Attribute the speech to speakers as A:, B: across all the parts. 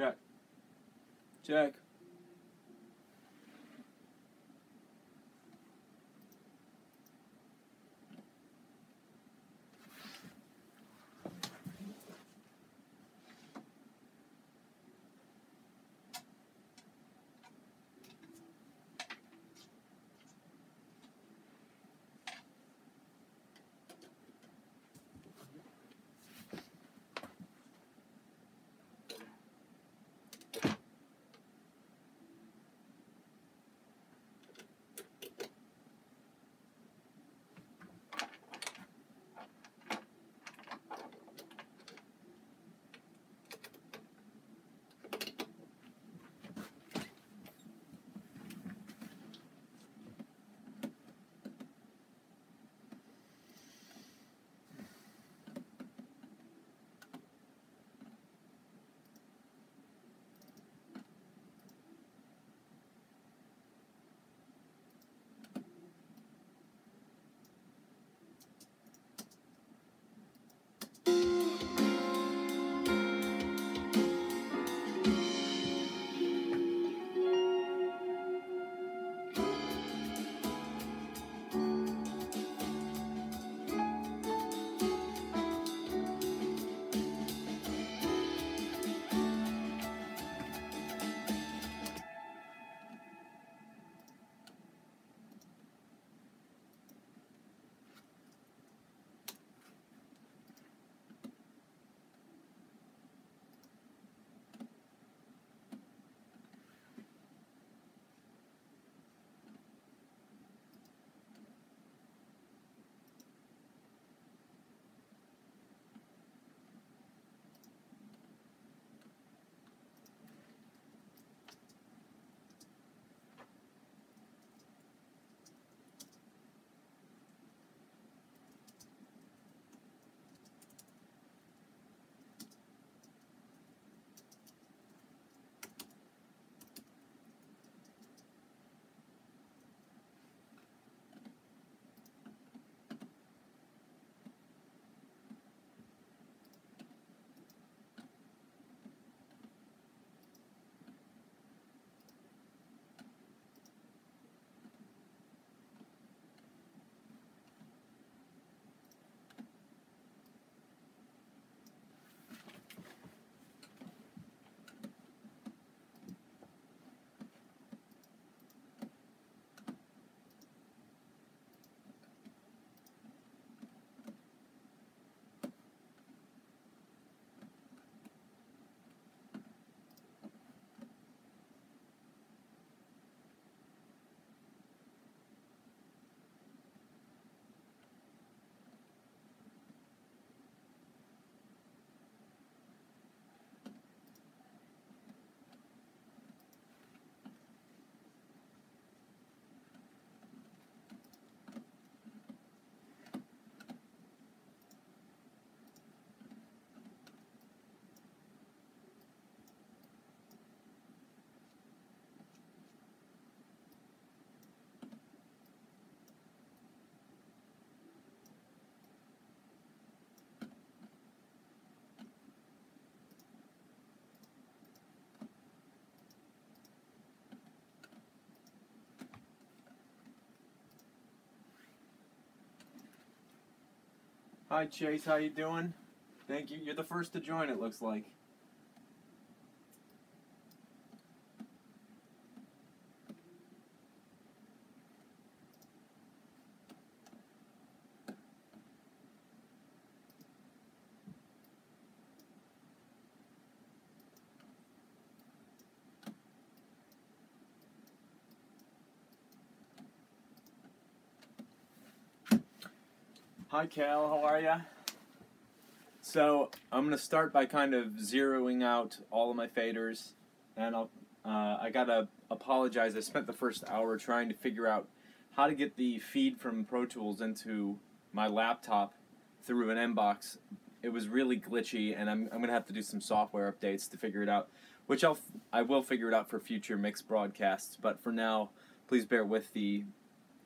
A: Check. Check. Hi Chase, how you doing? Thank you. You're the first to join, it looks like. Hi Cal, how are ya? So I'm gonna start by kind of zeroing out all of my faders, and I gotta apologize. I spent the first hour trying to figure out how to get the feed from Pro Tools into my laptop through an Mbox. It was really glitchy, and I'm gonna have to do some software updates to figure it out, which I will figure it out for future mixed broadcasts. But for now, please bear with the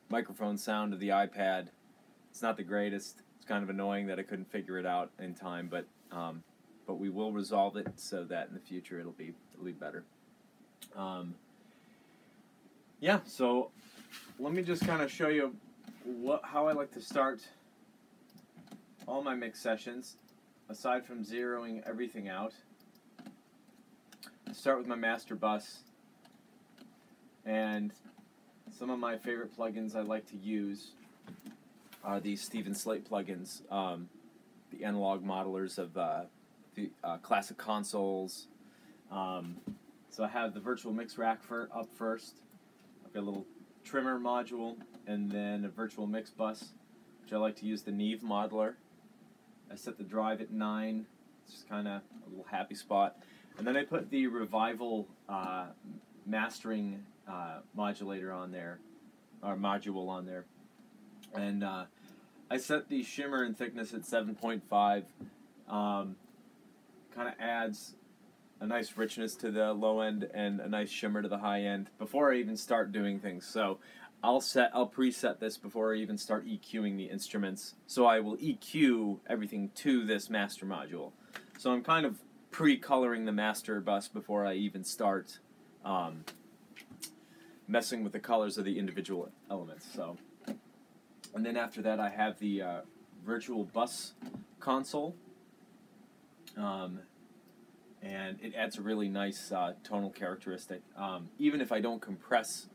A: microphone sound of the iPad. It's not the greatest. It's kind of annoying that I couldn't figure it out in time, but but we will resolve it so that in the future it'll be better. Yeah, so let me just kind of show you how I like to start all my mix sessions, aside from zeroing everything out. I start with my master bus, and some of my favorite plugins I like to use are these Steven Slate plugins, the analog modelers of the classic consoles. So I have the virtual mix rack up first. I've got a little trimmer module, and then a virtual mix bus, which I like to use the Neve modeler. I set the drive at 9. It's just kind of a little happy spot. And then I put the Revival mastering modulator on there, or module on there. And I set the shimmer and thickness at 7.5. Kind of adds a nice richness to the low end and a nice shimmer to the high end before I even start doing things. So I'll preset this before I even start EQing the instruments. So I will EQ everything to this master module. So I'm kind of pre-coloring the master bus before I even start messing with the colors of the individual elements. So, and then after that I have the virtual bus console. And it adds a really nice tonal characteristic. Even if I don't compress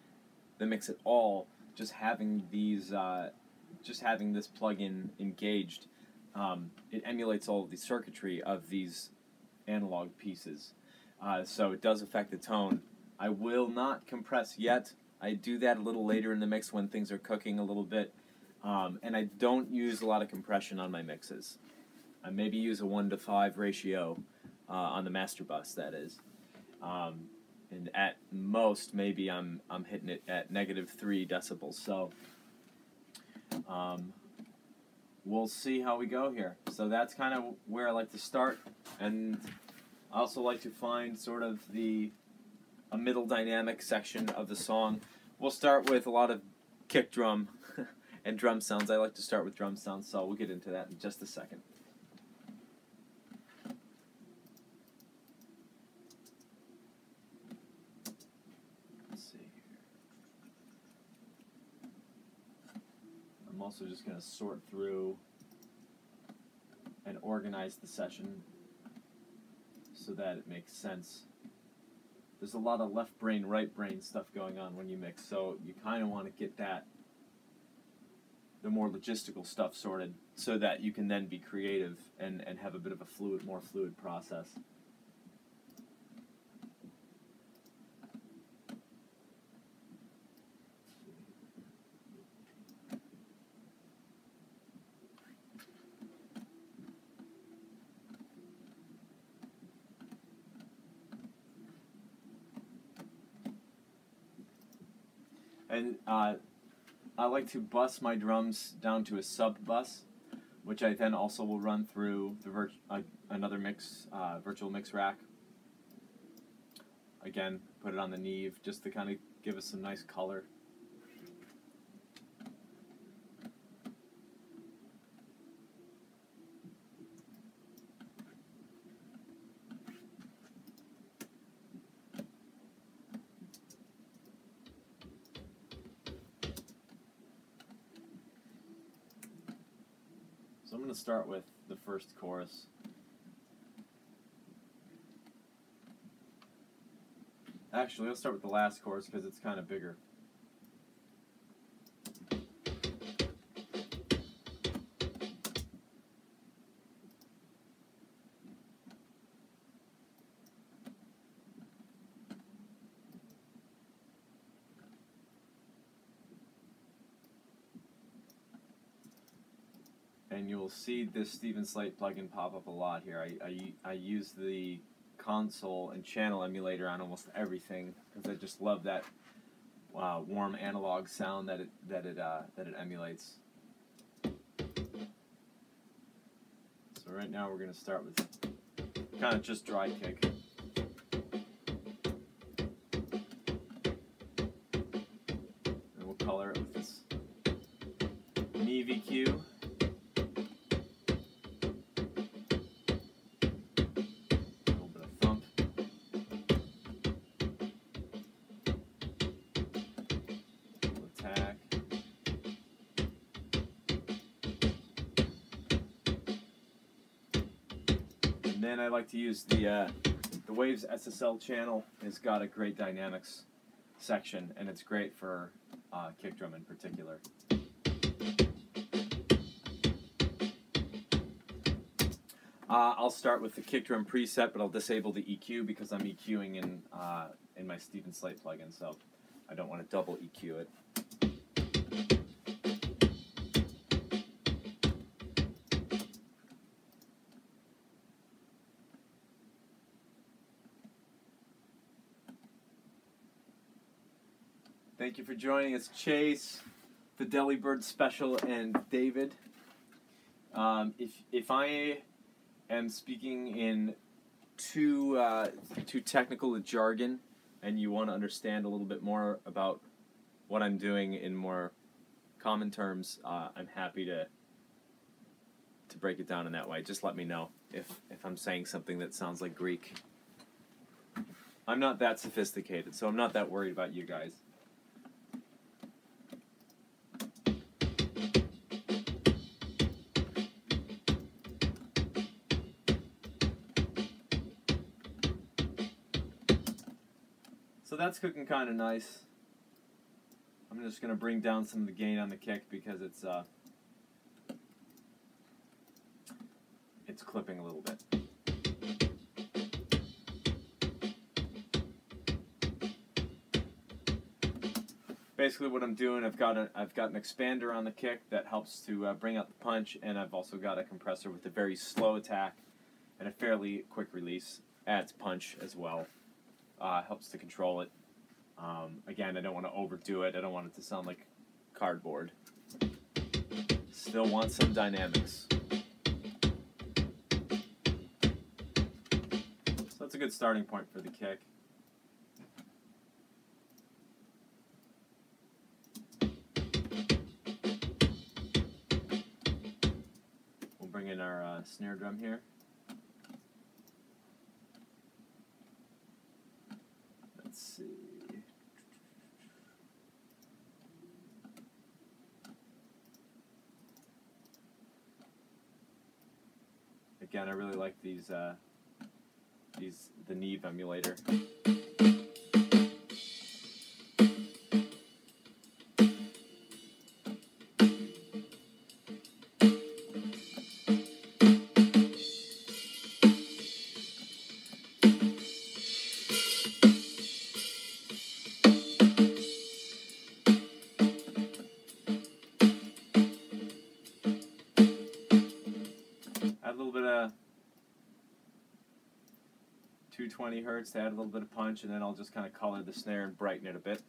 A: the mix at all, just having these, just having this plugin engaged, it emulates all of the circuitry of these analog pieces. So it does affect the tone. I will not compress yet. I do that a little later in the mix when things are cooking a little bit. And I don't use a lot of compression on my mixes. I maybe use a 1:5 ratio. On the master bus, that is, and at most maybe I'm hitting it at -3 decibels. So we'll see how we go here. So that's kind of where I like to start, and I also like to find sort of a middle dynamic section of the song. We'll start with a lot of kick drum and drum sounds. I like to start with drum sounds, so we'll get into that in just a second. I'm also just going to sort through and organize the session so that it makes sense. There's a lot of left brain, right brain stuff going on when you mix, so you kind of want to get the more logistical stuff sorted so that you can then be creative and have a bit of a more fluid process. And I like to bus my drums down to a sub bus, which I then also will run through the another virtual mix rack. Again, put it on the Neve just to kind of give us some nice color. So I'm going to start with the first chorus. Actually, let's start with the last chorus because it's kind of bigger. And you'll see this Steven Slate plugin pop up a lot here. I use the console and channel emulator on almost everything because I just love that warm analog sound that it emulates. So right now we're going to start with kind of just dry kick. And we'll color it with this Neve EQ. then I like to use the Waves SSL channel. It's got a great dynamics section, and it's great for kick drum in particular. I'll start with the kick drum preset, but I'll disable the EQ because I'm EQing in my Steven Slate plugin, so I don't want to double EQ it. Thank you for joining us, Chase, the Delibird Special, and David. If I am speaking in too technical a jargon, and you want to understand a little bit more about what I'm doing in more common terms, I'm happy to break it down in that way. Just let me know if I'm saying something that sounds like Greek. I'm not that sophisticated, so I'm not that worried about you guys. So that's cooking kind of nice. I'm just going to bring down some of the gain on the kick because it's clipping a little bit. Basically what I'm doing, I've got an expander on the kick that helps to bring out the punch, and I've also got a compressor with a very slow attack and a fairly quick release. Adds punch as well. Helps to control it. Again, I don't want to overdo it. I don't want it to sound like cardboard. Still want some dynamics. So that's a good starting point for the kick. We'll bring in our snare drum here. Let's see. Again, I really like the Neve emulator. Add a little bit of 220 hertz to add a little bit of punch, and then I'll just kind of color the snare and brighten it a bit.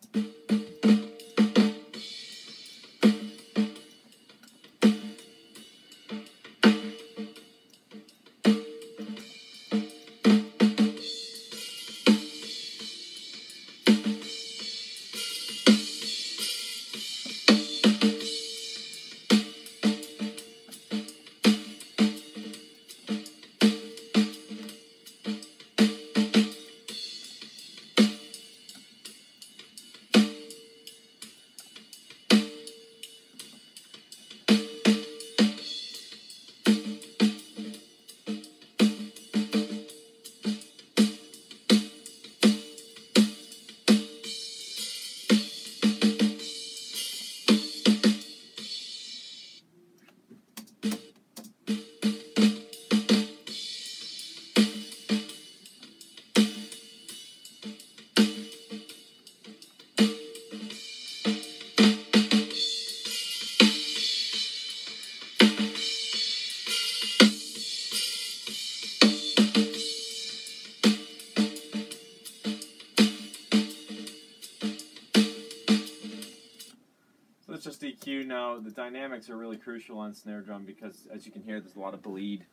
A: Let's just EQ now. The dynamics are really crucial on snare drum because, as you can hear, there's a lot of bleed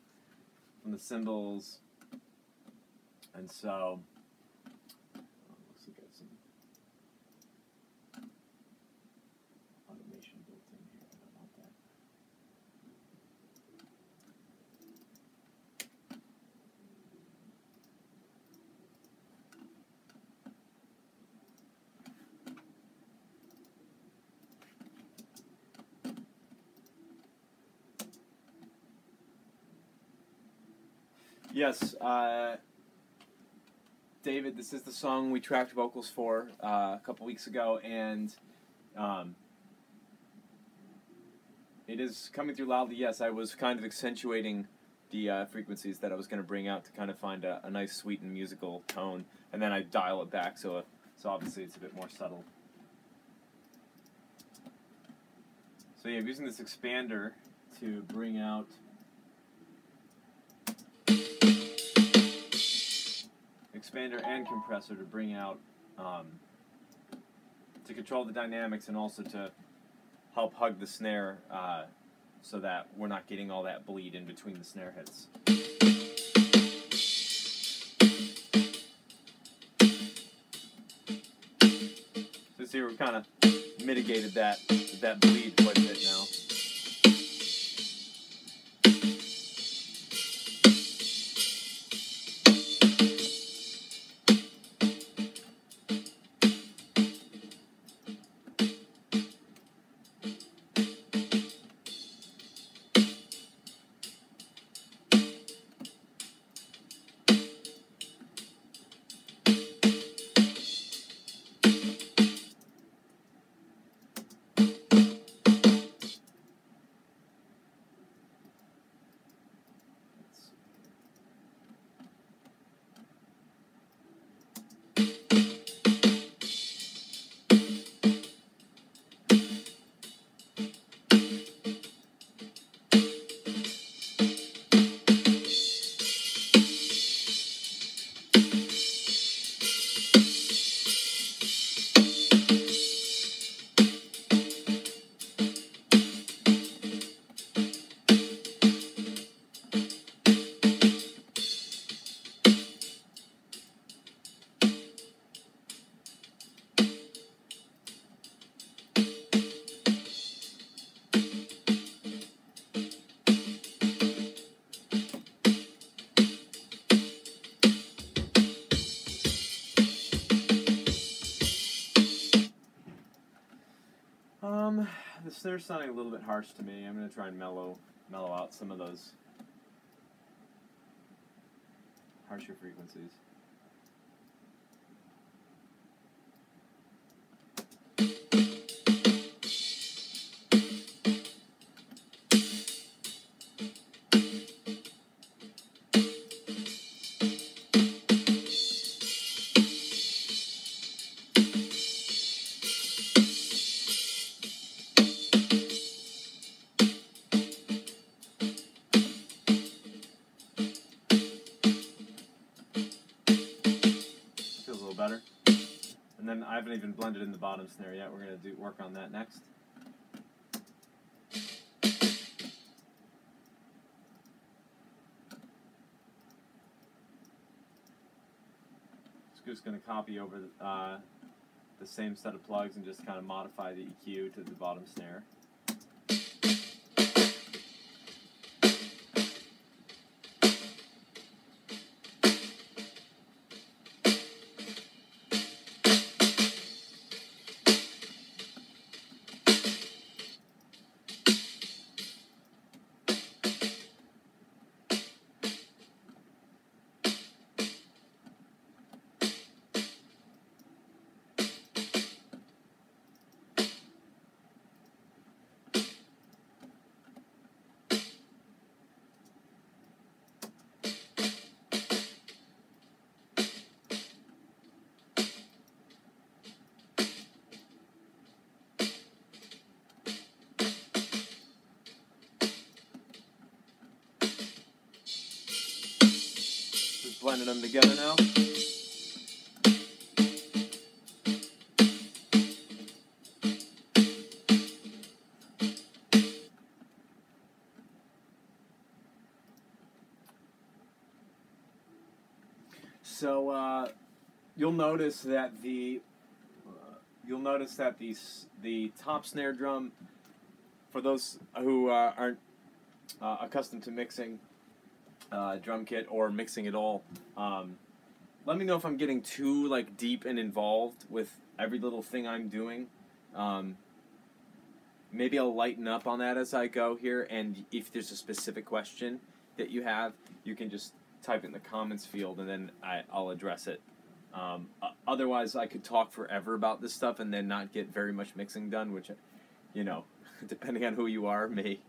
A: from the cymbals, and so let's look at some automation built in here. I don't want that. Yes, David, this is the song we tracked vocals for a couple weeks ago, and it is coming through loudly. Yes, I was kind of accentuating the frequencies that I was going to bring out to kind of find a nice, sweet, and musical tone, and then I dial it back so obviously it's a bit more subtle. So yeah, I'm using this expander to bring out expander and compressor to bring out to control the dynamics and also to help hug the snare so that we're not getting all that bleed in between the snare hits. So see, we've kind of mitigated that bleed quite a bit now. The snare's sounding a little bit harsh to me. I'm going to try and mellow out some of those harsher frequencies. Feels a little better. And then I haven't even blended in the bottom snare yet. We're going to work on that next. Just going to copy over the same set of plugs and just kind of modify the EQ to the bottom snare. Just blending them together now. So you'll notice that the top snare drum, for those who aren't accustomed to mixing drum kit or mixing at all, let me know if I'm getting too deep and involved with every little thing I'm doing. Maybe I'll lighten up on that as I go here, and if there's a specific question that you have, you can just type it in the comments field, and then I'll address it. Otherwise, I could talk forever about this stuff and then not get very much mixing done, which, you know, depending on who you are, may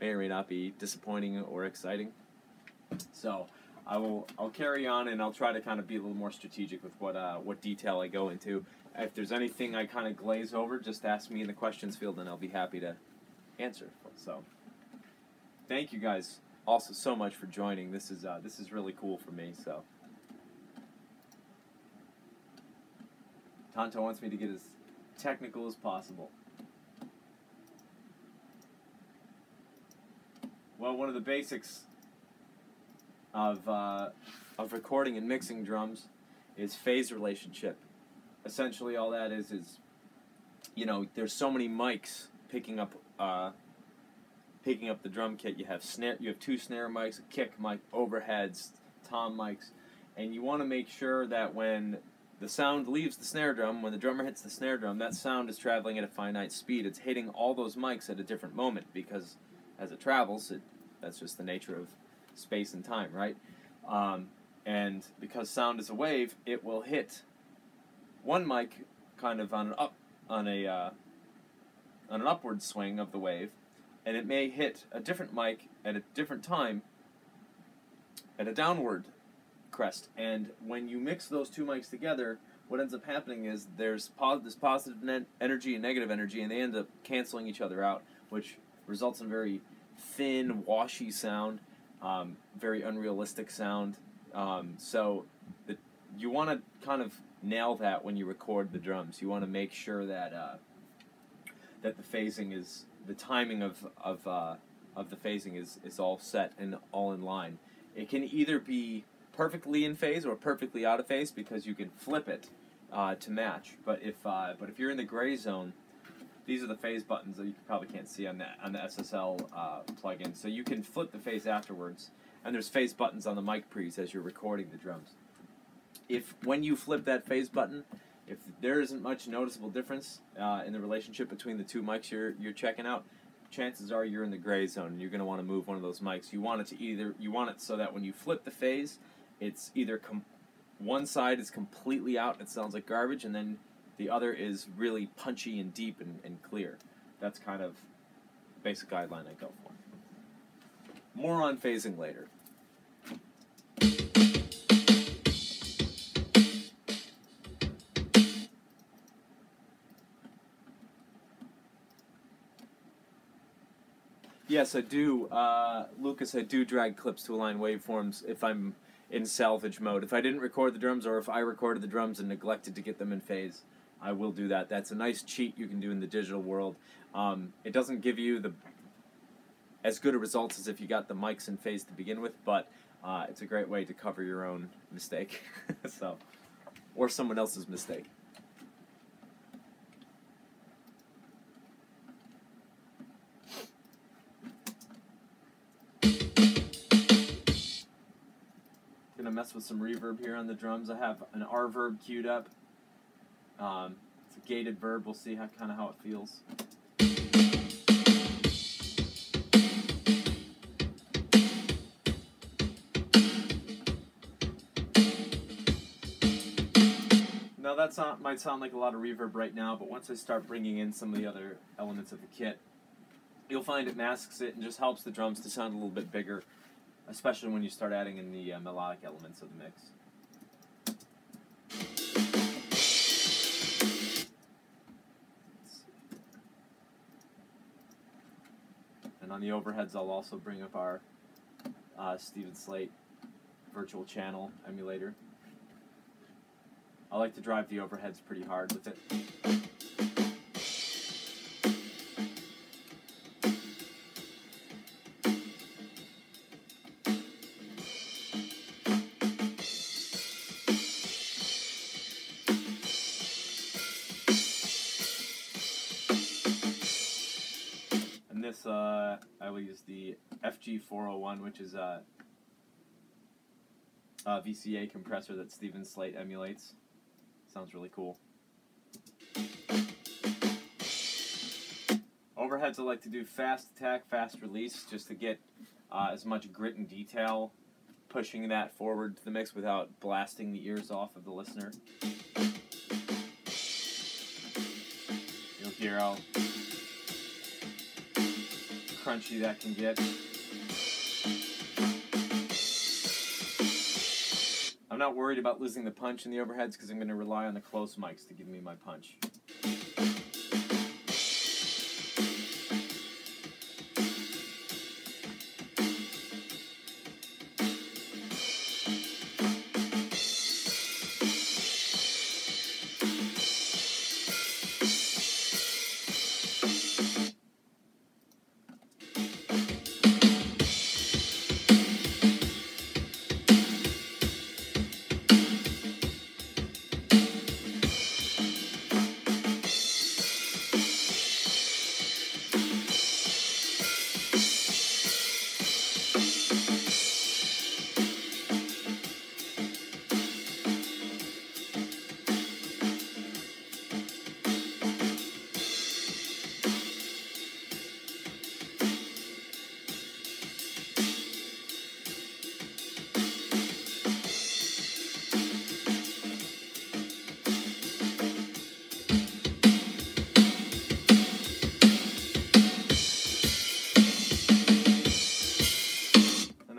A: or may not be disappointing or exciting. So I'll carry on, and I'll try to kind of be a little more strategic with what detail I go into. If there's anything I kind of glaze over, just ask me in the questions field, and I'll be happy to answer. So thank you guys also so much for joining. This is really cool for me. So Tonto wants me to get as technical as possible. Well, one of the basics of recording and mixing drums is phase relationship. Essentially, all that is you know, there's so many mics picking up the drum kit. You have two snare mics, a kick mic, overheads, tom mics, and you want to make sure that when the sound leaves the snare drum, when the drummer hits the snare drum, that sound is traveling at a finite speed. It's hitting all those mics at a different moment, because as it travels, that's just the nature of space and time, right? And because sound is a wave, it will hit one mic kind of on an upward swing of the wave, and it may hit a different mic at a different time at a downward crest. And when you mix those two mics together, what ends up happening is there's this positive energy and negative energy, and they end up canceling each other out, which results in very thin, washy sound, very unrealistic sound. So you want to kind of nail that when you record the drums. You want to make sure that that the phasing is, the timing of the phasing is all set and all in line. It can either be perfectly in phase or perfectly out of phase, because you can flip it to match. But if you're in the gray zone, these are the phase buttons that you probably can't see on the SSL plugin. So you can flip the phase afterwards, and there's phase buttons on the mic pre's as you're recording the drums. When you flip that phase button, if there isn't much noticeable difference in the relationship between the two mics you're checking out, chances are you're in the gray zone, and you're going to want to move one of those mics. You want it so that when you flip the phase, it's either one side is completely out, it sounds like garbage, and then the other is really punchy and deep and clear. That's kind of the basic guideline I go for. More on phasing later. Yes, I do. Lucas, I do drag clips to align waveforms if I'm in salvage mode. If I didn't record the drums, or if I recorded the drums and neglected to get them in phase, I will do that. That's a nice cheat you can do in the digital world. It doesn't give you as good a results as if you got the mics in phase to begin with, but it's a great way to cover your own mistake, or someone else's mistake. Gonna mess with some reverb here on the drums. I have an R verb queued up. It's a gated verb. We'll see how it feels. Now that might sound like a lot of reverb right now, but once I start bringing in some of the other elements of the kit, you'll find it masks it and just helps the drums to sound a little bit bigger, especially when you start adding in the melodic elements of the mix. And on the overheads, I'll also bring up our Stephen Slate virtual channel emulator. I like to drive the overheads pretty hard with it. And this, I will use the FG401, which is a VCA compressor that Stephen Slate emulates. Sounds really cool. Overheads I like to do fast attack, fast release, just to get as much grit and detail pushing that forward to the mix without blasting the ears off of the listener. You'll hear how crunchy that can get. I'm not worried about losing the punch in the overheads because I'm going to rely on the close mics to give me my punch.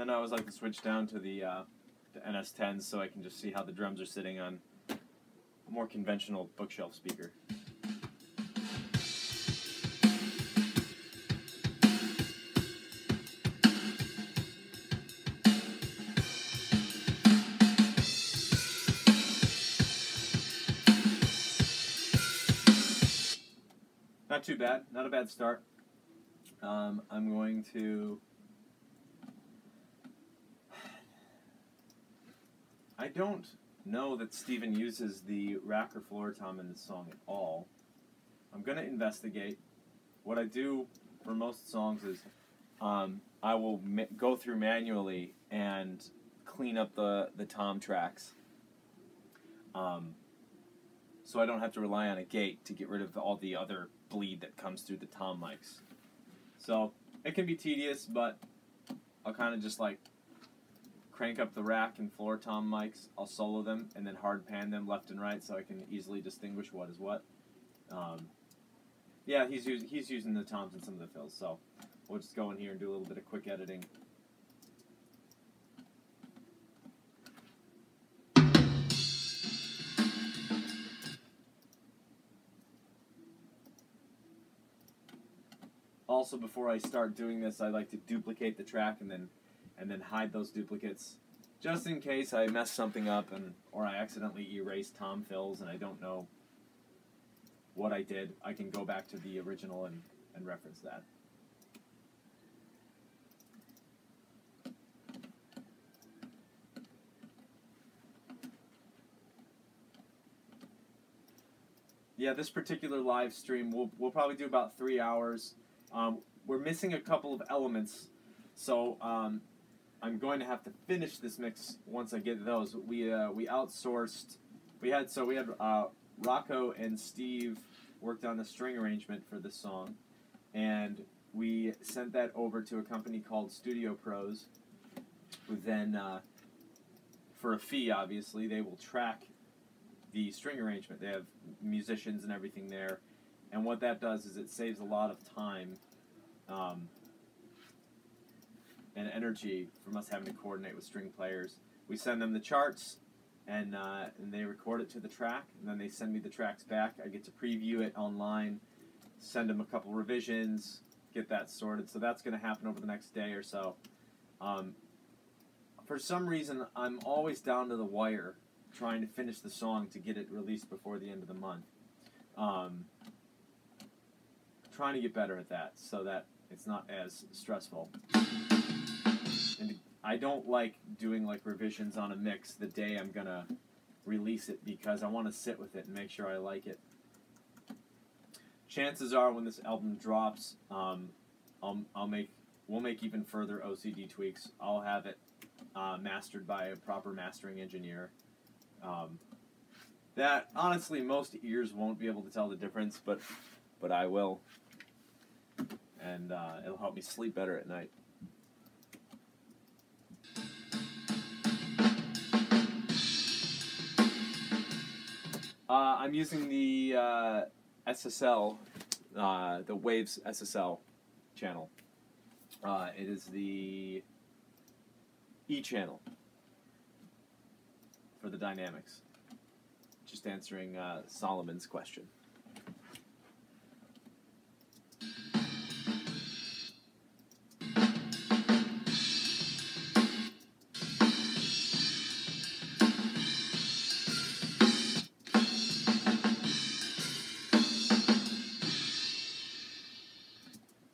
A: I always like to switch down to the NS10s so I can just see how the drums are sitting on a more conventional bookshelf speaker. Not too bad, not a bad start. I'm going to... I don't know that Steven uses the rack or floor tom in this song at all. I'm going to investigate. What I do for most songs is I will go through manually and clean up the tom tracks. So I don't have to rely on a gate to get rid of all the other bleed that comes through the tom mics. So it can be tedious, but I'll kind of just like crank up the rack and floor tom mics. I'll solo them and then hard pan them left and right so I can easily distinguish what is what. Yeah, he's using the toms in some of the fills, so we'll just go in here and do a little bit of quick editing. Also, before I start doing this, I like to duplicate the track and then hide those duplicates, just in case I mess something up or I accidentally erase tom fills and I don't know what I did. I can go back to the original and reference that. Yeah, this particular live stream, we'll probably do about 3 hours. We're missing a couple of elements, so I'm going to have to finish this mix once I get those. We outsourced. We had Rocco and Steve worked on the string arrangement for this song, and we sent that over to a company called Studio Pros, who then, for a fee, obviously, they will track the string arrangement. They have musicians and everything there, and what that does is it saves a lot of time and energy from us having to coordinate with string players. We send them the charts, and they record it to the track, and then they send me the tracks back. I get to preview it online, send them a couple revisions, get that sorted. So that's going to happen over the next day or so. For some reason, I'm always down to the wire trying to finish the song to get it released before the end of the month. Trying to get better at that so that it's not as stressful. And I don't like doing like revisions on a mix the day I'm gonna release it because I want to sit with it and make sure I like it. Chances are when this album drops, we'll make even further OCD tweaks. I'll have it mastered by a proper mastering engineer. That honestly most ears won't be able to tell the difference, but I will, and it'll help me sleep better at night. I'm using the SSL, the Waves SSL channel. It is the E channel for the dynamics. Just answering Solomon's question.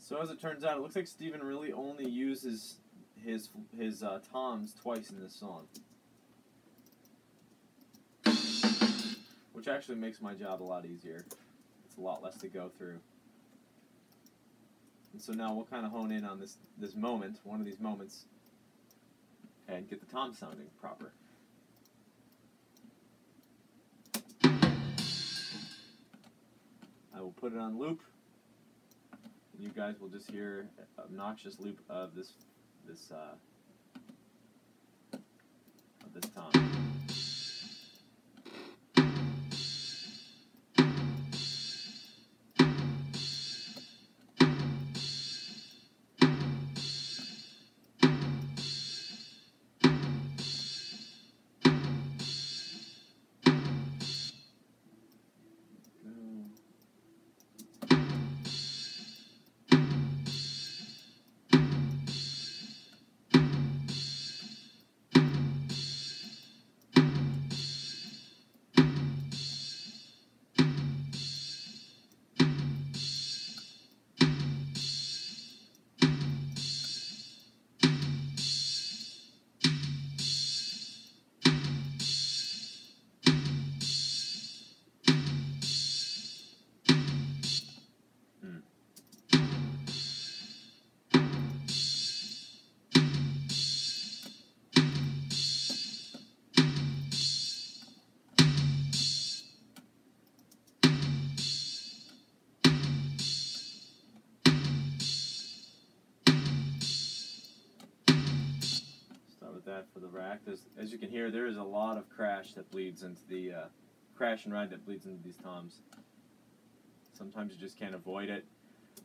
A: So as it turns out, it looks like Steven really only uses his toms twice in this song, which actually makes my job a lot easier. It's a lot less to go through. And so now we'll kind of hone in on this moment, one of these moments, and get the tom sounding proper. I will put it on loop. You guys will just hear an obnoxious loop of this tom. That for the rack. As you can hear, there is a lot of crash that bleeds into the crash and ride that bleeds into these toms. Sometimes you just can't avoid it.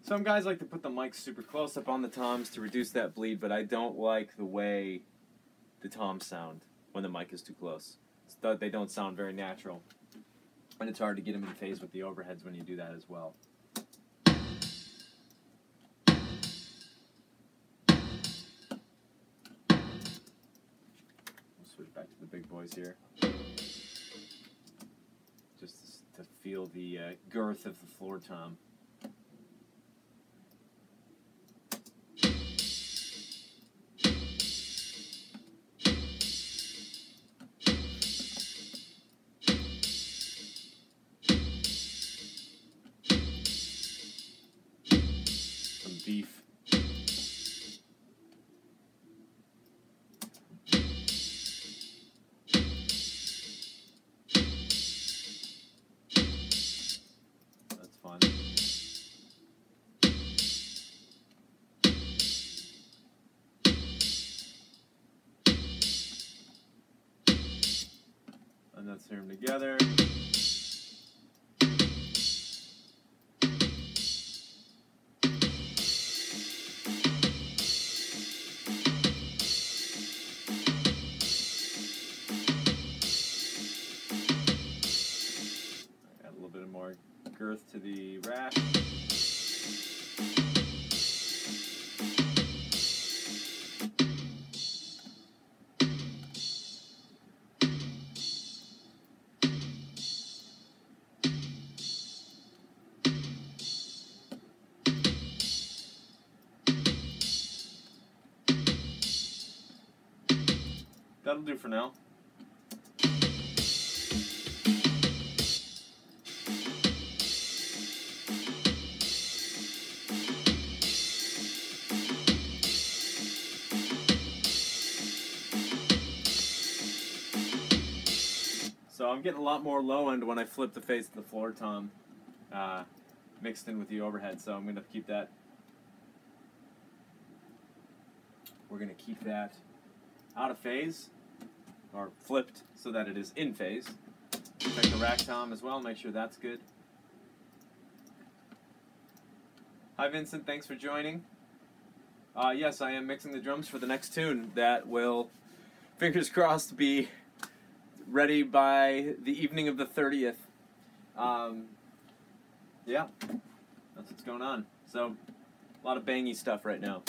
A: Some guys like to put the mic super close up on the toms to reduce that bleed, but I don't like the way the toms sound when the mic is too close. They don't sound very natural, and it's hard to get them in phase with the overheads when you do that as well. Switch back to the big boys here, just to feel the girth of the floor tom. Some beef. And let's hear them together. Add a little bit more girth to the rack. That'll do for now. So I'm getting a lot more low end when I flip the face of the floor tom mixed in with the overhead, so I'm going to keep that. We're going to keep that out of phase, or flipped so that it is in phase. Check the rack tom as well, make sure that's good. Hi Vincent, thanks for joining. Yes, I am mixing the drums for the next tune that will, fingers crossed, be ready by the evening of the 30th. Yeah, that's what's going on. So, a lot of bangy stuff right now.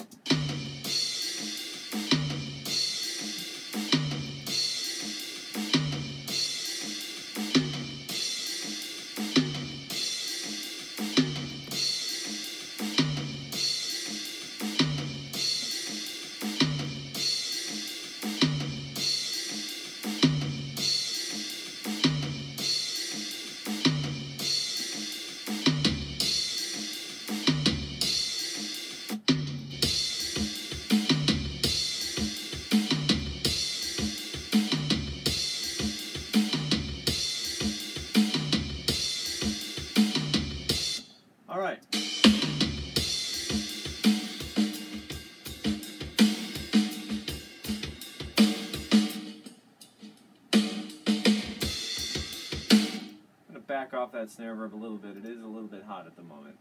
A: All right. I'm going to back off that snare reverb a little bit. It is a little bit hot at the moment.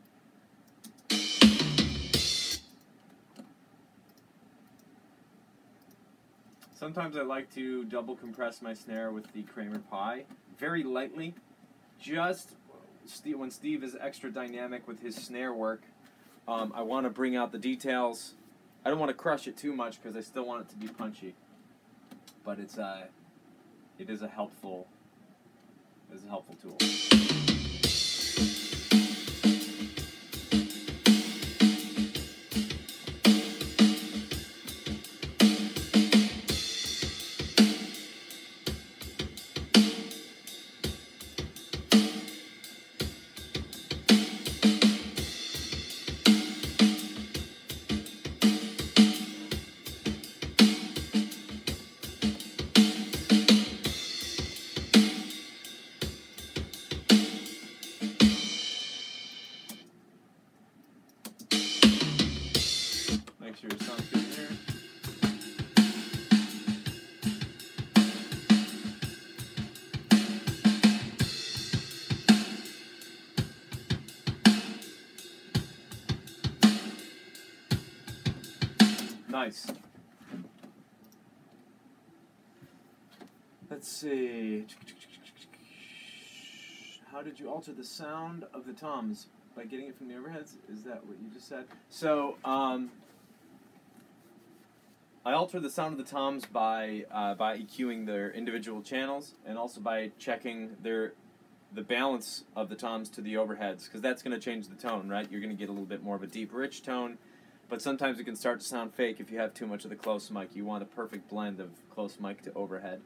A: Sometimes I like to double compress my snare with the Kramer Pi, very lightly, just when Steve is extra dynamic with his snare work. I want to bring out the details. I don't want to crush it too much because I still want it to be punchy. But it is a helpful tool. Make sure it sounds good there. Nice. Let's see. How did you alter the sound of the toms? By getting it from the overheads? Is that what you just said? So, I alter the sound of the toms by EQing their individual channels, and also by checking the balance of the toms to the overheads, because that's going to change the tone, right? You're going to get a little bit more of a deep, rich tone, but sometimes it can start to sound fake if you have too much of the close mic. You want a perfect blend of close mic to overhead.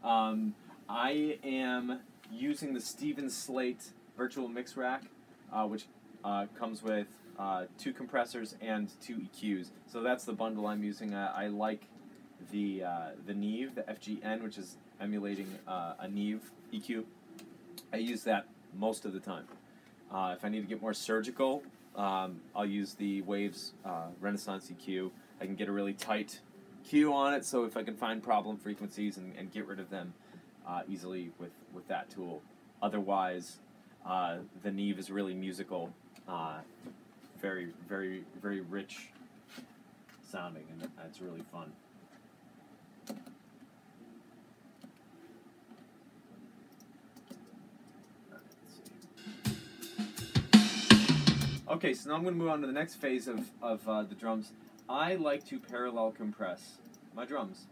A: I am using the Steven Slate virtual mix rack, which comes with 2 compressors and 2 EQs. So that's the bundle I'm using. I like the Neve, the FGN, which is emulating a Neve EQ. I use that most of the time. If I need to get more surgical, I'll use the Waves Renaissance EQ. I can get a really tight Q on it, so if I can find problem frequencies and get rid of them easily with that tool. Otherwise, the Neve is really musical, very, very, very rich sounding, and it's really fun. Okay, so now I'm going to move on to the next phase of the drums. I like to parallel compress my drums,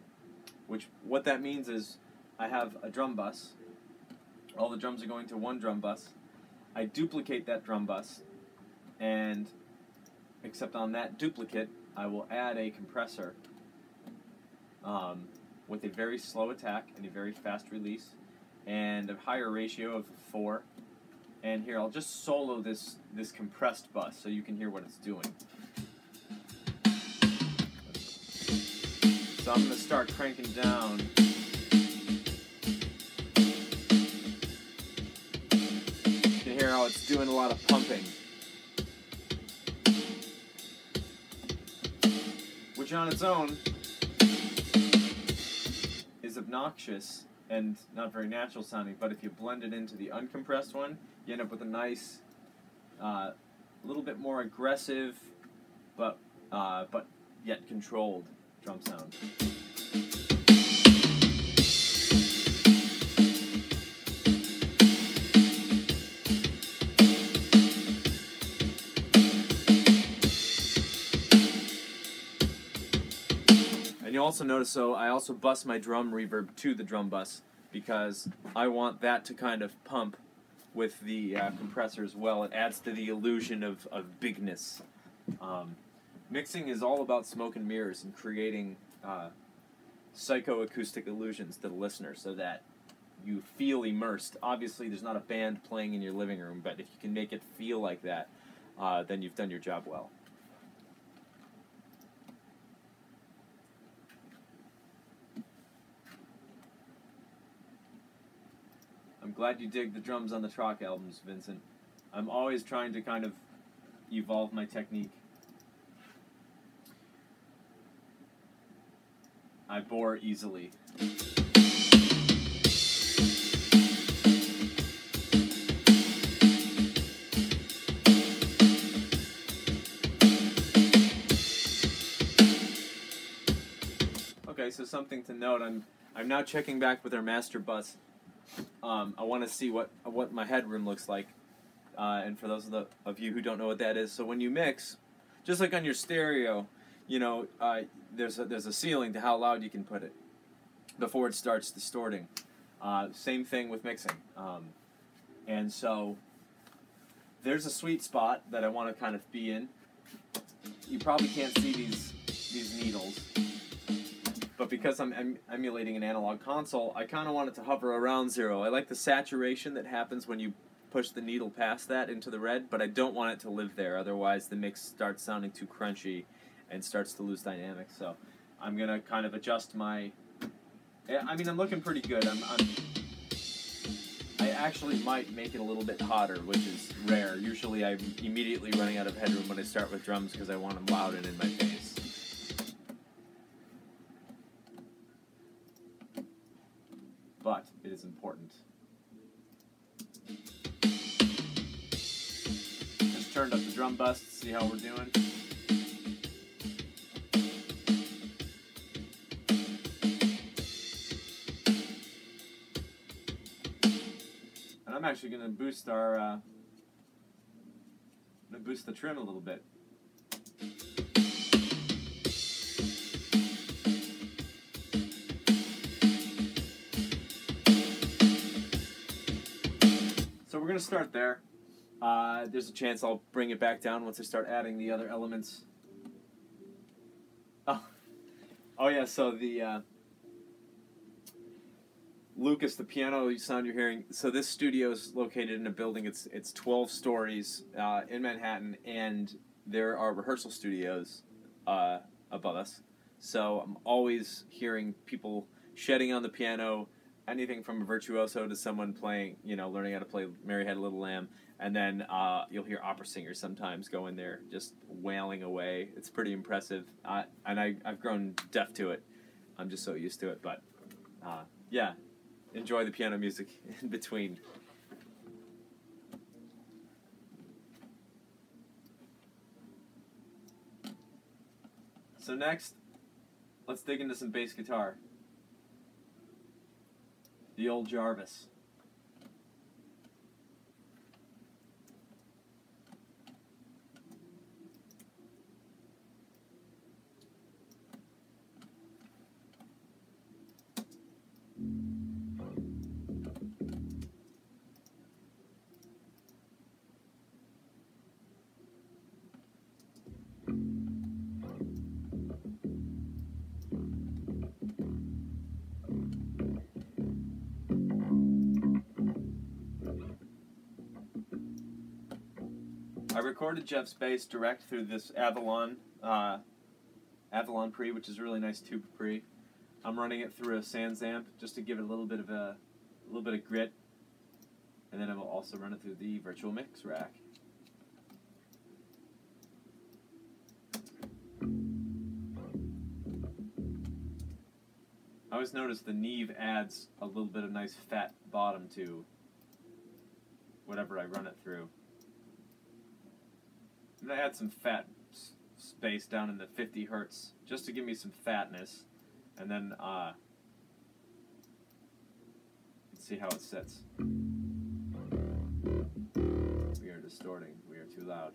A: what that means is I have a drum bus. All the drums are going to one drum bus. I duplicate that drum bus, and except on that duplicate, I will add a compressor with a very slow attack and a very fast release, and a higher ratio of 4. And here, I'll just solo this compressed bus so you can hear what it's doing. So I'm going to start cranking down. You can hear how it's doing a lot of pumping, which on its own is obnoxious and not very natural sounding. But if you blend it into the uncompressed one, you end up with a nice, little bit more aggressive, but yet controlled drum sound. And you also notice, so I also bus my drum reverb to the drum bus because I want that to kind of pump with the compressor as well. It adds to the illusion of bigness. Mixing is all about smoke and mirrors and creating psychoacoustic illusions to the listener so that you feel immersed. Obviously, there's not a band playing in your living room, but if you can make it feel like that, then you've done your job well. I'm glad you dig the drums on the Trock albums, Vincent. I'm always trying to kind of evolve my technique. I bore easily. Okay, so something to note. I'm now checking back with our master bus. I want to see what my headroom looks like, and for those of you who don't know what that is, so when you mix, just like on your stereo, you know, there's a ceiling to how loud you can put it before it starts distorting. Same thing with mixing, and so there's a sweet spot that I want to kind of be in. You probably can't see these needles. But because I'm emulating an analog console, I kind of want it to hover around 0. I like the saturation that happens when you push the needle past that into the red, but I don't want it to live there. Otherwise, the mix starts sounding too crunchy and starts to lose dynamics. So I'm going to kind of adjust my... I mean, I'm looking pretty good. I actually might make it a little bit hotter, which is rare. Usually I'm immediately running out of headroom when I start with drums because I want them loud and in my face. But it is important. Just turned up the drum bus to see how we're doing. And I'm actually going to boost boost the trim a little bit. So we're going to start there. There's a chance I'll bring it back down once I start adding the other elements. Oh yeah, so the Lucas, the piano sound you're hearing, so this studio is located in a building, it's 12 stories in Manhattan, and there are rehearsal studios above us. So I'm always hearing people shedding on the piano, anything from a virtuoso to someone playing, you know, learning how to play Mary Had a Little Lamb, and then you'll hear opera singers sometimes go in there just wailing away. It's pretty impressive, and I've grown deaf to it. I'm just so used to it, but yeah, enjoy the piano music in between. So next, let's dig into some bass guitar. The old Jarvis. I recorded Jeff's bass direct through this Avalon pre, which is a really nice tube pre. I'm running it through a Sans amp just to give it a little bit of grit, and then I will also run it through the virtual mix rack. I always notice the Neve adds a little bit of nice fat bottom to whatever I run it through. I'm going to add some fat space down in the 50 hertz just to give me some fatness, and then let's see how it sits. We are distorting. We are too loud.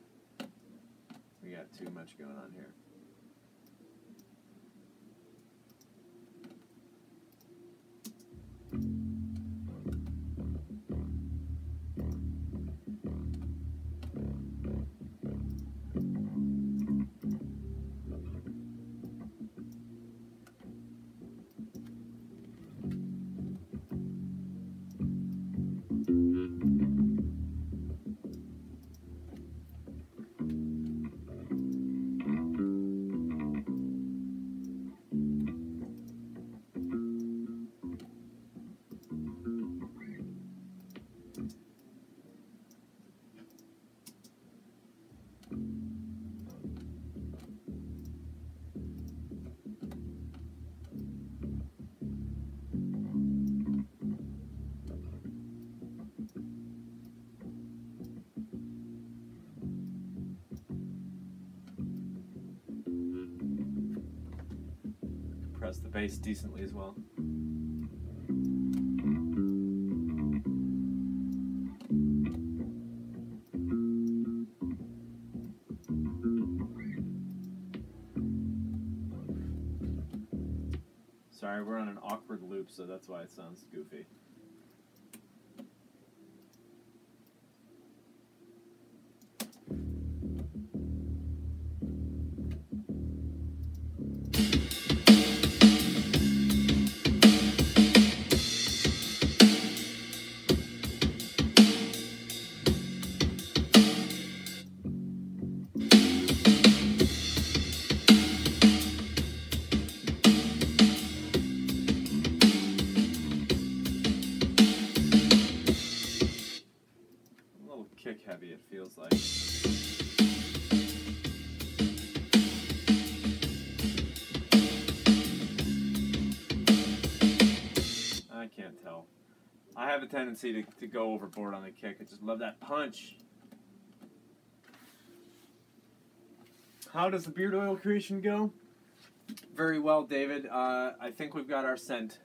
A: We got too much going on here. Press the bass decently as well. Sorry, we're on an awkward loop, so that's why it sounds goofy. Kick heavy, it feels like. I can't tell. I have a tendency to go overboard on the kick. I just love that punch. How does the beard oil creation go? Very well, David. I think we've got our scent.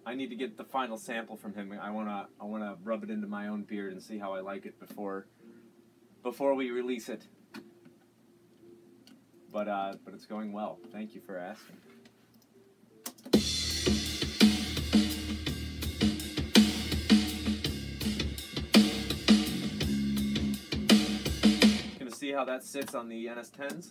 A: I need to get the final sample from him. I wanna rub it into my own beard and see how I like it before we release it. But it's going well. Thank you for asking. Gonna see how that sits on the NS10s.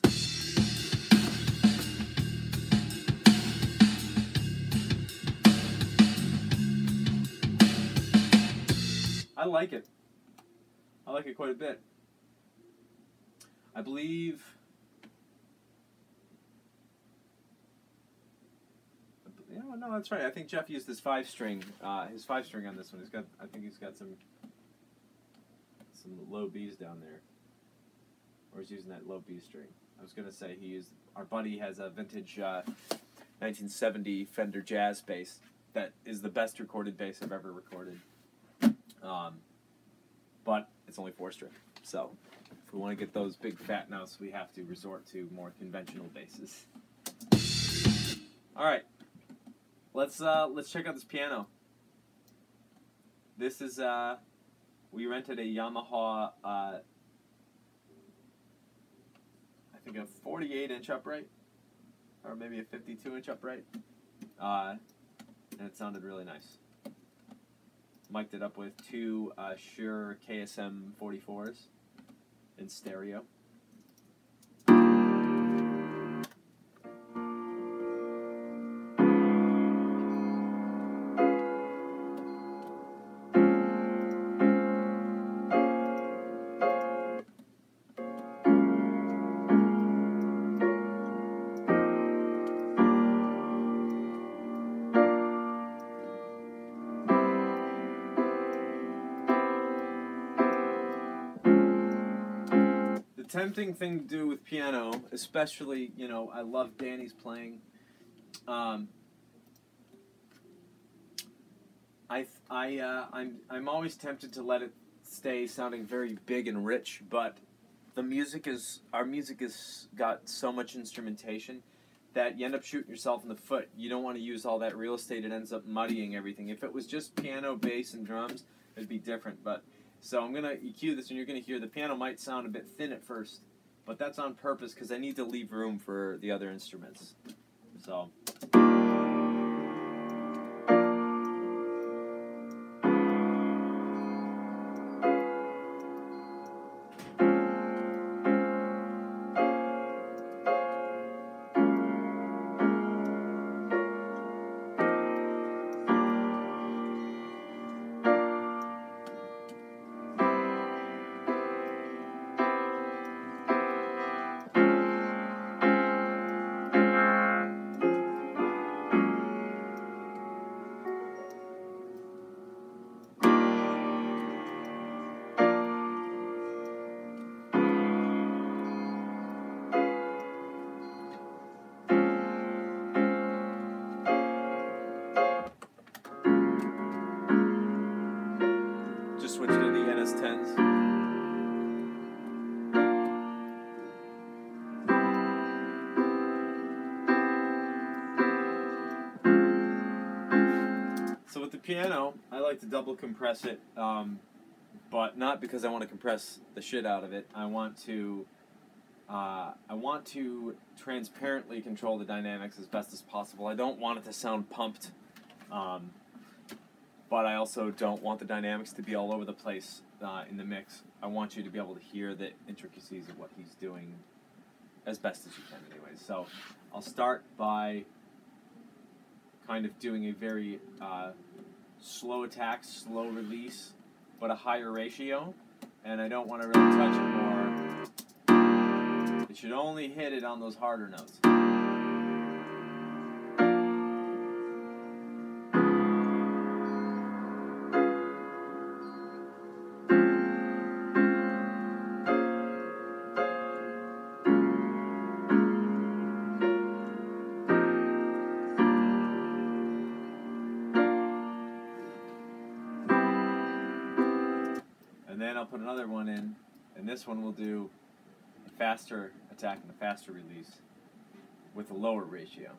A: I like it. I like it quite a bit. I believe... Yeah, no, that's right. I think Jeff used his 5-string on this one. I think he's got some low Bs down there. Or he's using that low B string. I was going to say our buddy has a vintage 1970 Fender Jazz bass that is the best recorded bass I've ever recorded. But it's only 4-string, so if we want to get those big fat notes, we have to resort to more conventional basses. All right, let's check out this piano. This is we rented a Yamaha, I think a 48-inch upright, or maybe a 52-inch upright, and it sounded really nice. Mic'd it up with two Shure KSM 44s in stereo. Tempting thing to do with piano, especially, I love Danny's playing, I'm always tempted to let it stay sounding very big and rich, but our music is got so much instrumentation that you end up shooting yourself in the foot. You don't want to use all that real estate. It ends up muddying everything. If it was just piano, bass, and drums, it'd be different. But so I'm gonna EQ this, and you're gonna hear the piano might sound a bit thin at first, but that's on purpose because I need to leave room for the other instruments. So. Just switch to the NS10s. So with the piano, I like to double compress it, but not because I want to compress the shit out of it. I want to transparently control the dynamics as best as possible. I don't want it to sound pumped. But I also don't want the dynamics to be all over the place in the mix. I want you to be able to hear the intricacies of what he's doing as best as you can anyways. So I'll start by kind of doing a very slow attack, slow release, but a higher ratio. And I don't want to really touch it more. It should only hit it on those harder notes. And then I'll put another one in, and this one will do a faster attack and a faster release with a lower ratio.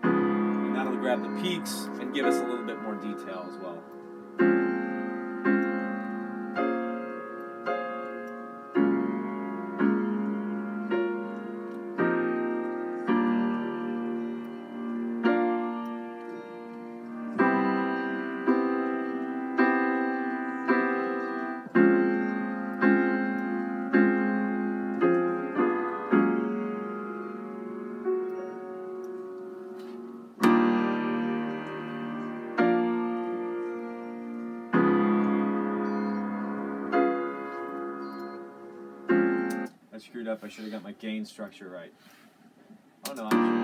A: And that'll grab the peaks and give us a little bit more detail as well. I screwed up. I should have got my gain structure right. Oh no, actually.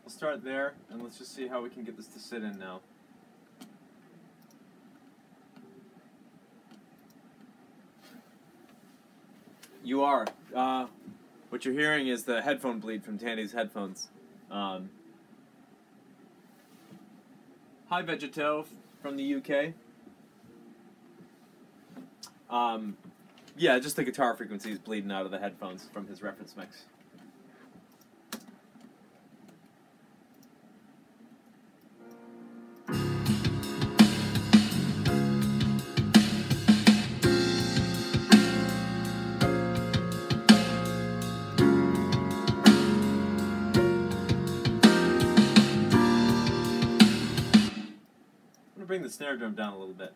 A: We'll start there, and let's just see how we can get this to sit in now. You are. What you're hearing is the headphone bleed from Tandy's headphones. Hi, Vegeto from the UK. Yeah, just the guitar frequency is bleeding out of the headphones from his reference mix. bring the snare drum down a little bit.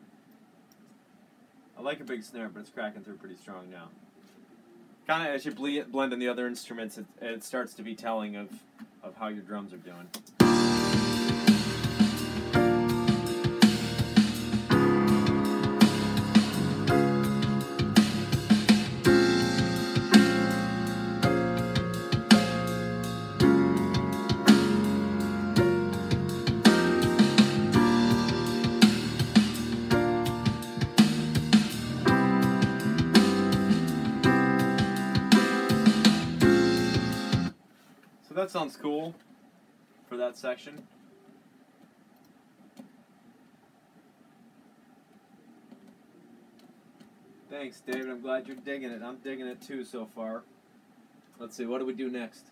A: I like a big snare, but it's cracking through pretty strong now. Kind of as you blend in the other instruments, it starts to be telling of how your drums are doing. So that sounds cool for that section. Thanks, David. I'm glad you're digging it. I'm digging it too so far. Let's see, what do we do next?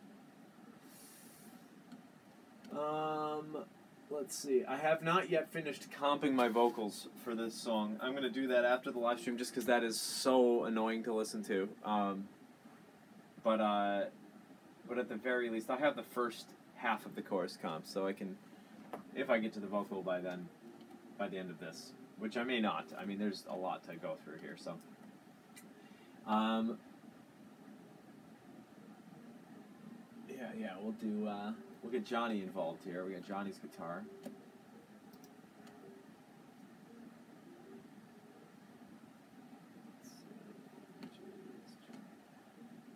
A: Let's see. I have not yet finished comping my vocals for this song. I'm going to do that after the live stream just because that is so annoying to listen to. But at the very least, I have the first half of the chorus comp, so I can, if I get to the vocal by the end of this, which I may not. I mean, there's a lot to go through here, so. Yeah, we'll do, we'll get Johnny involved here. We got Johnny's guitar.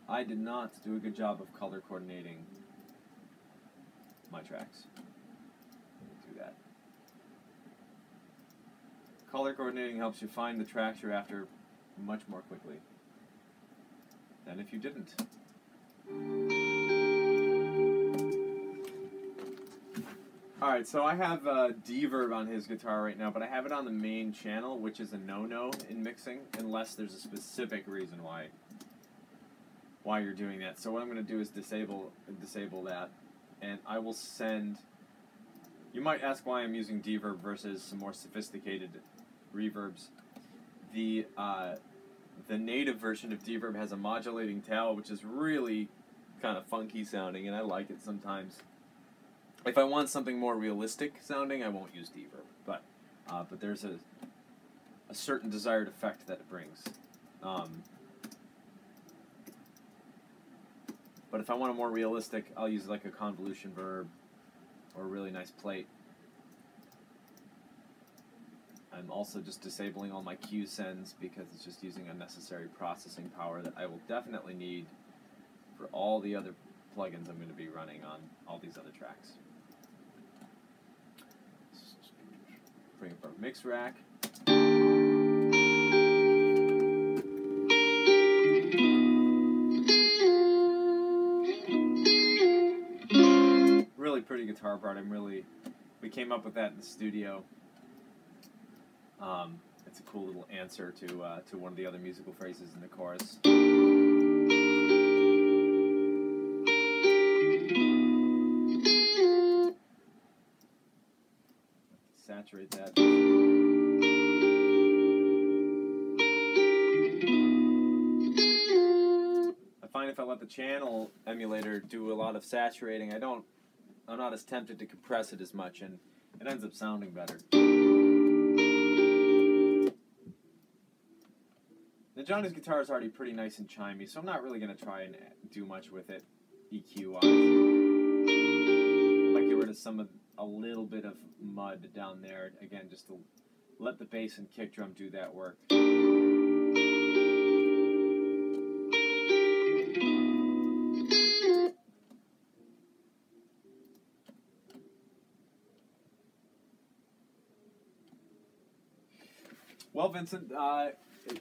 A: I did not do a good job of color coordinating my tracks. Do that. Color coordinating helps you find the tracks you're after much more quickly than if you didn't. Alright, so I have D-Verb on his guitar right now, but I have it on the main channel, which is a no-no in mixing, unless there's a specific reason why you're doing that. So what I'm going to do is disable that, and I will send. You might ask why I'm using D-Verb versus some more sophisticated reverbs. The native version of D-Verb has a modulating tail, which is really kind of funky sounding, and I like it sometimes. If I want something more realistic sounding, I won't use D-Verb, but there's a certain desired effect that it brings. But if I want a more realistic, I'll use like a convolution verb or a really nice plate. I'm also just disabling all my Q sends because it's just using unnecessary processing power that I will definitely need for all the other plugins I'm going to be running on all these other tracks. Bring up our mix rack. Really pretty guitar part. We came up with that in the studio. It's a cool little answer to one of the other musical phrases in the chorus. Saturate that. I find if I let the channel emulator do a lot of saturating, I'm not as tempted to compress it as much, and it ends up sounding better. Now Johnny's guitar is already pretty nice and chimey, so I'm not really going to try and do much with it EQ-wise. I might get rid of a little bit of mud down there, again, just to let the bass and kick drum do that work. Well, Vincent,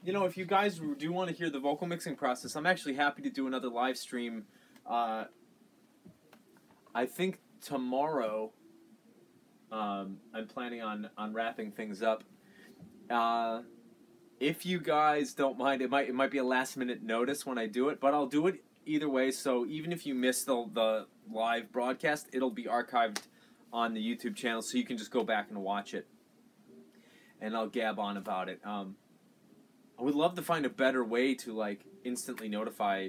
A: you know, if you guys do want to hear the vocal mixing process, I'm actually happy to do another live stream. I think tomorrow, I'm planning on wrapping things up. If you guys don't mind, it might be a last-minute notice when I do it, but I'll do it either way. So even if you miss the live broadcast, it'll be archived on the YouTube channel, so you can just go back and watch it. And I'll gab on about it. I would love to find a better way to like instantly notify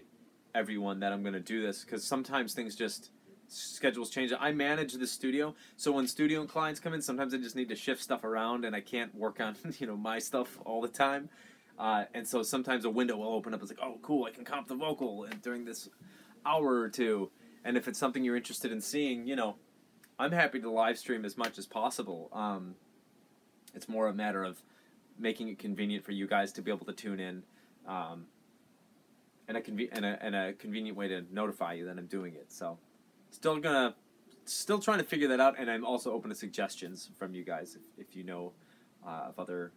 A: everyone that I'm going to do this, because sometimes things just schedules change. I manage the studio, so when studio clients come in, sometimes I just need to shift stuff around, and I can't work on my stuff all the time. And so sometimes a window will open up. It's like, oh, cool, I can comp the vocal during this hour or two. And if it's something you're interested in seeing, I'm happy to live stream as much as possible. It's more a matter of making it convenient for you guys to be able to tune in, and a convenient way to notify you that I'm doing it. So, still trying to figure that out, and I'm also open to suggestions from you guys if you know of other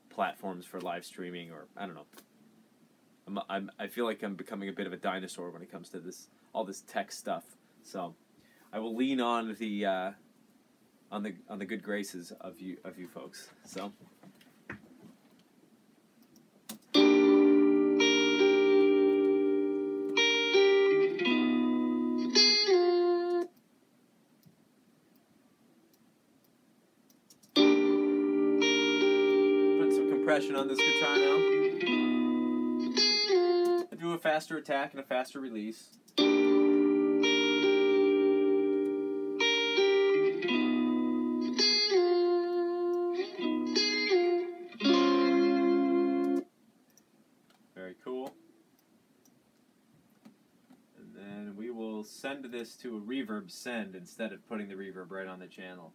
A: platforms for live streaming, or I don't know. I feel like I'm becoming a bit of a dinosaur when it comes to all this tech stuff. So, I will lean on the good graces of you folks. So. On this guitar now. I do a faster attack and a faster release. Very cool. And then we will send this to a reverb send instead of putting the reverb right on the channel.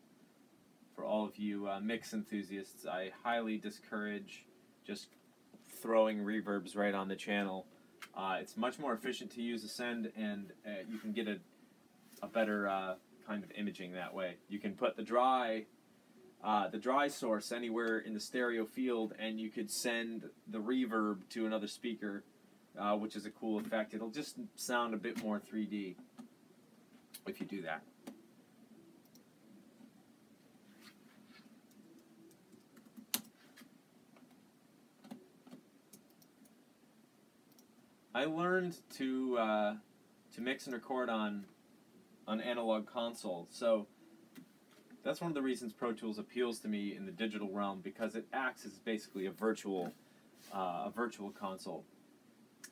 A: For all of you mix enthusiasts, I highly discourage just throwing reverbs right on the channel. It's much more efficient to use a send, and you can get a better kind of imaging that way. You can put the dry source anywhere in the stereo field, and you could send the reverb to another speaker, which is a cool effect. It'll just sound a bit more 3D if you do that. I learned to mix and record on analog console, so that's one of the reasons Pro Tools appeals to me in the digital realm, because it acts as basically a virtual console.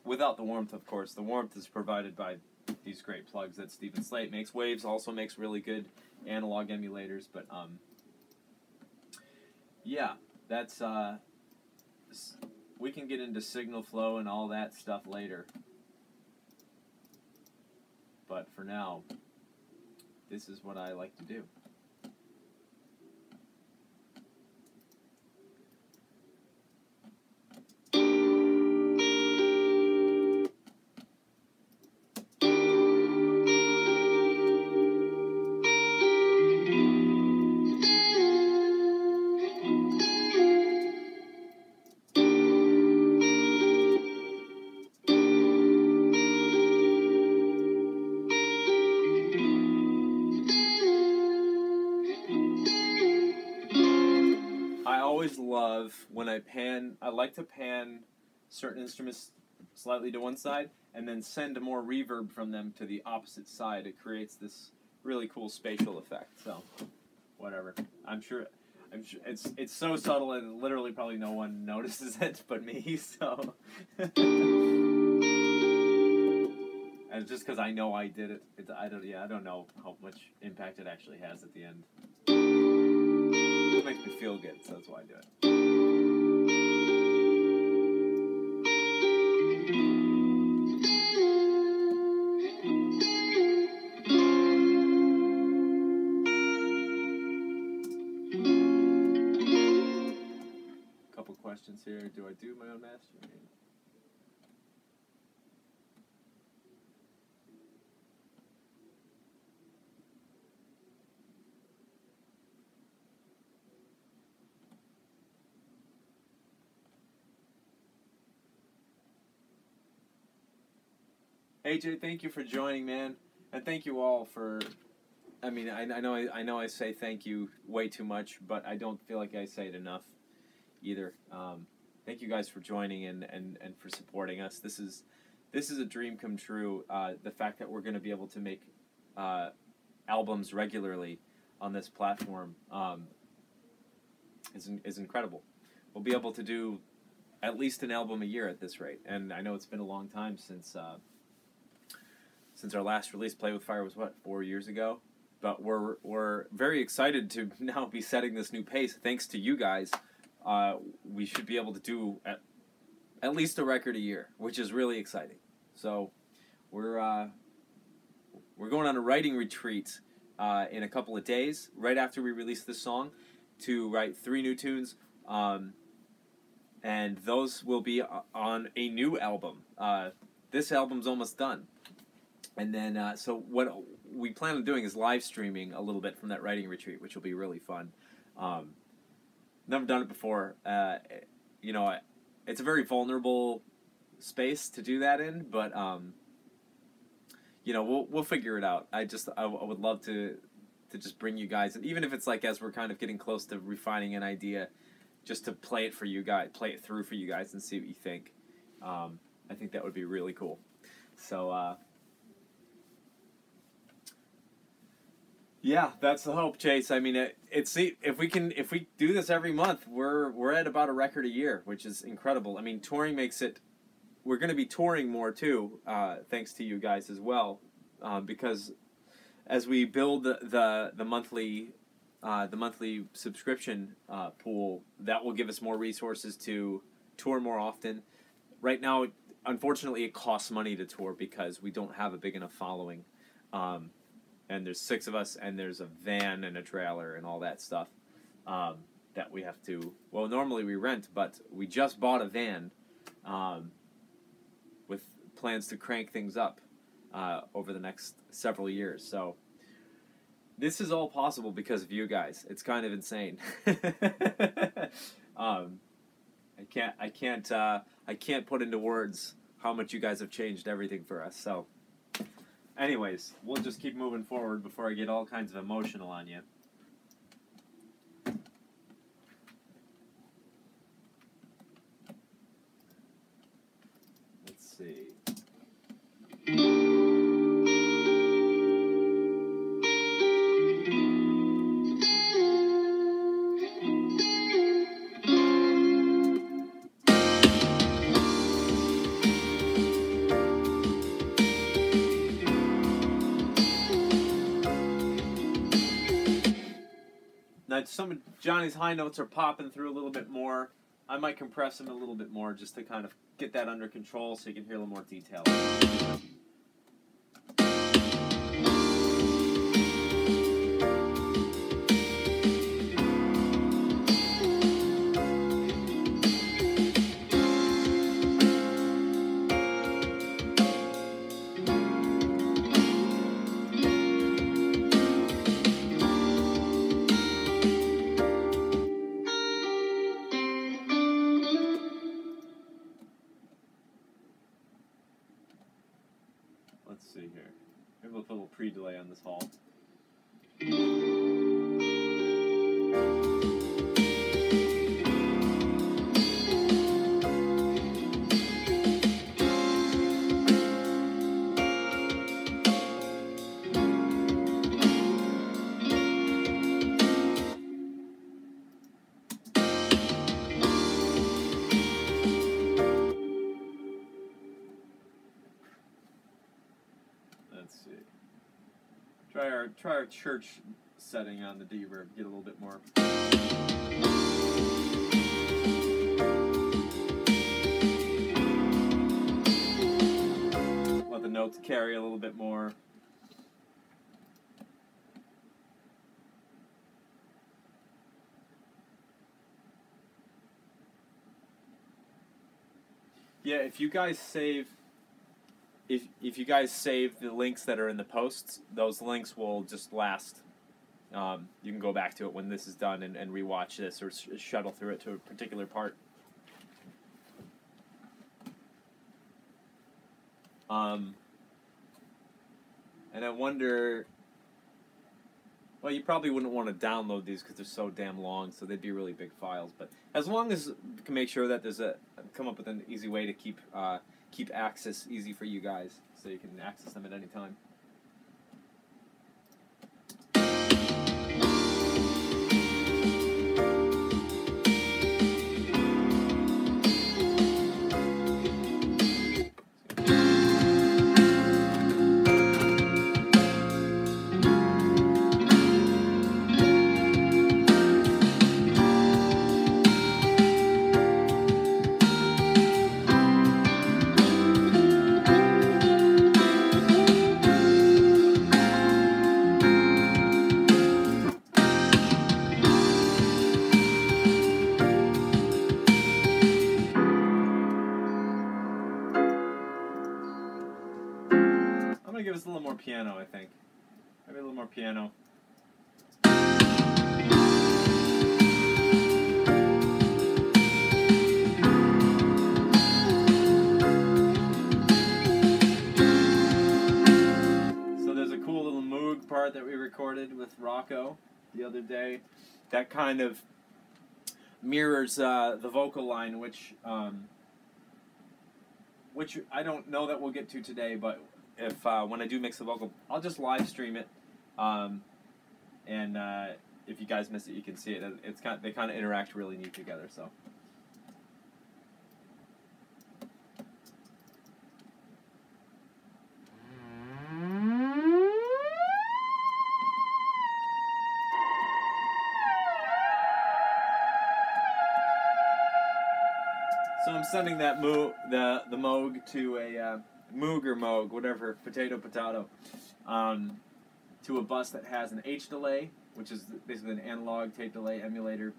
A: Without the warmth, of course. The warmth is provided by these great plugs that Stephen Slate makes. Waves also makes really good analog emulators, but yeah, that's we can get into signal flow and all that stuff later. But for now, this is what I like to do. Love when I like to pan certain instruments slightly to one side and then send more reverb from them to the opposite side. It creates this really cool spatial effect. So, whatever. I'm sure it's so subtle and literally probably no one notices it but me. So, and just because I know I did it, I don't know how much impact it actually has at the end. It makes me feel good, so that's why I do it. Couple questions here. Do I do my own mastering? AJ, thank you for joining, man, and thank you all for. I mean, I know I say thank you way too much, but I don't feel like I say it enough either. Thank you guys for joining and for supporting us. This is a dream come true. The fact that we're going to be able to make albums regularly on this platform is incredible. We'll be able to do at least an album a year at this rate, and I know it's been a long time since since our last release. Play with Fire was what, 4 years ago? But we're very excited to now be setting this new pace. Thanks to you guys, we should be able to do at least a record a year, which is really exciting. So we're going on a writing retreat in a couple of days, right after we release this song, to write 3 new tunes, and those will be on a new album. This album's almost done, and then so what we plan on doing is live streaming a little bit from that writing retreat, which will be really fun. Never done it before. You know, it's a very vulnerable space to do that in, but you know, we'll figure it out. I would love to just bring you guys, and even if it's like as we're kind of getting close to refining an idea, just to play it for you guys, play it through for you guys, and see what you think. I think that would be really cool. So yeah, that's the hope, Chase. I mean, if we do this every month, we're at about a record a year, which is incredible. I mean, touring makes it. We're going to be touring more too, thanks to you guys as well, because as we build the monthly subscription pool, that will give us more resources to tour more often. Right now, unfortunately, it costs money to tour because we don't have a big enough following, and there's 6 of us, and there's a van and a trailer and all that stuff that we have to. Well, normally we rent, but we just bought a van. With plans to crank things up over the next several years. So this is all possible because of you guys. It's kind of insane. I can't put into words how much you guys have changed everything for us. So anyways, we'll just keep moving forward before I get all kinds of emotional on you. See. Now, some of Johnny's high notes are popping through a little bit more. I might compress them a little bit more just to kind of get that under control so you can hear a little more detail. Let's see here. Maybe we'll put a little pre-delay on this hall. Let's see. Try our church setting on the reverb. Get a little bit more. Let the notes carry a little bit more. Yeah, if you guys save. If you guys save the links that are in the posts, those links will just last. You can go back to it when this is done and rewatch this or shuttle through it to a particular part. And I wonder. Well, you probably wouldn't want to download these because they're so damn long, so they'd be really big files. But as long as you can make sure that there's come up with an easy way to keep access easy for you guys, so you can access them at any time. going to give us a little more piano, I think. Maybe a little more piano. So there's a cool little Moog part that we recorded with Rocco the other day that kind of mirrors the vocal line, which I don't know that we'll get to today, but if when I do mix the vocal, I'll just live stream it, and if you guys miss it, you can see it. They kind of interact really neat together. So. So I'm sending that the Moog to a Moog or Moog, whatever, potato, to a bus that has an H delay, which is basically an analog tape delay emulator,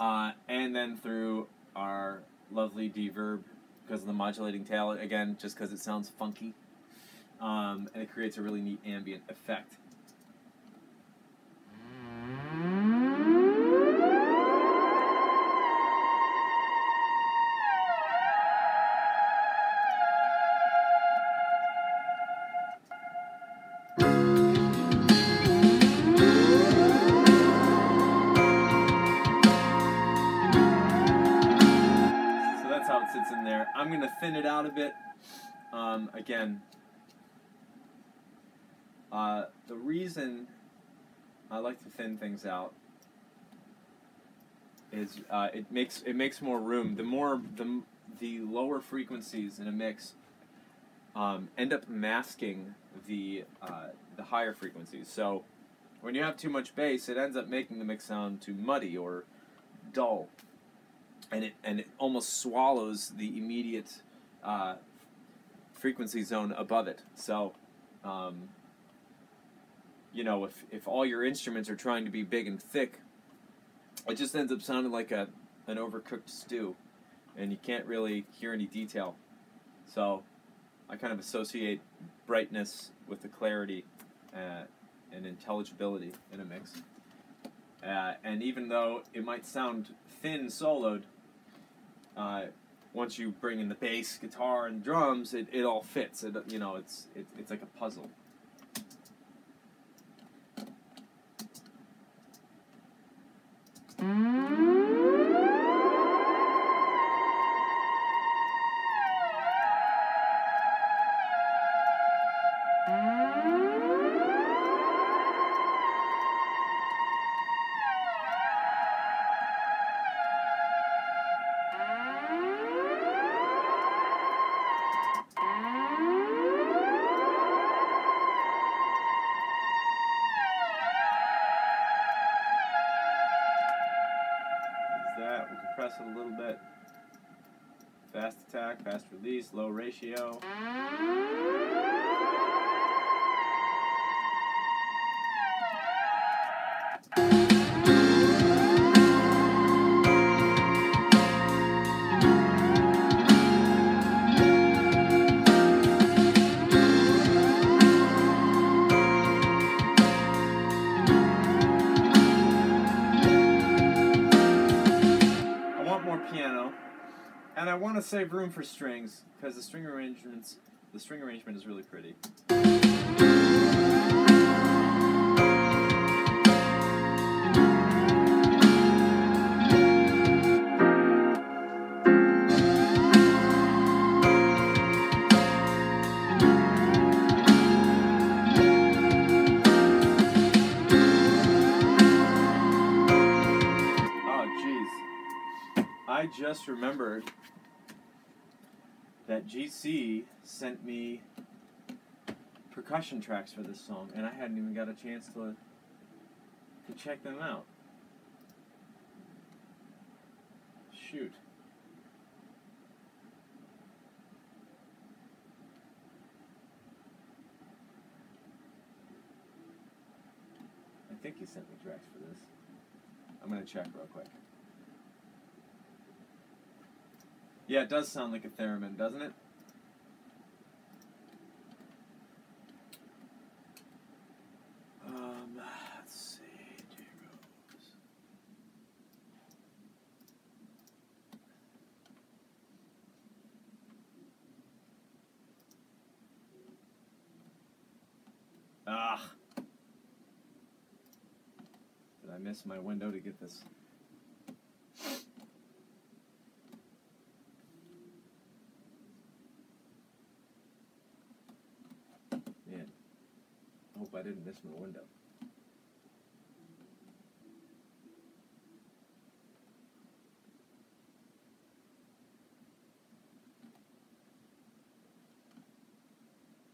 A: and then through our lovely deverb because of the modulating tail, again, just because it sounds funky, and it creates a really neat ambient effect. Sits in there. I'm going to thin it out a bit. Again, the reason I like to thin things out is it makes more room. The lower frequencies in a mix end up masking the higher frequencies. So when you have too much bass, it ends up making the mix sound too muddy or dull. And it almost swallows the immediate frequency zone above it. So, you know, if all your instruments are trying to be big and thick, it just ends up sounding like an overcooked stew, and you can't really hear any detail. So, I kind of associate brightness with the clarity and intelligibility in a mix. And even though it might sound thin soloed, once you bring in the bass, guitar, and drums, it all fits. You know, it's like a puzzle. That. We'll compress it a little bit. Fast attack, fast release, low ratio. Piano, and I want to save room for strings because the string arrangement is really pretty. I just remembered that GC sent me percussion tracks for this song, and I hadn't even got a chance to check them out. Shoot. I think he sent me tracks for this. I'm going to check real quick. Yeah, it does sound like a theremin, doesn't it? miss my window to get this. Man, I hope I didn't miss my window.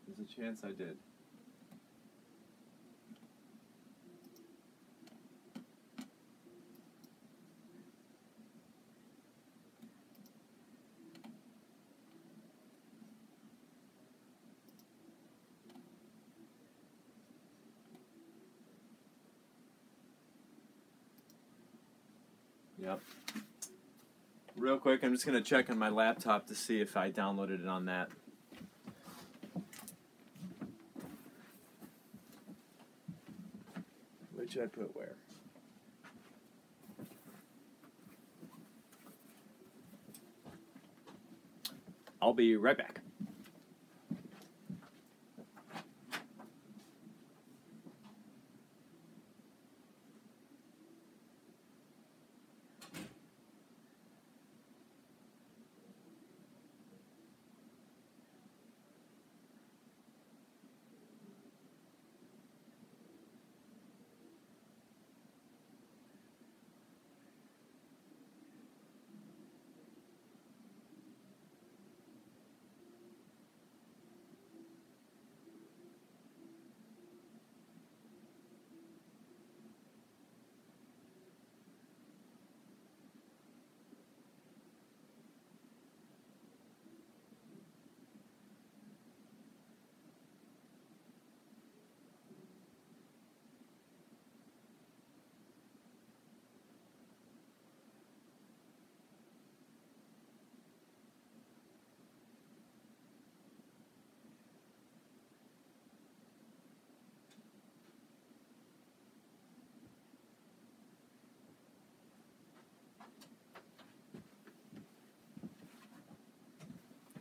A: There's a chance I did. Yep. Real quick, I'm just going to check on my laptop to see if I downloaded it on that. Which I put where? I'll be right back.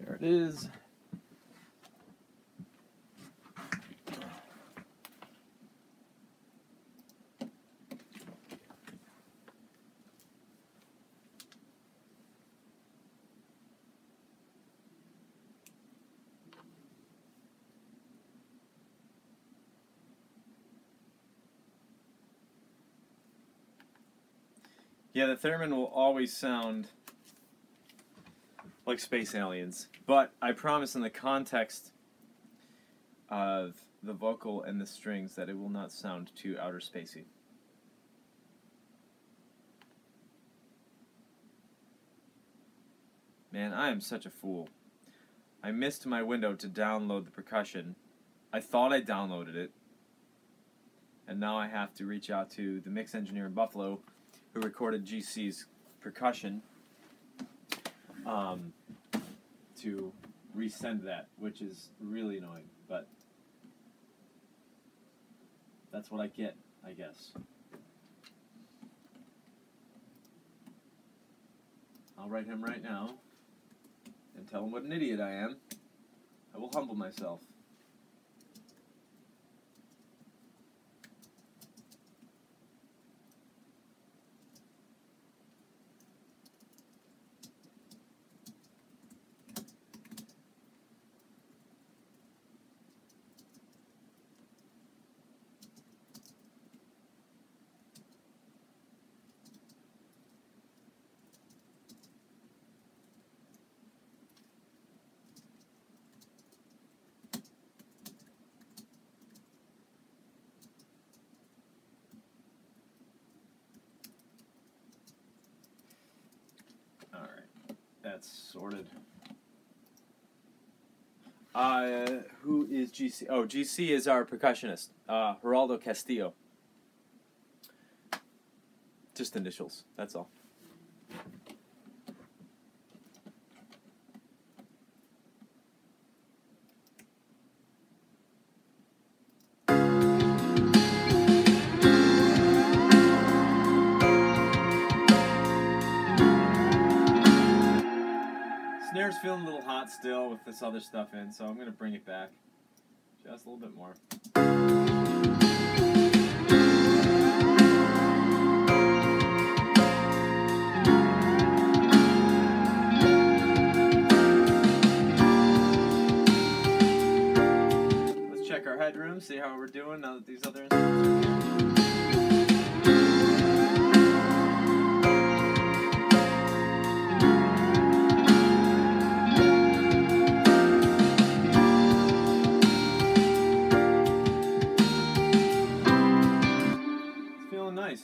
A: There it is. Yeah, the theremin will always sound like space aliens, but I promise in the context of the vocal and the strings that it will not sound too outer spacey. Man, I am such a fool. I missed my window to download the percussion. I thought I downloaded it, and now I have to reach out to the mix engineer in Buffalo who recorded GC's percussion to resend that, which is really annoying, but that's what I get, I guess. I'll write him right now and tell him what an idiot I am. I will humble myself. That's sorted. Who is GC? Oh, GC is our percussionist, Geraldo Castillo. Just initials, that's all. Snare's feeling a little hot still with this other stuff in, so I'm going to bring it back just a little bit more. side room, see how we're doing now that these other instruments are here. It's feeling nice.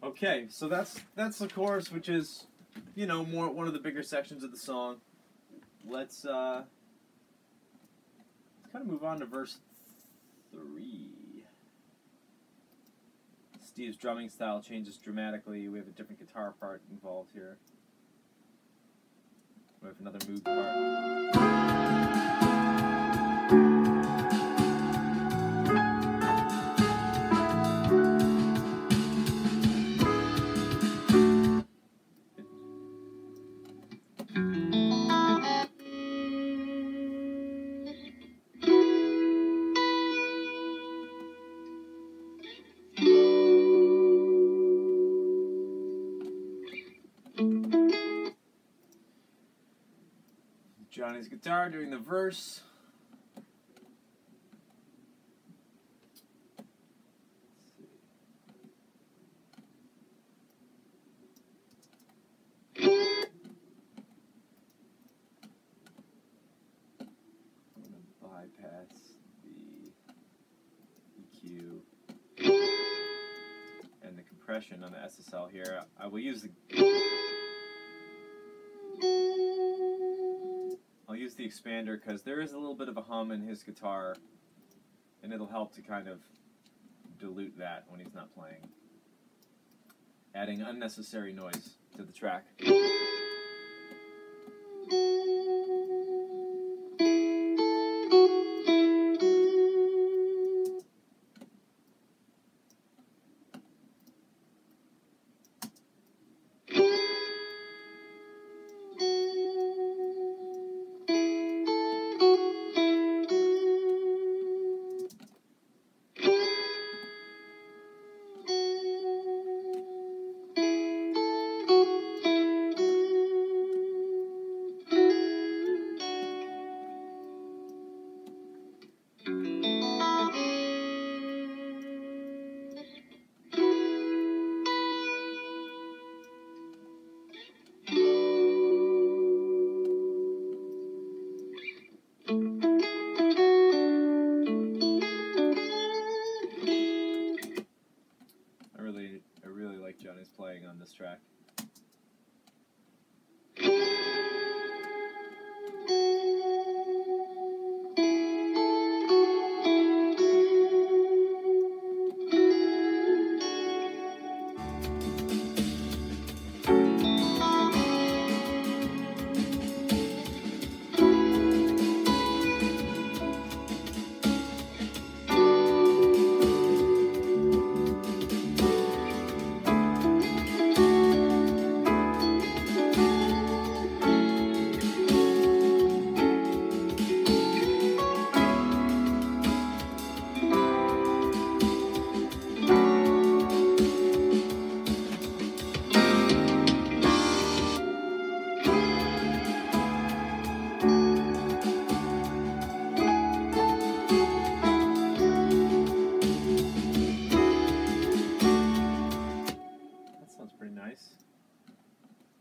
A: Okay, so that's the chorus, which is, you know, one of the bigger sections of the song. Let's kind of move on to verse 3. Steve's drumming style changes dramatically. We have a different guitar part involved here. We have another moog part. Johnny's guitar doing the verse. I'm going to bypass the EQ and the compression on the SSL here. I will use I'll use the expander because there is a little bit of a hum in his guitar, and it'll help to kind of dilute that when he's not playing, adding unnecessary noise to the track. I really like Johnny's playing on this track.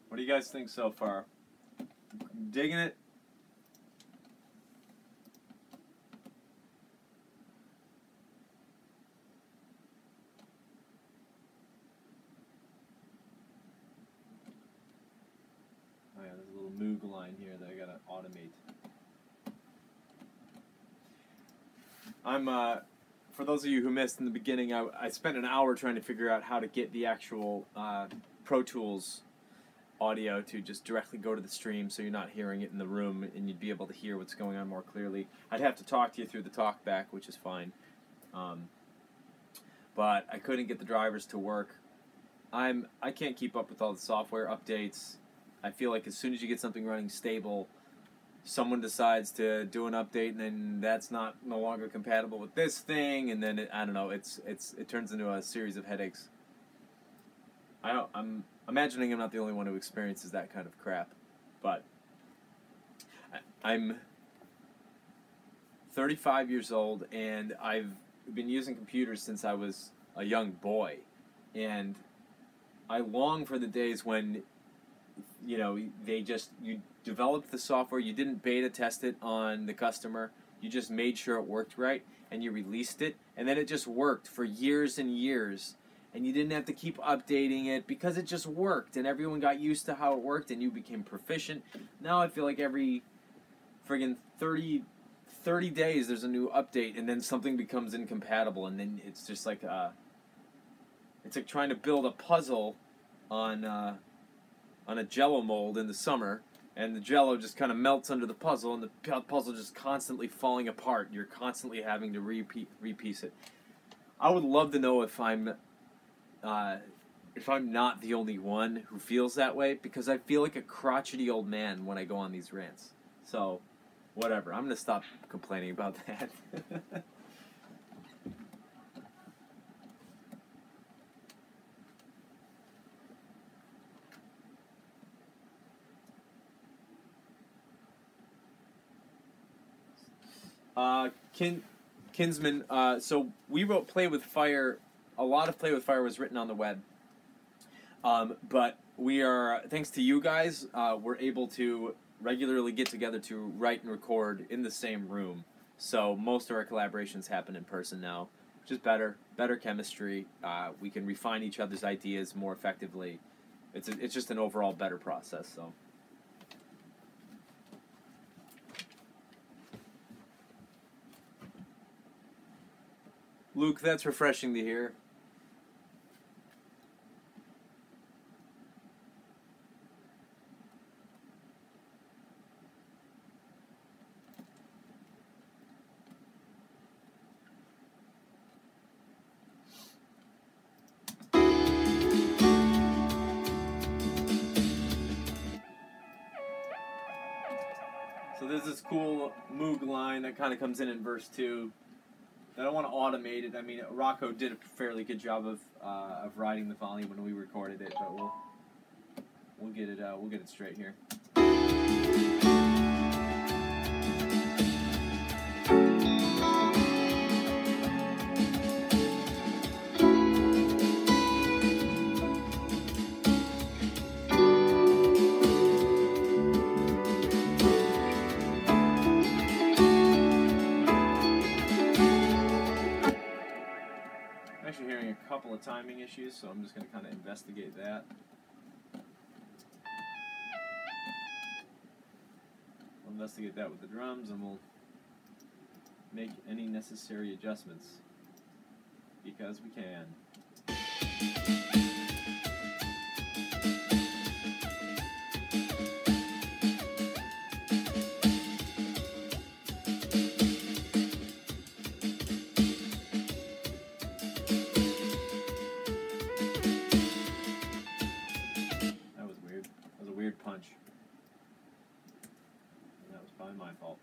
A: What do you guys think so far? Digging it? Oh yeah, there's a little moog line here that I gotta automate. For those of you who missed in the beginning, I spent an hour trying to figure out how to get the actual Pro Tools audio to just directly go to the stream so you're not hearing it in the room and you'd be able to hear what's going on more clearly. I'd have to talk to you through the talkback, which is fine. But I couldn't get the drivers to work. I can't keep up with all the software updates. I feel like as soon as you get something running stable, someone decides to do an update and then that's no longer compatible with this thing, and then I don't know, it turns into a series of headaches. I'm imagining I'm not the only one who experiences that kind of crap, but I'm 35 years old, and I've been using computers since I was a young boy. And I long for the days when, you developed the software, you didn't beta test it on the customer, you just made sure it worked right, and you released it, and then it just worked for years and years, and you didn't have to keep updating it because it just worked, and everyone got used to how it worked, and you became proficient. Now I feel like every friggin' 30 days there's a new update, and then something becomes incompatible, and then it's just like it's like trying to build a puzzle on a Jello mold in the summer, and the Jello just kind of melts under the puzzle, and the puzzle just constantly falling apart. You're constantly having to repiece it. I would love to know if I'm not the only one who feels that way, because I feel like a crotchety old man when I go on these rants. So, whatever. I'm gonna stop complaining about that. Kinsman, so we wrote Play with Fire. A lot of Play with Fire was written on the web. But we are, thanks to you guys, we're able to regularly get together to write and record in the same room. So most of our collaborations happen in person now, which is better chemistry. We can refine each other's ideas more effectively. It's just an overall better process, so. Luke, that's refreshing to hear. So there's this cool Moog line that kind of comes in verse 2. I don't want to automate it. I mean, Rocco did a fairly good job of writing the volume when we recorded it, but we'll get it straight here. Actually hearing a couple of timing issues, so I'm just going to kind of investigate that. We'll investigate that with the drums, and we'll make any necessary adjustments, because we can. Punch. And that was probably my fault.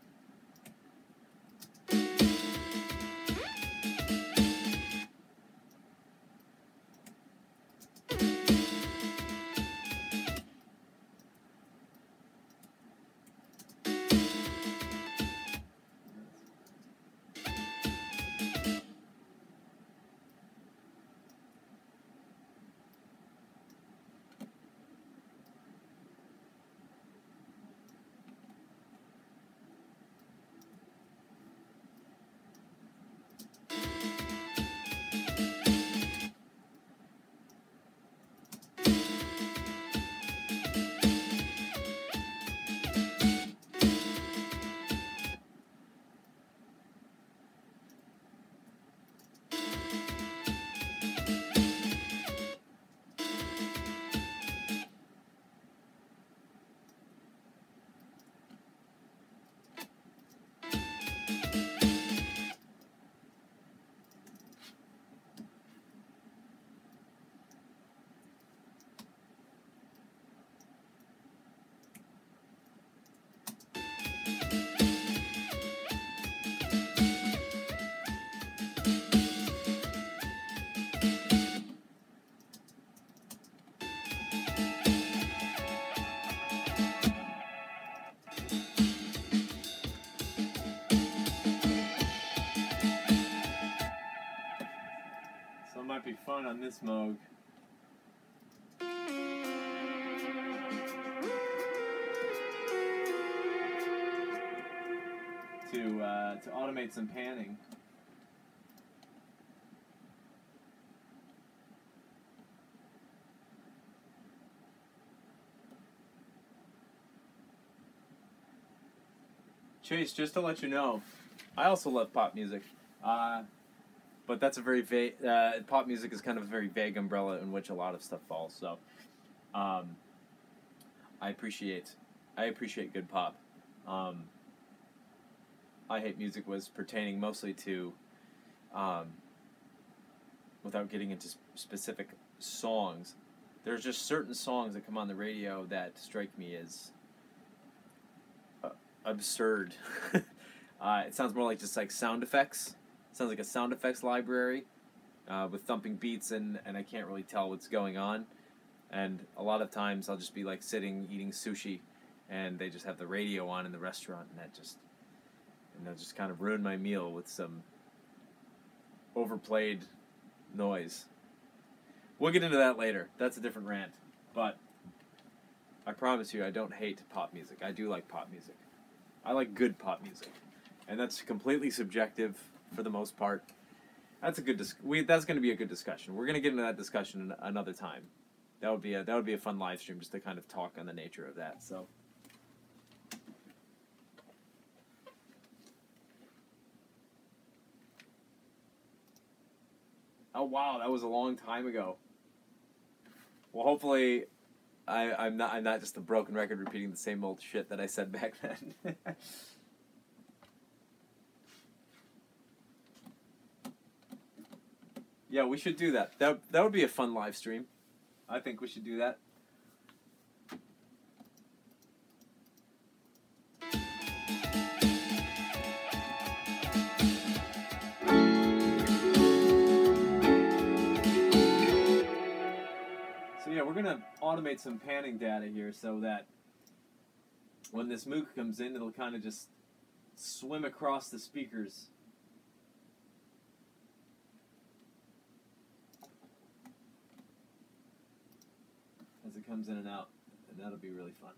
A: be fun on this Moog. To automate some panning. Chase, just to let you know, I also love pop music, but that's a very vague. Pop music is kind of a very vague umbrella in which a lot of stuff falls. So, I appreciate good pop. I Hate Music was pertaining mostly to, without getting into specific songs, there's just certain songs that come on the radio that strike me as absurd. It sounds more like just like sound effects. It sounds like a sound effects library with thumping beats, and I can't really tell what's going on. And a lot of times I'll just be like sitting eating sushi, and they just have the radio on in the restaurant, and they'll just kind of ruin my meal with some overplayed noise. We'll get into that later. That's a different rant. But I promise you, I don't hate pop music. I do like pop music. I like good pop music, and that's completely subjective for the most part. That's a good. That's going to be a good discussion. We're going to get into that discussion another time. That would be a fun live stream just to kind of talk on the nature of that. So. Oh wow, that was a long time ago. Well, hopefully, I'm not just a broken record repeating the same old shit that I said back then. Yeah, we should do that. That would be a fun live stream. I think we should do that. So yeah, we're gonna automate some panning data here so that when this Moog comes in, it'll kind of just swim across the speakers. As it comes in and out, and that'll be really fun.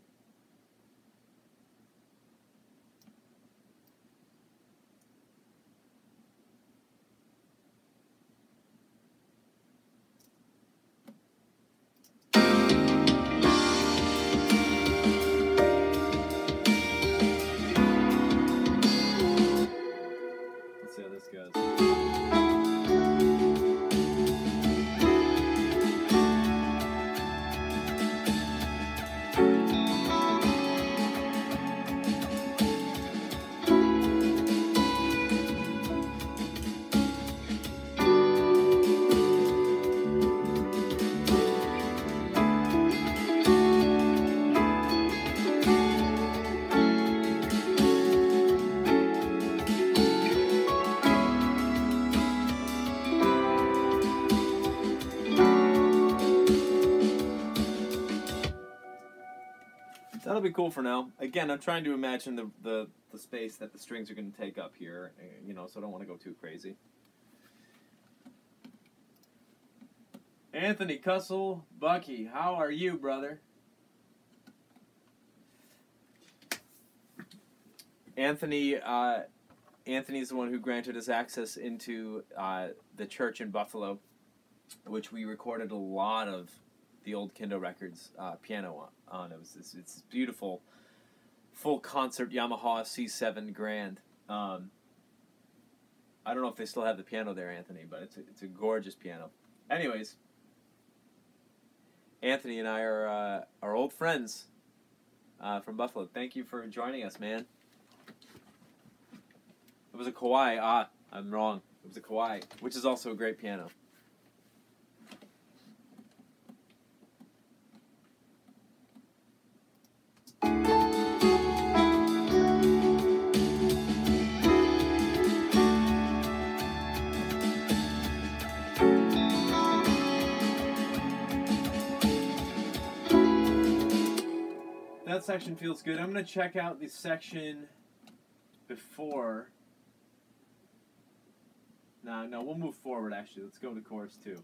A: Let's see how this goes. That'll be cool for now. Again, I'm trying to imagine the space that the strings are going to take up here, you know, so I don't want to go too crazy. Anthony Cussell, Bucky, how are you, brother? Anthony's the one who granted us access into the church in Buffalo, which we recorded a lot of the old Kendo records piano on. It's beautiful, full concert Yamaha C7 Grand. I don't know if they still have the piano there, Anthony, but it's a gorgeous piano. Anyways, Anthony and I are old friends from Buffalo. Thank you for joining us, man. It was a Kawai. I'm wrong. It was a Kawai, which is also a great piano. That section feels good. I'm going to check out the section before. No, we'll move forward, actually. Let's go to chorus 2.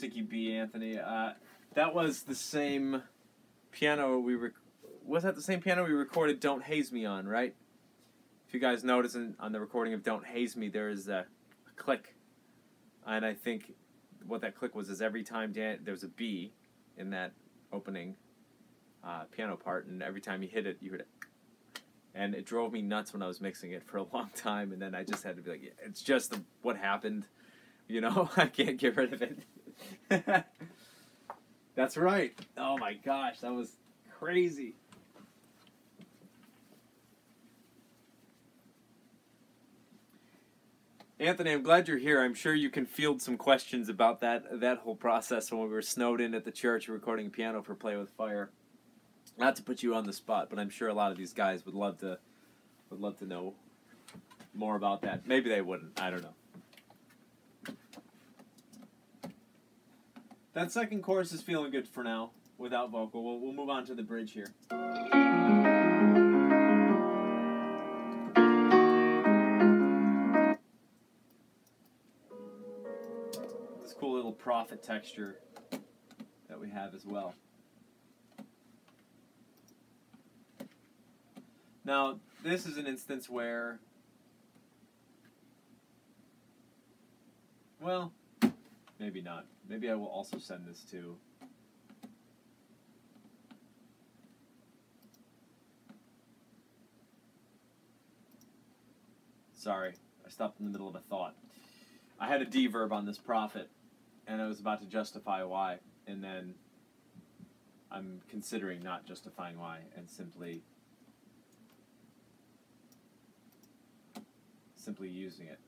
A: Sticky B, Anthony. That was the same piano was that the same piano we recorded Don't Haze Me on, right? If you guys notice on the recording of Don't Haze Me, there is a click. And I think what that click was is every time there was a B in that opening piano part, and every time you hit it, you heard it. And it drove me nuts when I was mixing it for a long time, and then I just had to be like, yeah, it's just what happened. You know, I can't get rid of it. That's right. Oh my gosh, that was crazy. Anthony, I'm glad you're here. I'm sure you can field some questions about that whole process when we were snowed in at the church recording a piano for Play with Fire. Not to put you on the spot, but I'm sure a lot of these guys would love to know more about that. Maybe they wouldn't. I don't know. That second chorus is feeling good for now, without vocal. We'll move on to the bridge here. This cool little prophet texture that we have as well. Now, this is an instance where, well, maybe not. Maybe I will also send this to sorry, I stopped in the middle of a thought. I had a D verb on this prophet, and I was about to justify why, and then I'm considering not justifying why, and simply using it.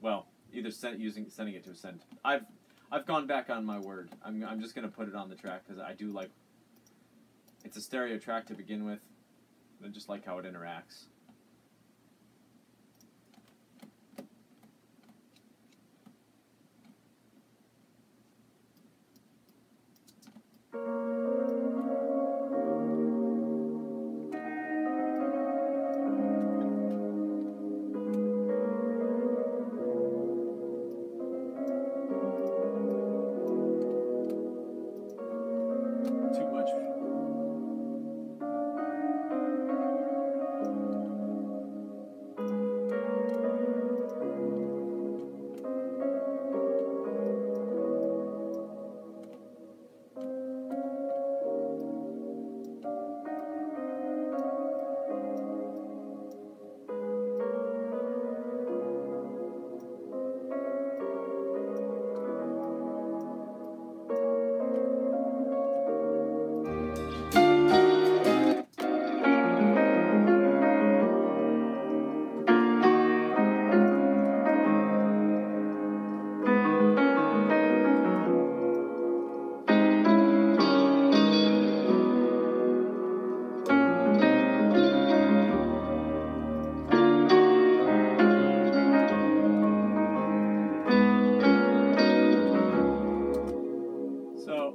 A: Well, either sending it to a send. I've gone back on my word. I'm just gonna put it on the track because I do like. It's a stereo track to begin with. I just like how it interacts. Too much.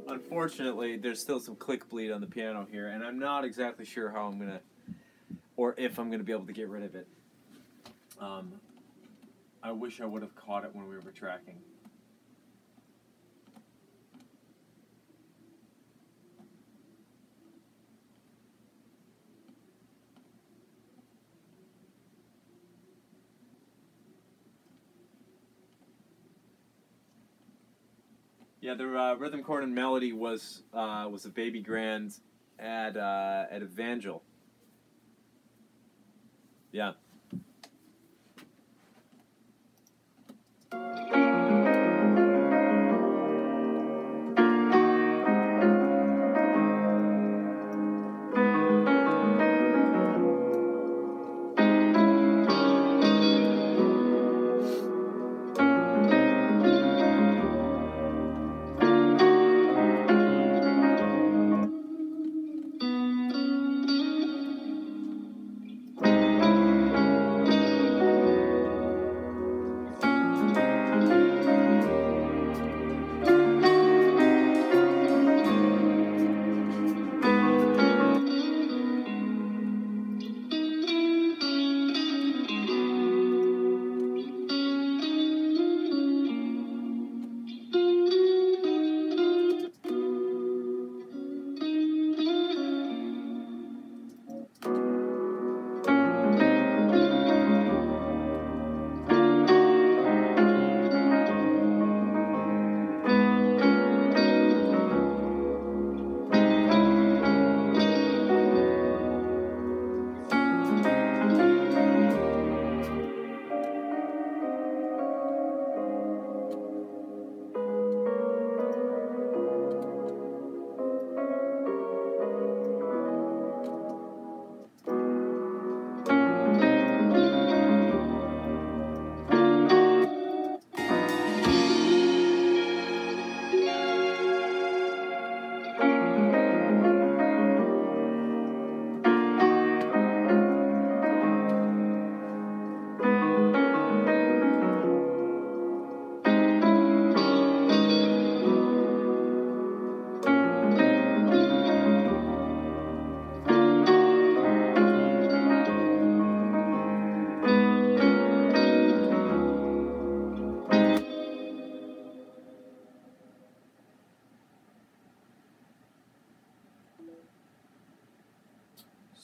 A: Unfortunately, there's still some click bleed on the piano here, and I'm not exactly sure how I'm going to, or if I'm going to be able to get rid of it. I wish I would have caught it when we were tracking. Yeah, the rhythm, chord, and melody was a baby grand at Evangel. Yeah.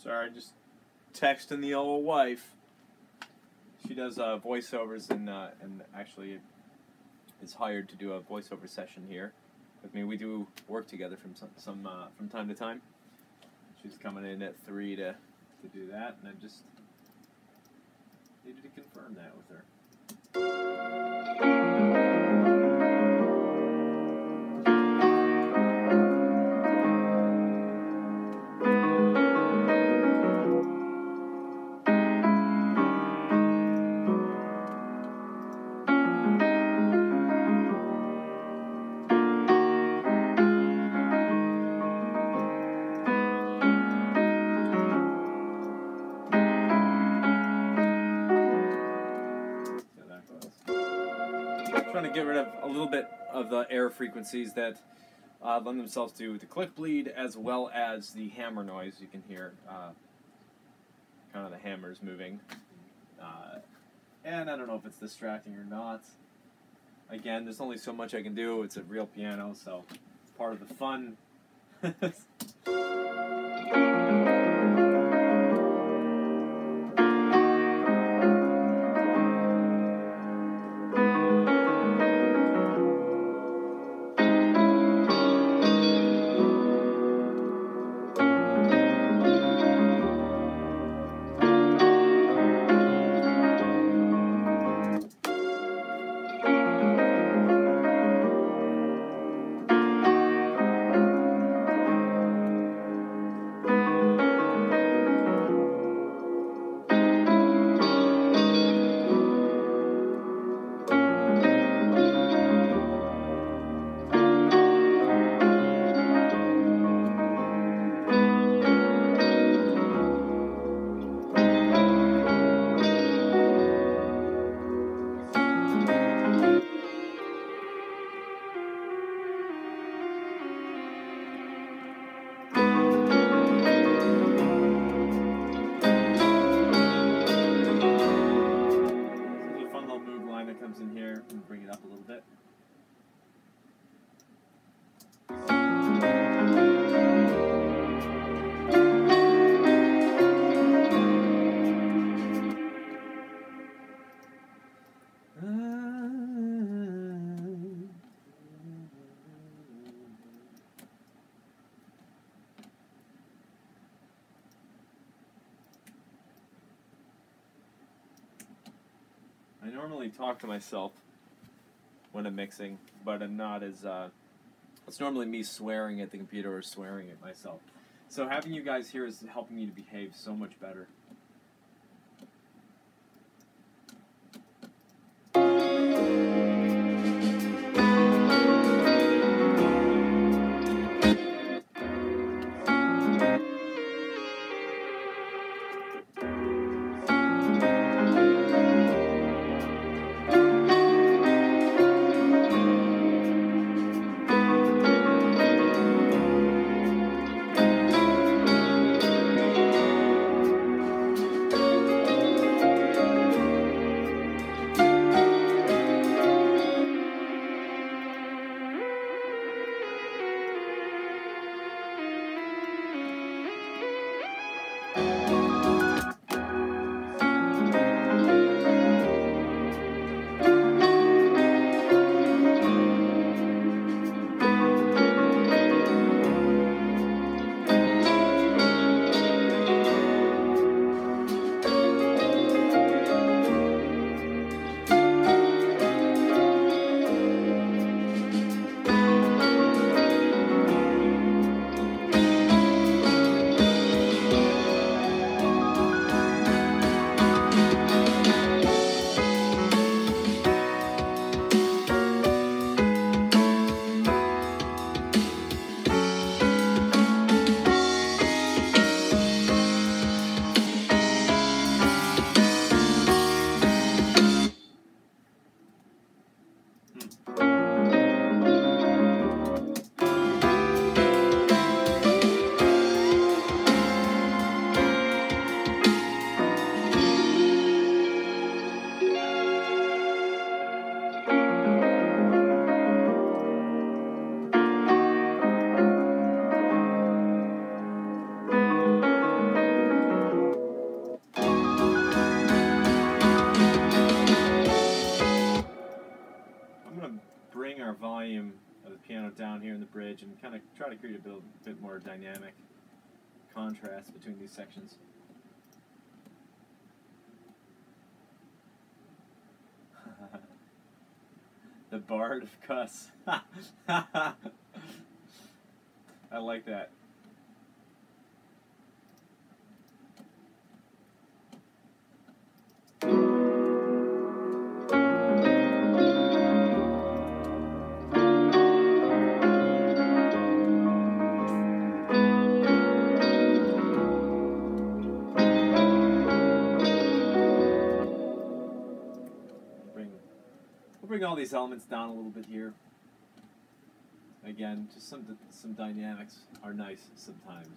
A: Sorry, just texting the old wife. She does voiceovers and actually is hired to do a voiceover session here with me. We do work together from from time to time. She's coming in at 3 to do that, and I just needed to confirm that with her. Trying to get rid of a little bit of the air frequencies that lend themselves to the click bleed, as well as the hammer noise. You can hear kind of the hammers moving, and I don't know if it's distracting or not. Again, there's only so much I can do. It's a real piano, so it's part of the fun. In here and bring it up a little bit. I normally talk to myself when I'm mixing, but I'm not as, it's normally me swearing at the computer or swearing at myself. So having you guys here is helping me to behave so much better. image and kind of try to create a bit more dynamic contrast between these sections. The Bard of Cuss. I like that. We'll bring all these elements down a little bit here. Again, just some dynamics are nice sometimes.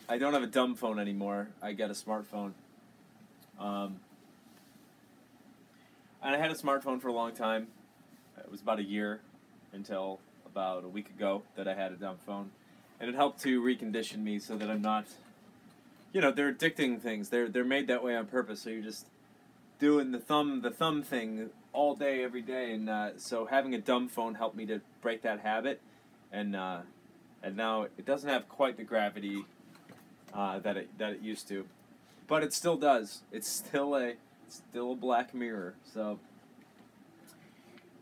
A: I don't have a dumb phone anymore. I got a smartphone. And I had a smartphone for a long time. It was about a year until about a week ago that I had a dumb phone. And it helped to recondition me so that I'm not, you know, they're addicting things. They're made that way on purpose. So you're just doing the thumb thing all day, every day. And so having a dumb phone helped me to break that habit. And now it doesn't have quite the gravity that it used to, but it still does. It's still a black mirror. So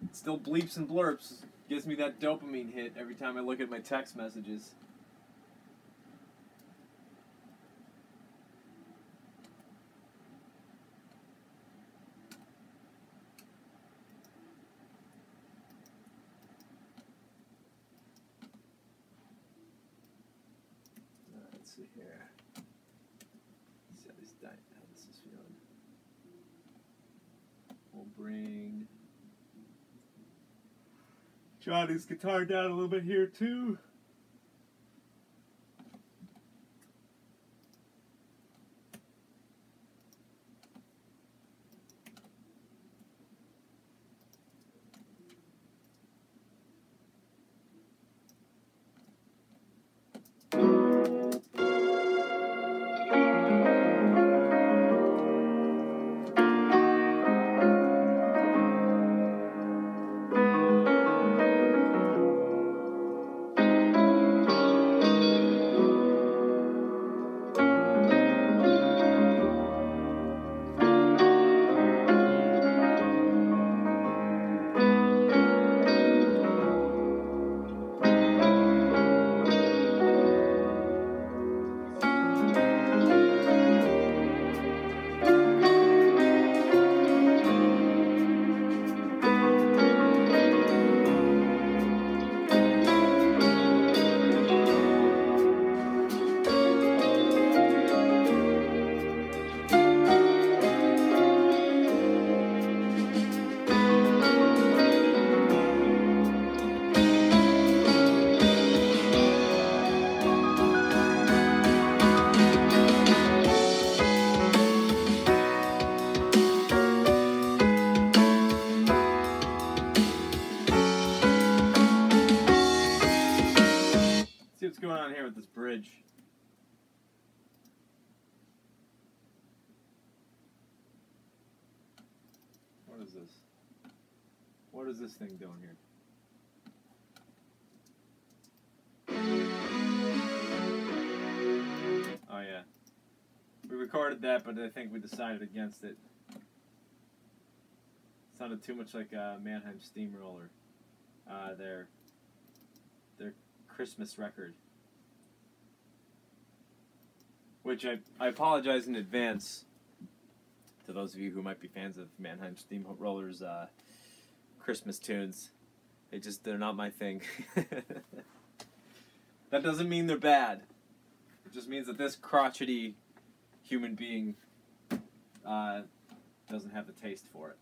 A: it still bleeps and blurps. Gives me that dopamine hit every time I look at my text messages. Let's see here. See how this is feeling. We'll bring Johnny's guitar down a little bit here too. What's going on here with this bridge? What is this? What is this thing doing here? Oh yeah. We recorded that, but I think we decided against it. It sounded too much like a Mannheim Steamroller. Their Christmas record. Which I apologize in advance to those of you who might be fans of Mannheim Steamroller's Christmas tunes. They're not my thing. That doesn't mean they're bad. It just means that this crotchety human being doesn't have the taste for it.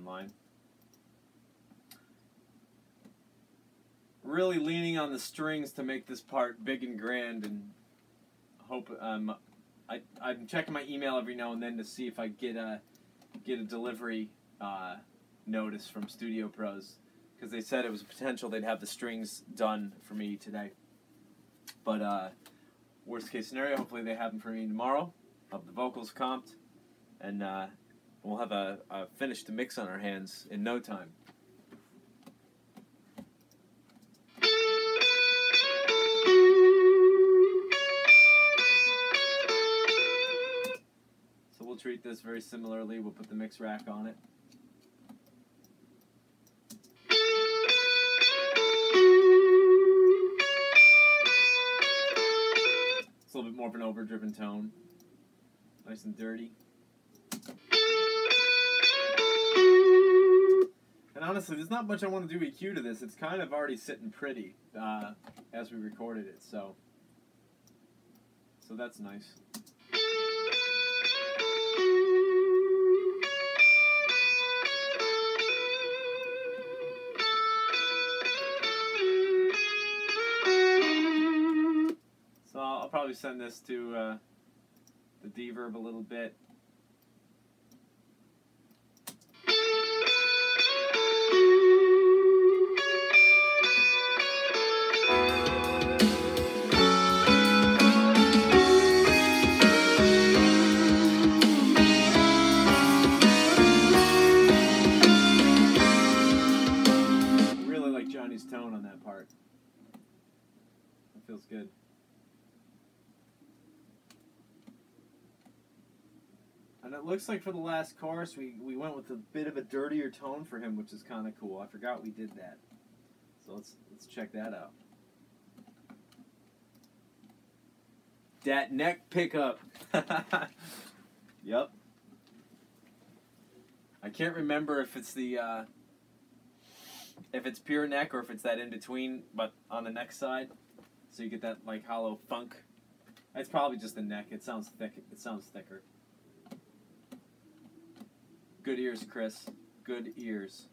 A: Line. leaning on the strings to make this part big and grand, and hope I'm checking my email every now and then to see if I get a delivery notice from Studio Pros, because they said it was a potential they'd have the strings done for me today. But worst case scenario, hopefully they have them for me tomorrow. I'll have the vocals comped, and we'll have a finished mix on our hands in no time. So we'll treat this very similarly. We'll put the mix rack on it. It's a little bit more of an overdriven tone. Nice and dirty. And honestly, there's not much I want to do EQ to this. It's kind of already sitting pretty as we recorded it, so that's nice. So I'll probably send this to the deverb a little bit. Really like Johnny's tone on that part. It feels good. And it looks like for the last chorus, we went with a bit of a dirtier tone for him, which is kind of cool. I forgot we did that. So let's check that out. That neck pickup. Yep. I can't remember if it's the if it's pure neck or if it's that in between, but on the neck side, so you get that like hollow funk. It's probably just the neck. It sounds thick. It sounds thicker. Good ears, Chris. Good ears.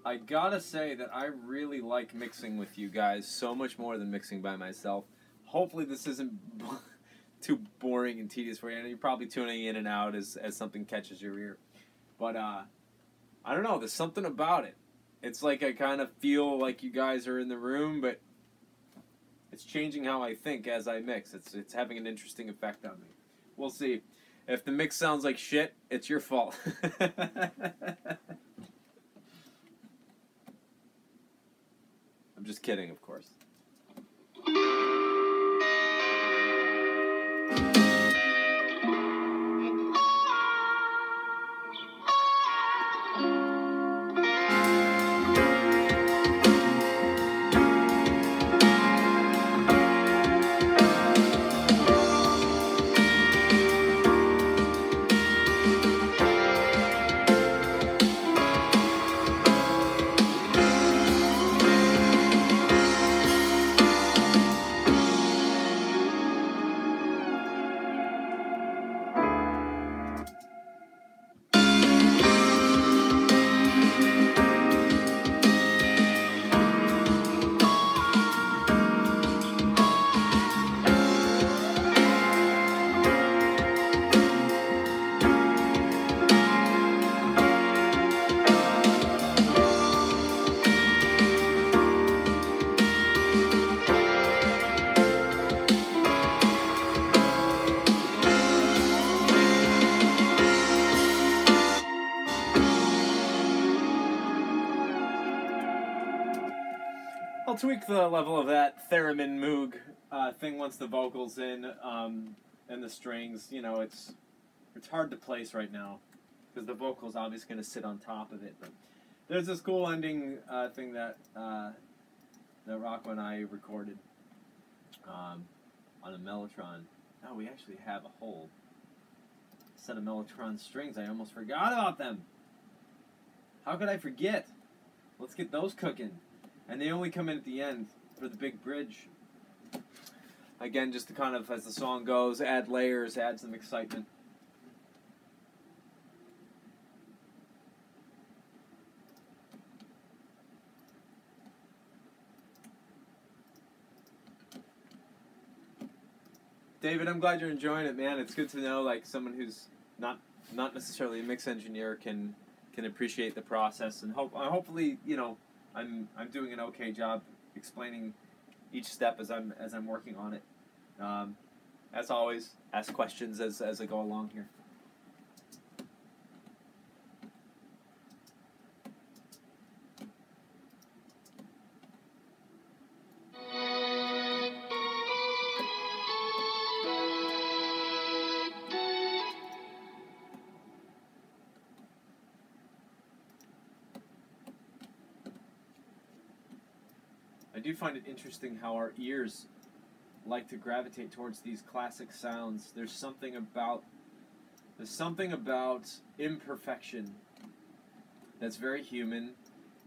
A: I gotta say that I really like mixing with you guys so much more than mixing by myself. Hopefully this isn't too boring and tedious for you. I know you're probably tuning in and out as something catches your ear. But I don't know, there's something about it. It's like I kind of feel like you guys are in the room, but it's changing how I think as I mix. It's having an interesting effect on me. We'll see. If the mix sounds like shit, it's your fault. I'm just kidding, of course. I'll tweak the level of that theremin moog thing once the vocal's in, and the strings. You know, it's hard to place right now because the vocal's obviously going to sit on top of it. But there's this cool ending thing that Rocco and I recorded on a Mellotron. Oh, we actually have a whole set of Mellotron strings. I almost forgot about them. How could I forget? Let's get those cooking. And they only come in at the end for the big bridge. Again, just to kind of, as the song goes, add layers, add some excitement. David, I'm glad you're enjoying it, man. It's good to know, like, someone who's not necessarily a mix engineer can appreciate the process, and hopefully, you know, I'm doing an okay job explaining each step as I'm working on it. As always, ask questions as I go along here. I do find it interesting how our ears like to gravitate towards these classic sounds. There's something about imperfection that's very human,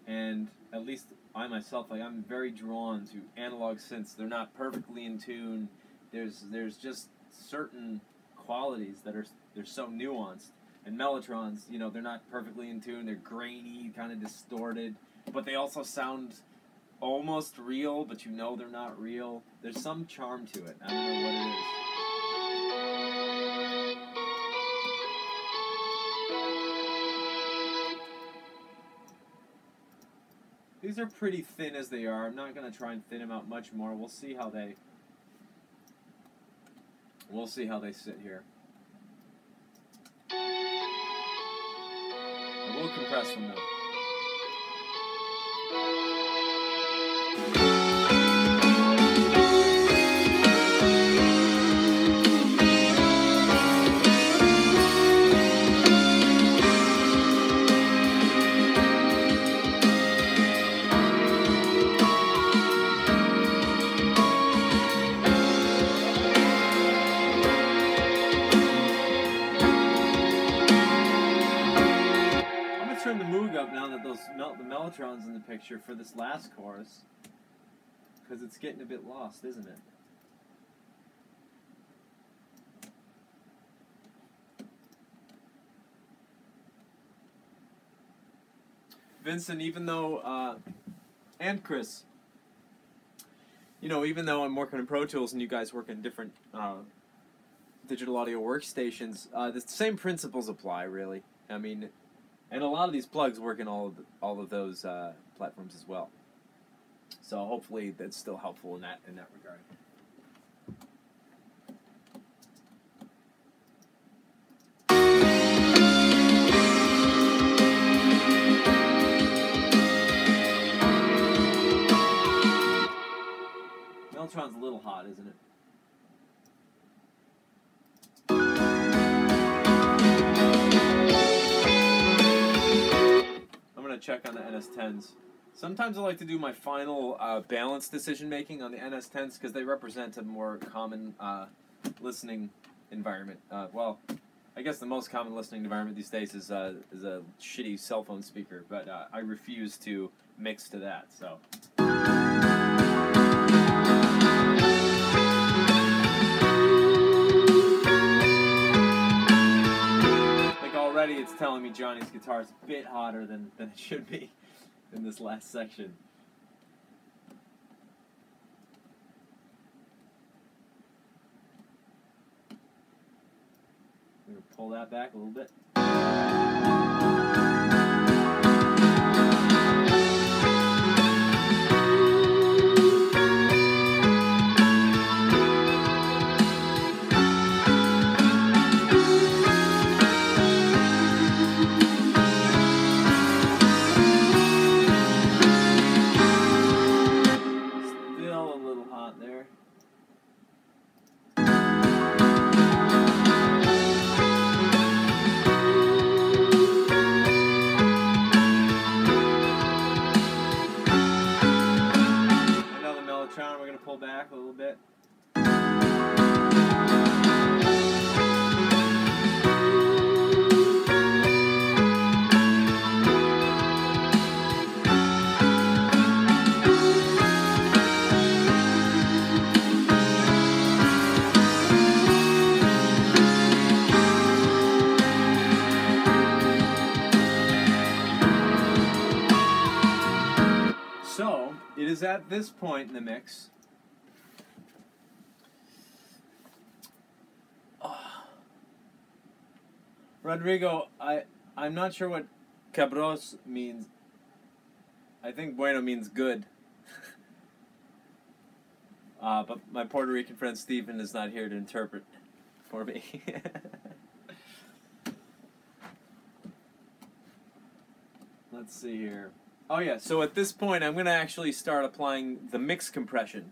A: and at least I myself, like, I'm very drawn to analog synths. They're not perfectly in tune. There's just certain qualities that they're so nuanced. And Mellotrons, you know, they're not perfectly in tune. They're grainy, kind of distorted, but they also sound almost real, but you know they're not real. There's some charm to it. I don't know what it is. These are pretty thin as they are. I'm not going to try and thin them out much more. We'll see how they sit here. I will compress them though. Turn the moog up now that the Mellotron's in the picture for this last chorus, because it's getting a bit lost, isn't it? Vincent, even though, and Chris, you know, even though I'm working in Pro Tools and you guys work in different digital audio workstations, the same principles apply, really. I mean, and a lot of these plugs work in all of those platforms as well. So hopefully that's still helpful in that regard. Mellotron's a little hot, isn't it? Check on the NS10s. Sometimes I like to do my final balance decision making on the NS10s because they represent a more common listening environment. Well, I guess the most common listening environment these days is a shitty cell phone speaker, but I refuse to mix to that. So. Already it's telling me Johnny's guitar is a bit hotter than it should be in this last section. I'm going to pull that back a little bit. is at this point in the mix. Rodrigo, I'm not sure what cabros means. I think bueno means good. But my Puerto Rican friend Stephen is not here to interpret for me. Let's see here. Oh yeah, so at this point I'm going to actually start applying the mix compression.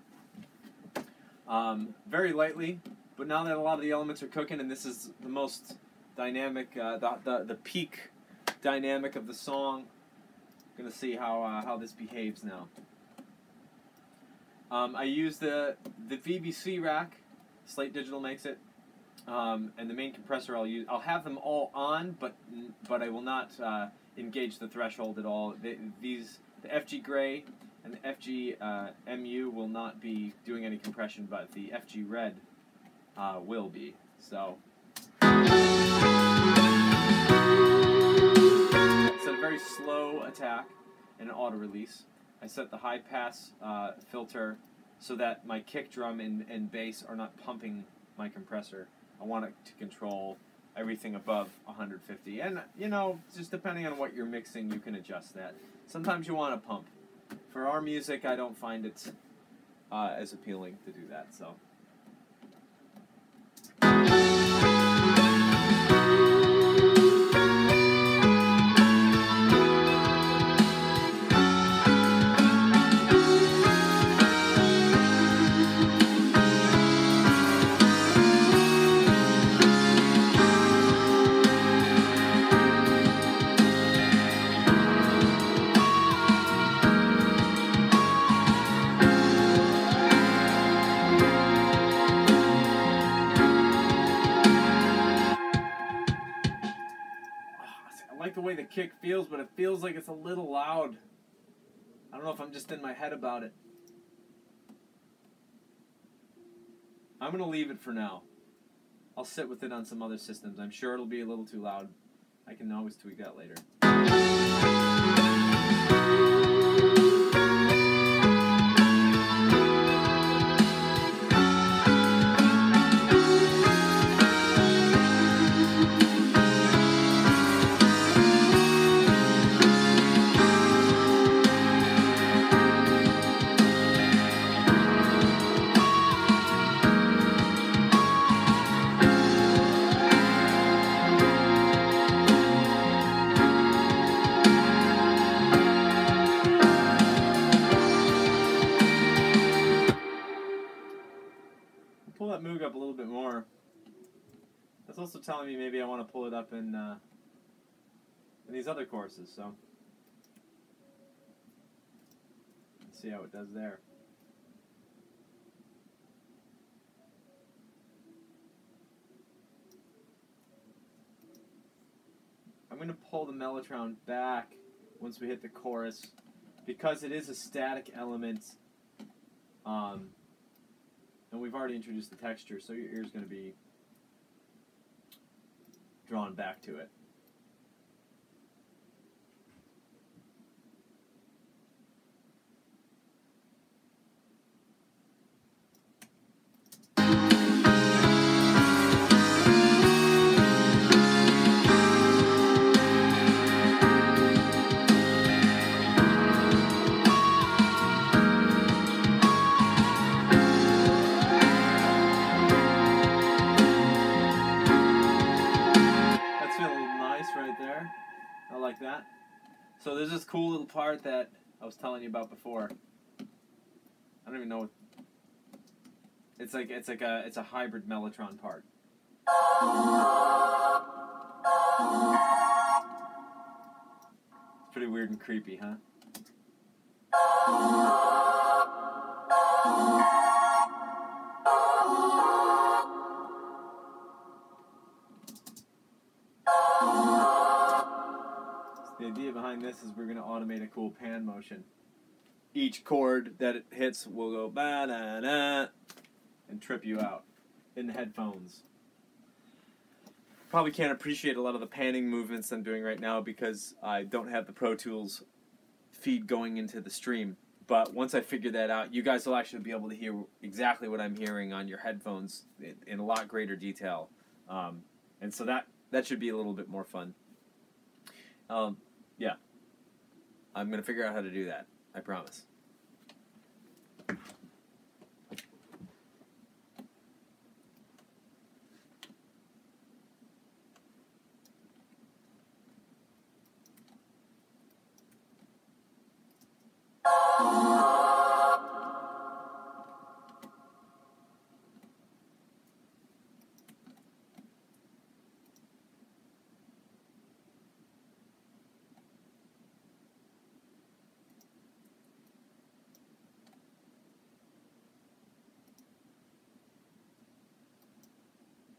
A: Very lightly, but now that a lot of the elements are cooking and this is the most dynamic, the peak dynamic of the song, I'm going to see how this behaves now. I use the VBC rack, Slate Digital makes it, and the main compressor I'll have them all on, but I will not engage the threshold at all. The FG Gray and the FG MU will not be doing any compression, but the FG Red will be. So it's a very slow attack and an auto release. I set the high pass filter so that my kick drum and bass are not pumping my compressor. I want it to control everything above 150. And, you know, just depending on what you're mixing, you can adjust that. Sometimes you want to pump. For our music, I don't find it as appealing to do that, so. I like the way the kick feels, but it feels like it's a little loud. I don't know if I'm just in my head about it. I'm going to leave it for now. I'll sit with it on some other systems. I'm sure it'll be a little too loud. I can always tweak that later. Pull that Moog up a little bit more. That's also telling me maybe I want to pull it up in these other courses, so let's see how it does there. I'm going to pull the mellotron back once we hit the chorus because it is a static element. And we've already introduced the texture, so your ear's going to be drawn back to it. Like that. So there's this cool little part that I was telling you about before. I don't even know what it's a hybrid mellotron part. It's pretty weird and creepy, huh? The idea behind this is we're going to automate a cool pan motion. Each chord that it hits will go ba-da-da and trip you out in the headphones. Probably can't appreciate a lot of the panning movements I'm doing right now because I don't have the Pro Tools feed going into the stream. But once I figure that out, you guys will actually be able to hear exactly what I'm hearing on your headphones in a lot greater detail. And so that should be a little bit more fun. Yeah. I'm going to figure out how to do that. I promise.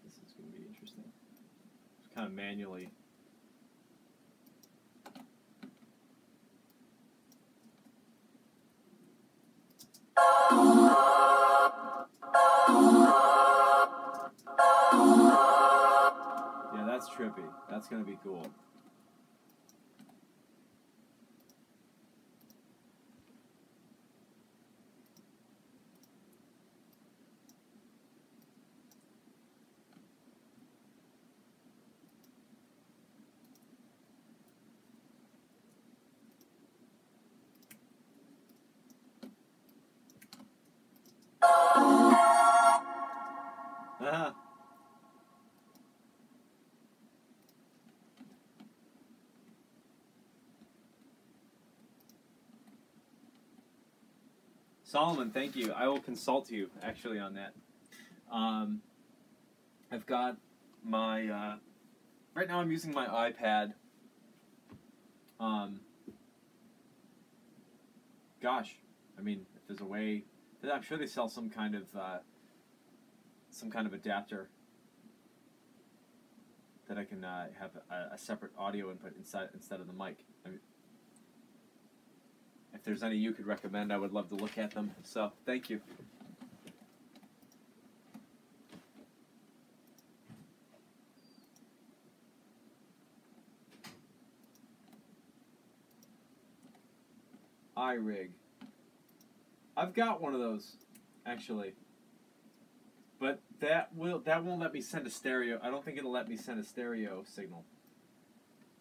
A: This is going to be interesting. Just kind of manually. Yeah, that's trippy. That's going to be cool. Uh-huh. Solomon, thank you. I will consult you, actually, on that. I've got my... right now I'm using my iPad. Gosh, I mean, if there's a way... I'm sure they sell some kind of adapter that I can have a separate audio input instead of the mic. I mean, if there's any you could recommend, I would love to look at them. So, thank you. iRig. I've got one of those, actually. But that won't let me send a stereo. I don't think it'll let me send a stereo signal.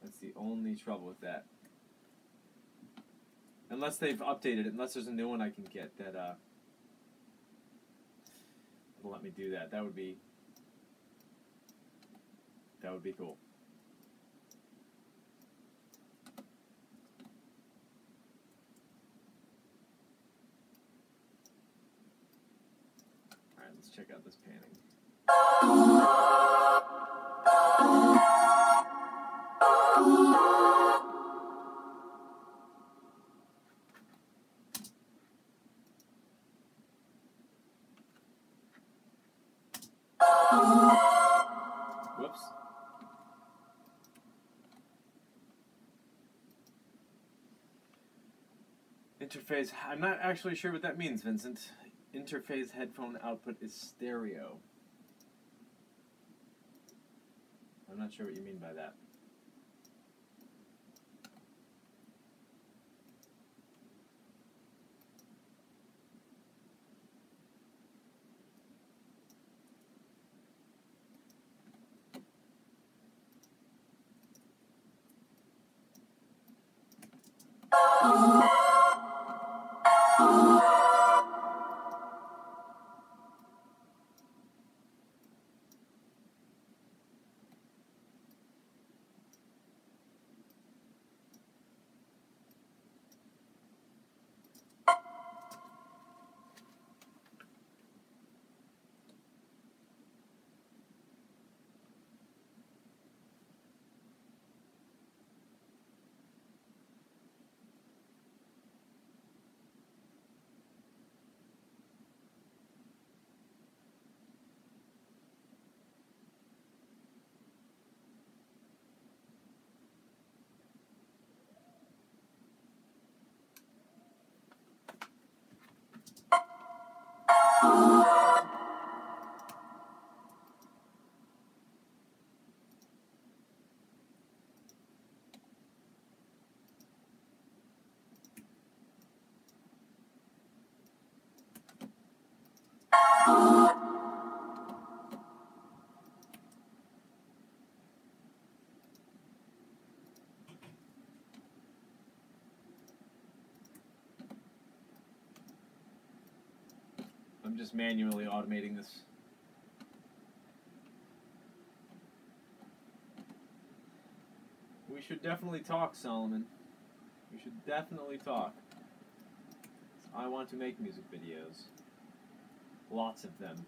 A: That's the only trouble with that. Unless they've updated it, unless there's a new one I can get that will let me do that. That would be cool. Alright, let's check out this panning. Whoops. Interface. I'm not actually sure what that means, Vincent. Interface headphone output is stereo. I'm not sure what you mean by that. just manually automating this. We should definitely talk, Solomon. We should definitely talk. I want to make music videos. Lots of them.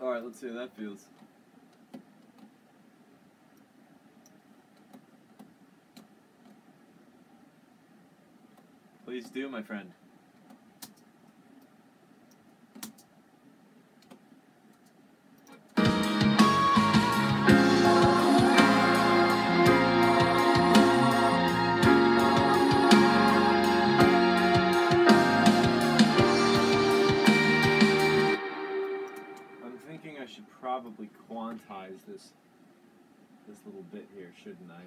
A: Alright, let's see how that feels. Please do, my friend. I should probably quantize this little bit here, shouldn't I?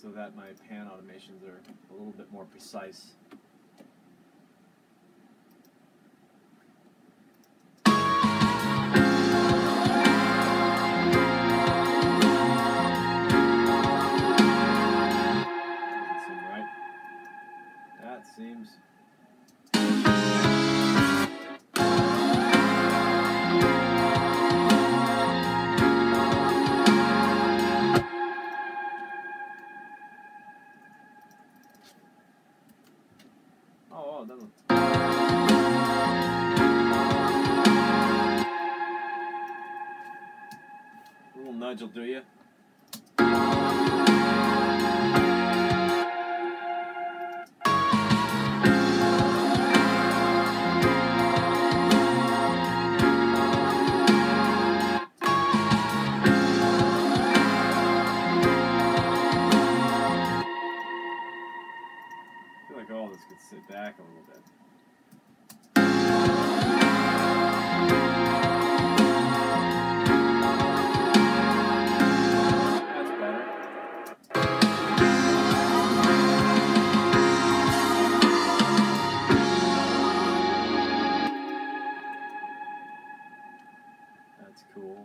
A: So that my pan automations are a little bit more precise. Seems. Oh, that one. A little nudge will do you. I feel like all this could sit back a little bit. That's better. That's cool.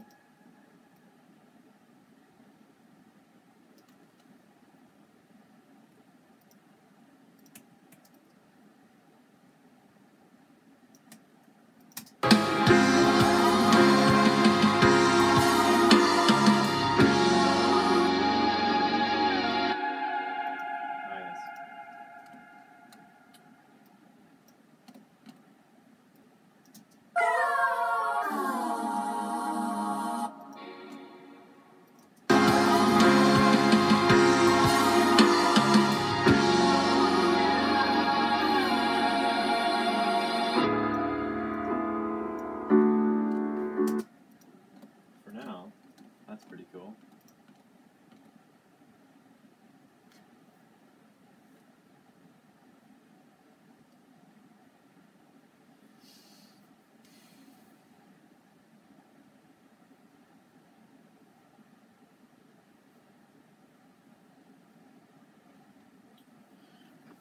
A: That's pretty cool.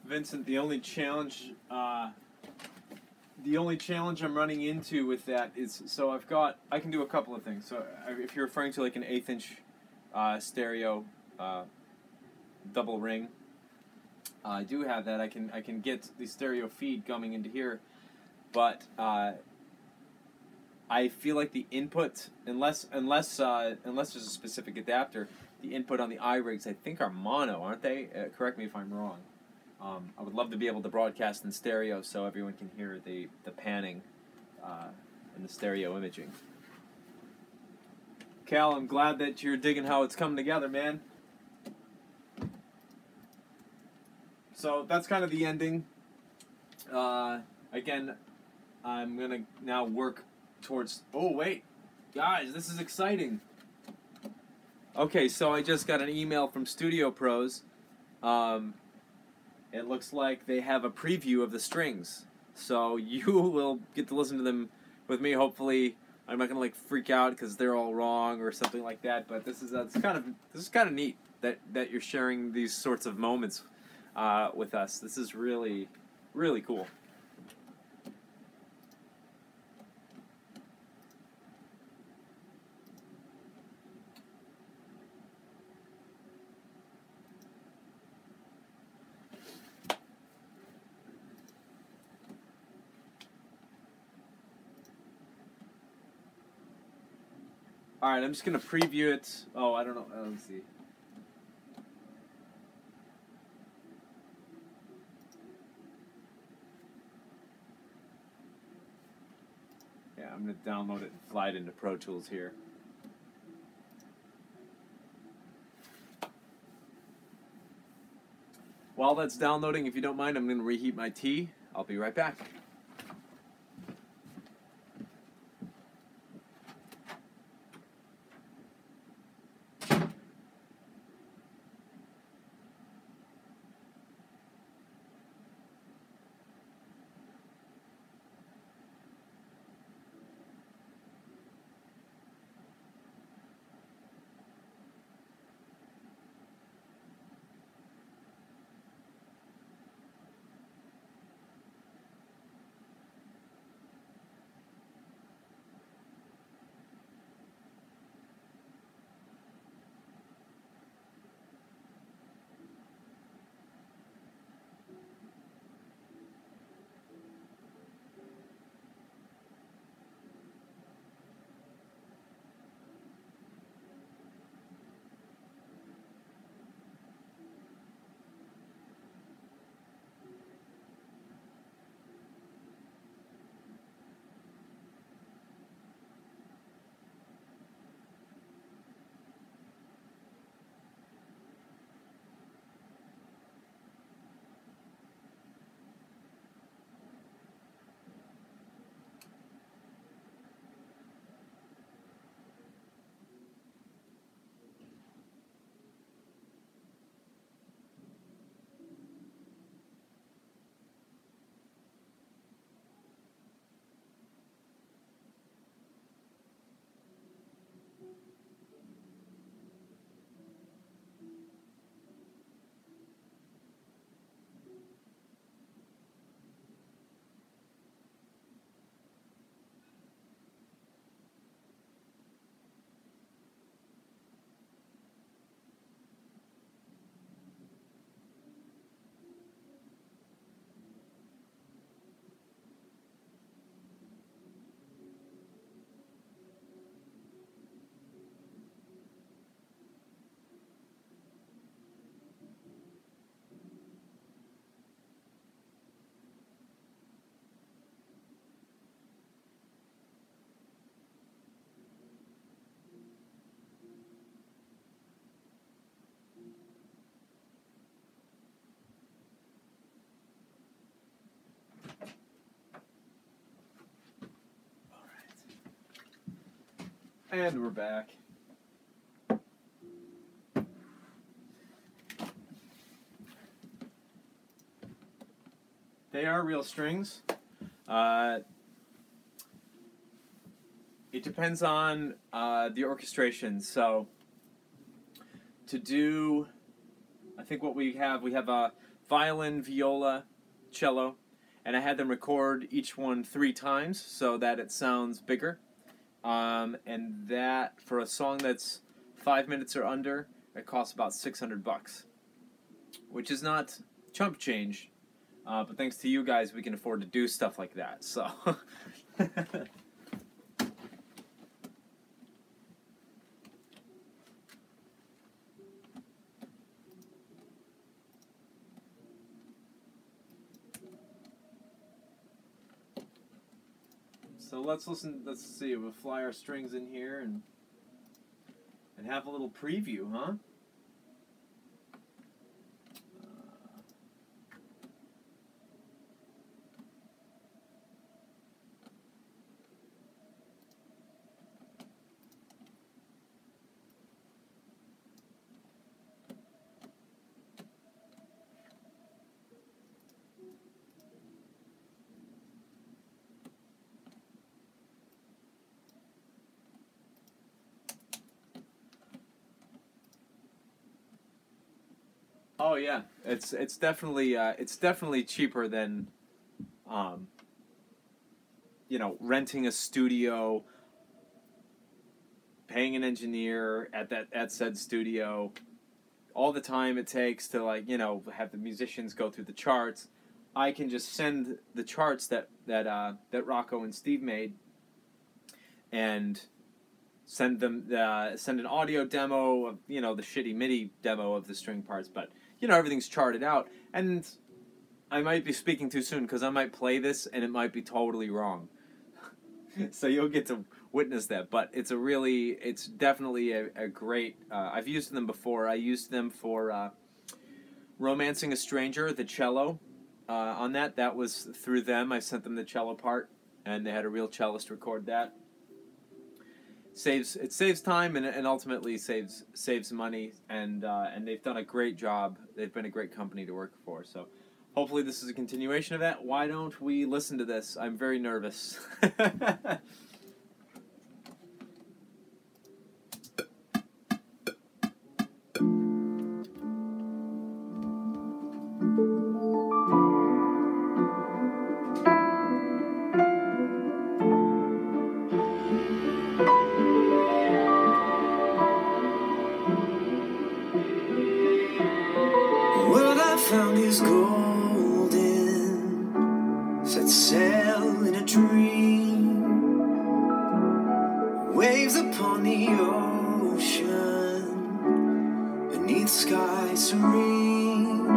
A: Vincent, the only challenge I'm running into with that is, so I can do a couple of things. So if you're referring to like an 1/8 inch stereo double ring, I do have that. I can get the stereo feed coming into here, but I feel like the input, unless there's a specific adapter, the input on the iRigs I think are mono, aren't they? Correct me if I'm wrong. I would love to be able to broadcast in stereo so everyone can hear the panning and the stereo imaging. Cal, I'm glad that you're digging how it's coming together, man. So that's kind of the ending. Again, I'm going to now work towards... Oh, wait. Guys, this is exciting. Okay, so I just got an email from Studio Pros. It looks like they have a preview of the strings. So you will get to listen to them with me. Hopefully, I'm not gonna like freak out because they're all wrong or something like that. But this is kind of neat that you're sharing these sorts of moments with us. This is really, really cool. Alright, I'm just going to preview it. Oh, I don't know. Let's see. Yeah, I'm going to download it and fly it into Pro Tools here. While that's downloading, if you don't mind, I'm going to reheat my tea. I'll be right back. And we're back. They are real strings. It depends on the orchestration. So to do, I think what we have a violin, viola, cello, and I had them record each one 3 times so that it sounds bigger. And that, for a song that's 5 minutes or under, it costs about $600, which is not chump change. But thanks to you guys, we can afford to do stuff like that. So, so let's listen. Let's see. We'll fly our strings in here and have a little preview, huh? Oh yeah, it's definitely cheaper than, renting a studio, paying an engineer at said studio, all the time it takes to have the musicians go through the charts. I can just send the charts that Rocco and Steve made, and send an audio demo of the shitty MIDI demo of the string parts, but everything's charted out. And I might be speaking too soon because I might play this and it might be totally wrong. So you'll get to witness that. But it's definitely a great. I've used them before. I used them for Romancing a Stranger, the cello. On that was through them. I sent them the cello part, and they had a real cellist record that. It saves time and ultimately saves money, and they've done a great job. They've been a great company to work for. So hopefully this is a continuation of that. Why don't we listen to this? I'm very nervous.
B: Found is golden, set sail in a dream, waves upon the ocean, beneath sky serene.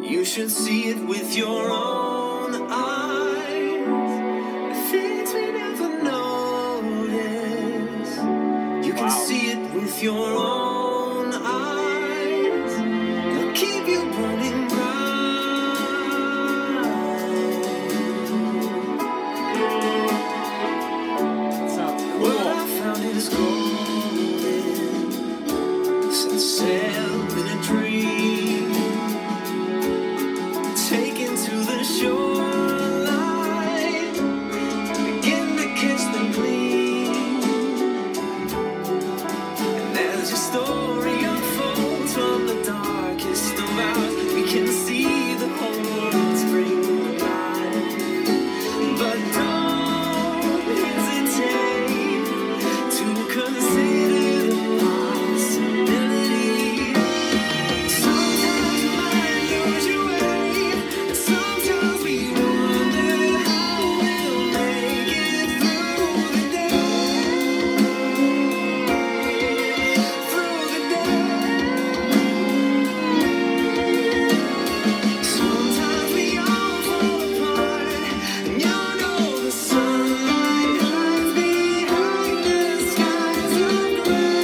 B: You should see it with your own eyes, the things we never notice. You can see it with your own eyes. Keep you burning bright.
A: Sounds cool.
B: What I found is golden, set sail in a dream, taken to the shoreline, begin to catch the gleam. And as your story unfolds from the darkest of hours, we can see the whole world spring alive. But don't hesitate to consider the possibility. Sometimes your mind goes your way, and sometimes we wonder how we'll make it through the day. Through the day. Sometimes we all fall apart, and you know the sunlight hides behind the skies of gray.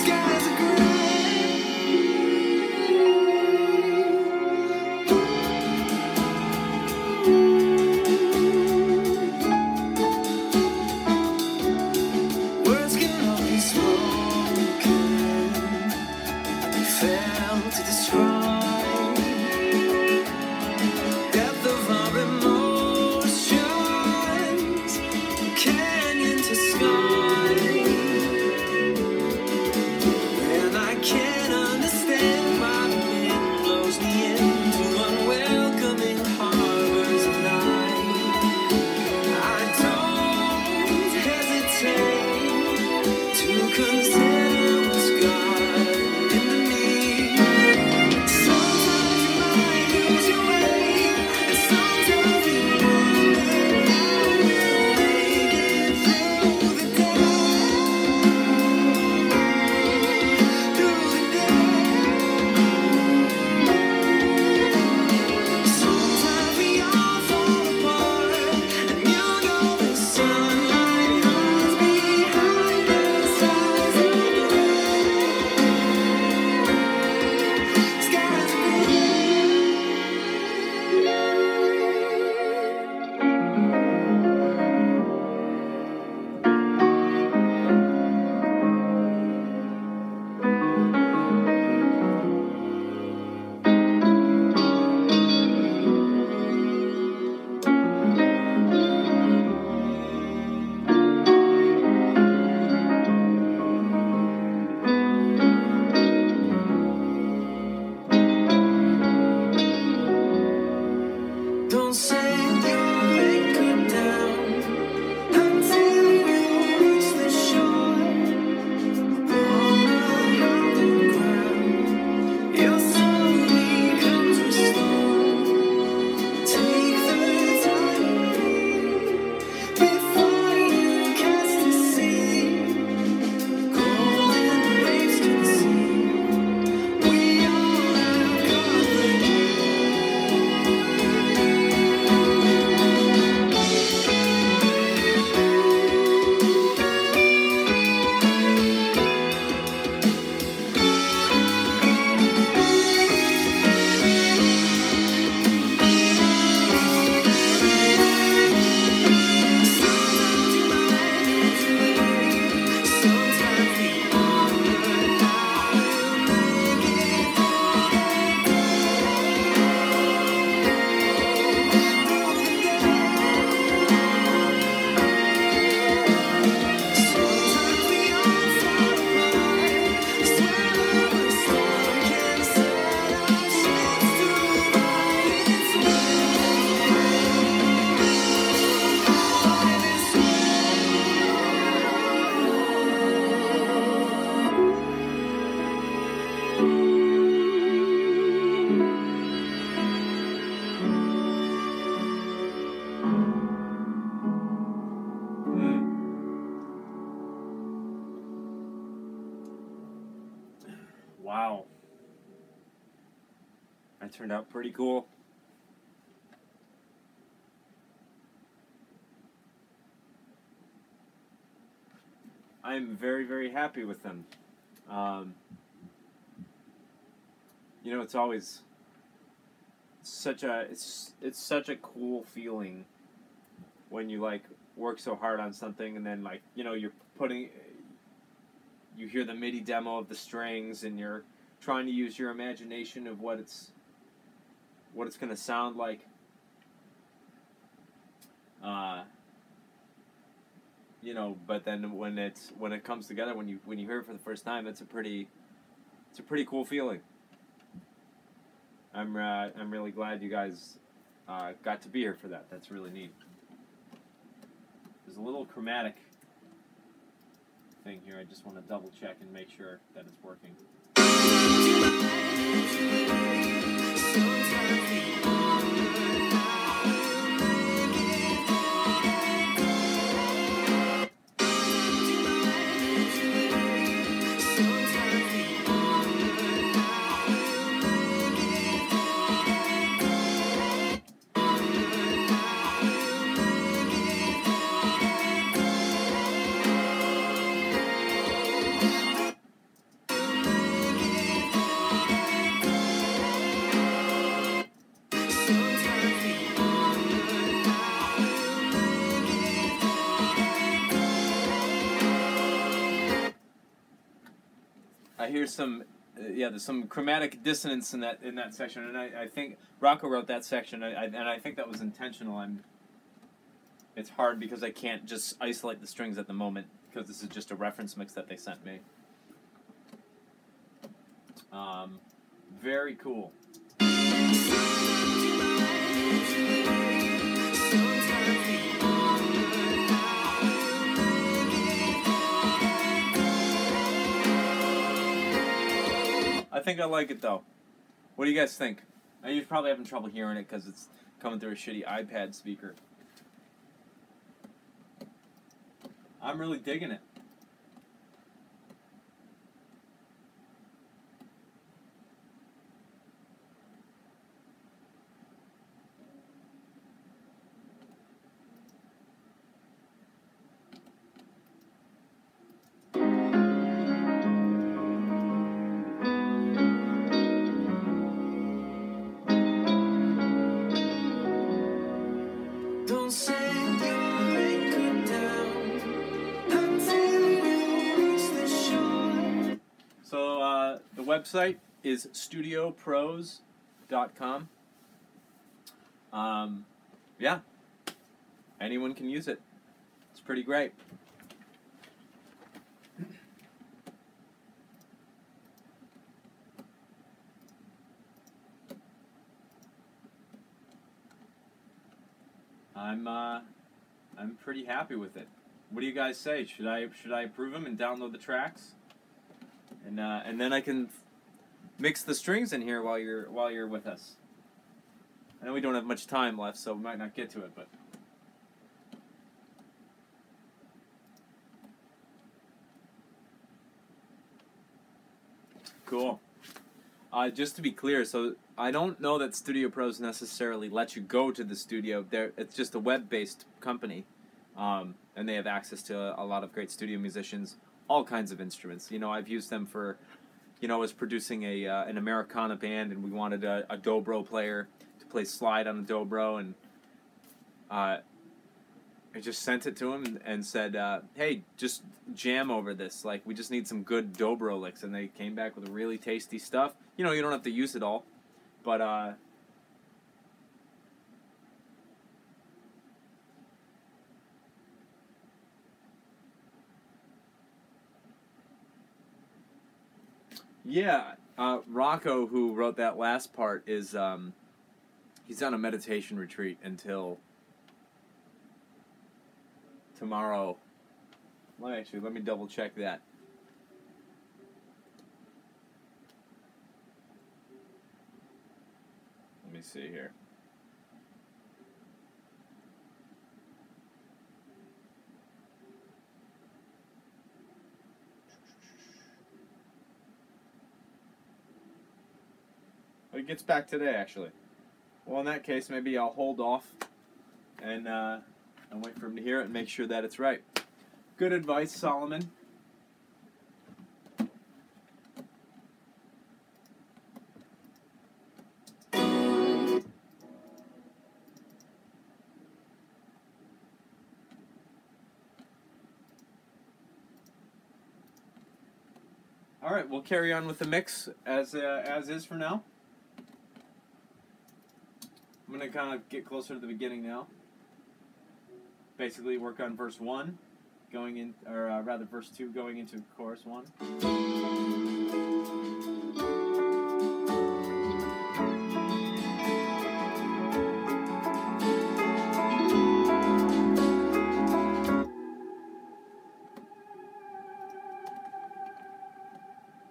B: Skies of gray. Words cannot be spoken. We fail to describe depth of our emotions, canyon to sky. And I can't understand why the wind blows me into unwelcoming harbors of night. I don't hesitate to consider what's God in me.
A: That turned out pretty cool. I'm very, very happy with them. You know, it's always such a it's such a cool feeling when you like work so hard on something and then like, you know, you hear the MIDI demo of the strings and you're trying to use your imagination of what it's going to sound like. You know, but then when it comes together, when you hear it for the first time, it's a pretty cool feeling. I'm really glad you guys got to be here for that. That's really neat. There's a little chromatic thing here. I just want to double check and make sure that it's working. I hear some, there's some chromatic dissonance in that section, and I think Rocco wrote that section, and I think that was intentional. It's hard because I can't just isolate the strings at the moment because this is just a reference mix that they sent me. Very cool. I think I like it though. What do you guys think? You're probably having trouble hearing it because it's coming through a shitty iPad speaker. I'm really digging it.
B: Don't set your anchor down until you reach the shore.
A: So the website is studiopros.com. Yeah, anyone can use it. It's pretty great. I'm pretty happy with it. What do you guys say? Should I approve them and download the tracks? And then I can mix the strings in here while you're with us. I know we don't have much time left, so we might not get to it, but cool. Just to be clear, so I don't know that Studio Pros necessarily let you go to the studio. It's just a web-based company, and they have access to a lot of great studio musicians, all kinds of instruments. You know, I've used them for, you know, I was producing an Americana band, and we wanted a dobro player to play slide on the dobro, and I just sent it to him and said, hey, just jam over this. Like, we just need some good dobro licks. And they came back with really tasty stuff. You know, you don't have to use it all. But, yeah, Rocco, who wrote that last part, is, he's on a meditation retreat until tomorrow. Let me double check that. Let me see here. It gets back today, actually. Well, in that case, maybe I'll hold off and wait for him to hear it and make sure that it's right. Good advice, Solomon. All right, we'll carry on with the mix as is for now. I'm gonna kind of get closer to the beginning now. Basically, work on verse 1, going in, or rather verse 2, going into chorus 1.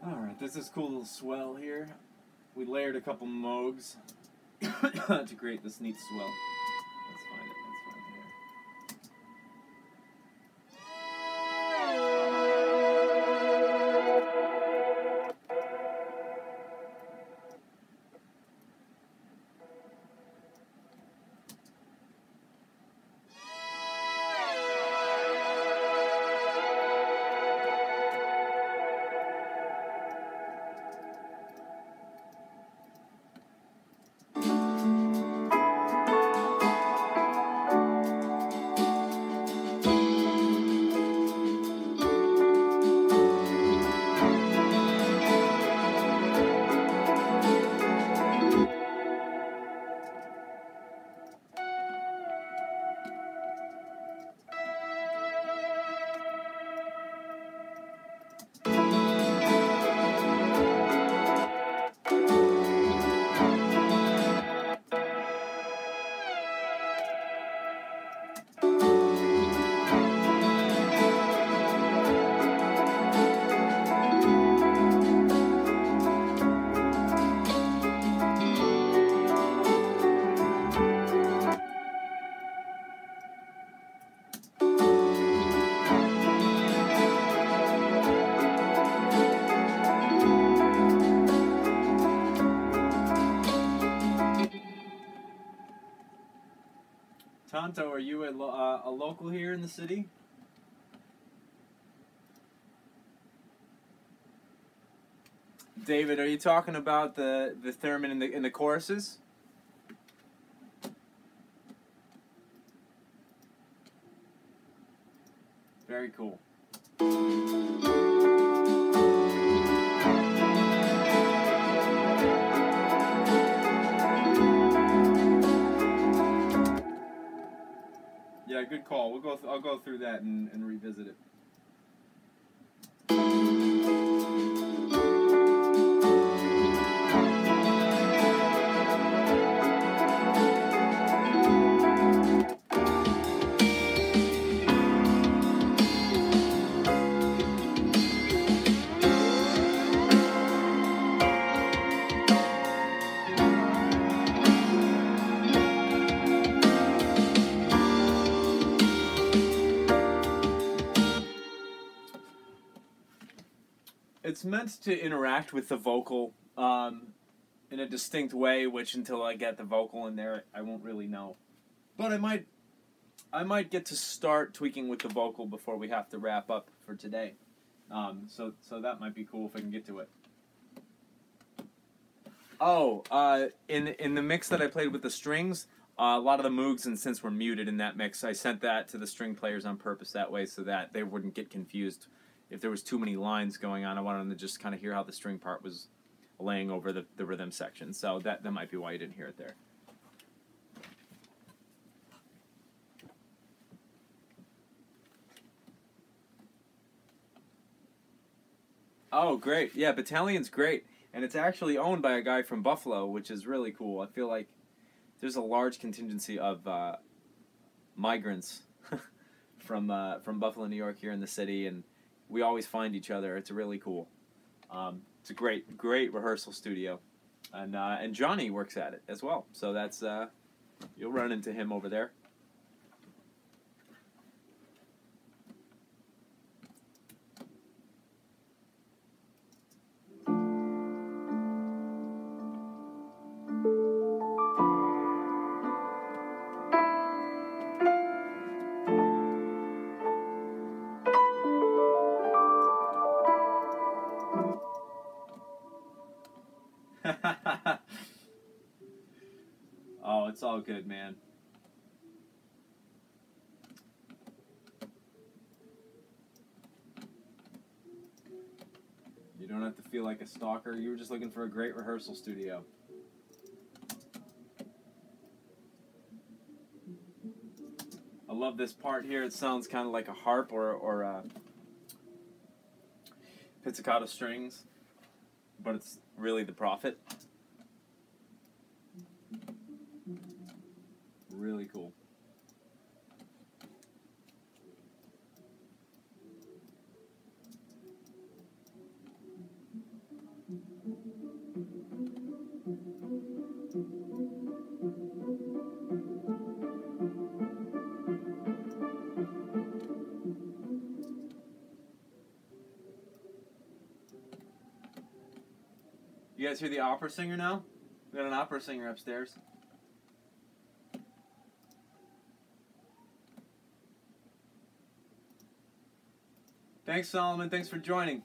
A: Alright, there's this cool little swell here. We layered a couple moogs to create this neat swell. Let's find it. Tonto, are you a local here in the city? David, are you talking about the theremin in the choruses? Very cool. Yeah, good call. I'll go through that and revisit it. It's meant to interact with the vocal in a distinct way, which until I get the vocal in there, I won't really know. But I might get to start tweaking with the vocal before we have to wrap up for today. So that might be cool if I can get to it. Oh, in the mix that I played with the strings, a lot of the moogs and synths were muted in that mix. I sent that to the string players on purpose that way so that they wouldn't get confused. If there was too many lines going on, I wanted them to just kind of hear how the string part was laying over the rhythm section. So that might be why you didn't hear it there. Oh, great. Yeah, Battalion's great. And it's actually owned by a guy from Buffalo, which is really cool. I feel like there's a large contingency of migrants from Buffalo, New York here in the city, and we always find each other. It's really cool. It's a great rehearsal studio, and Johnny works at it as well. So that's you'll run into him over there. Oh, it's all good, man. You don't have to feel like a stalker. You were just looking for a great rehearsal studio. I love this part here. It sounds kind of like a harp or pizzicato strings, but it's really the Prophet. Really cool. You guys hear the opera singer now? We got an opera singer upstairs. Thanks, Solomon. Thanks for joining.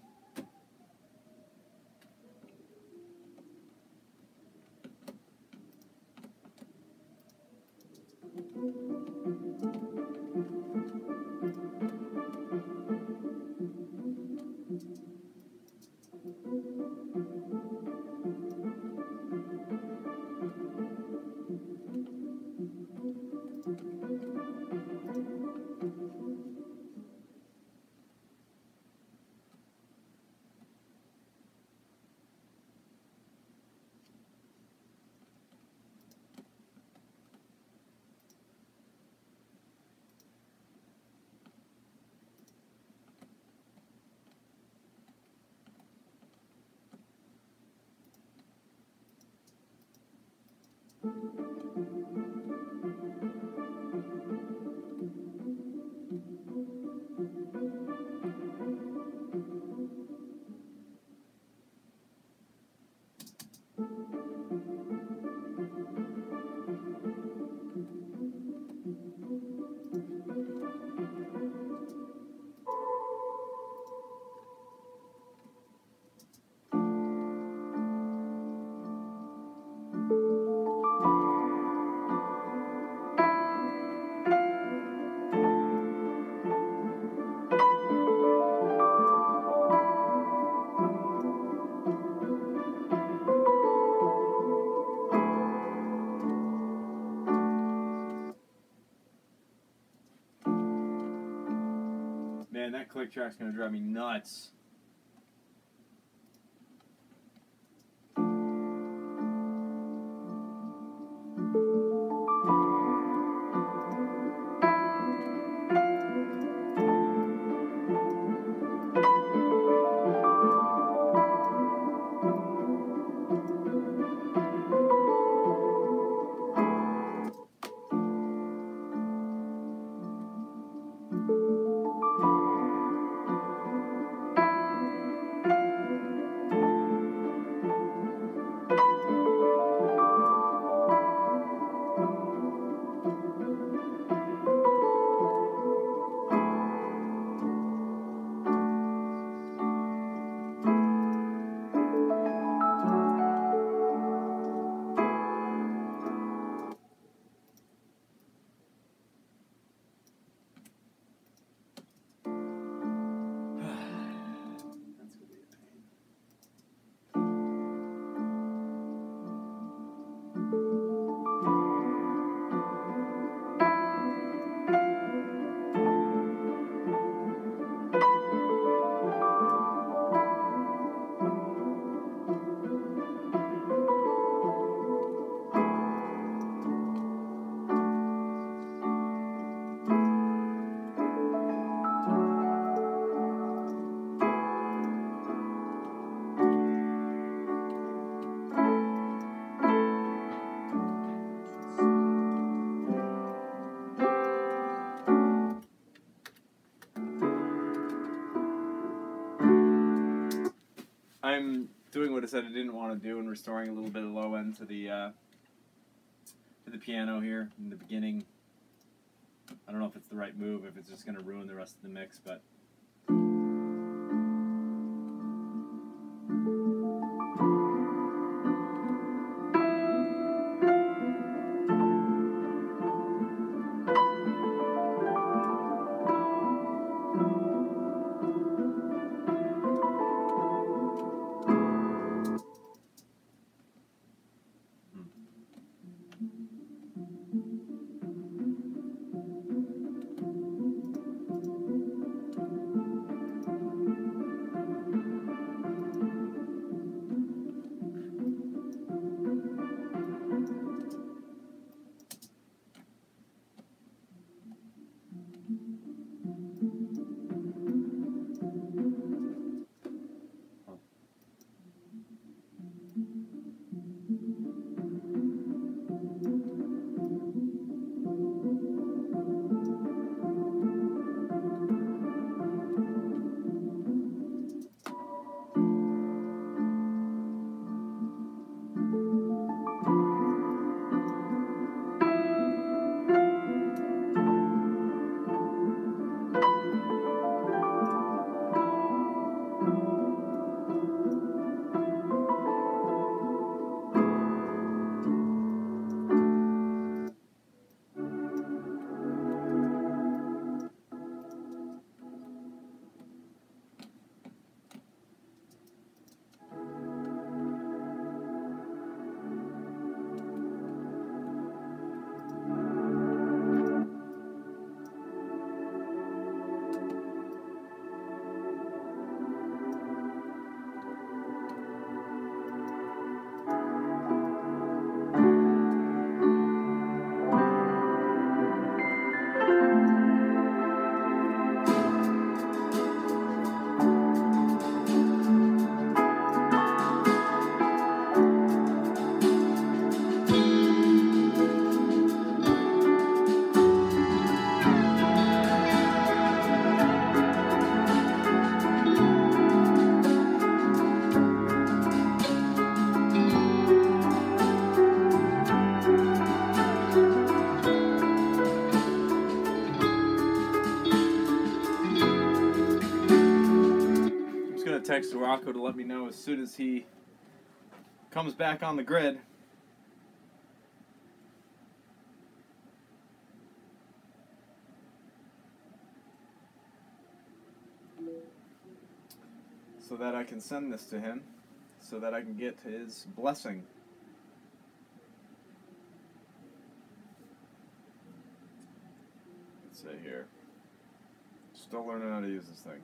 A: Man, that click track's gonna drive me nuts. That's gonna be a pain. I'm doing what I said I didn't want to do and restoring a little bit of low end to the piano here in the beginning. I don't know if it's the right move, if it's just going to ruin the rest of the mix, but text Rocco to let me know as soon as he comes back on the grid. So that I can send this to him, so that I can get his blessing. Let's see here. Still learning how to use this thing.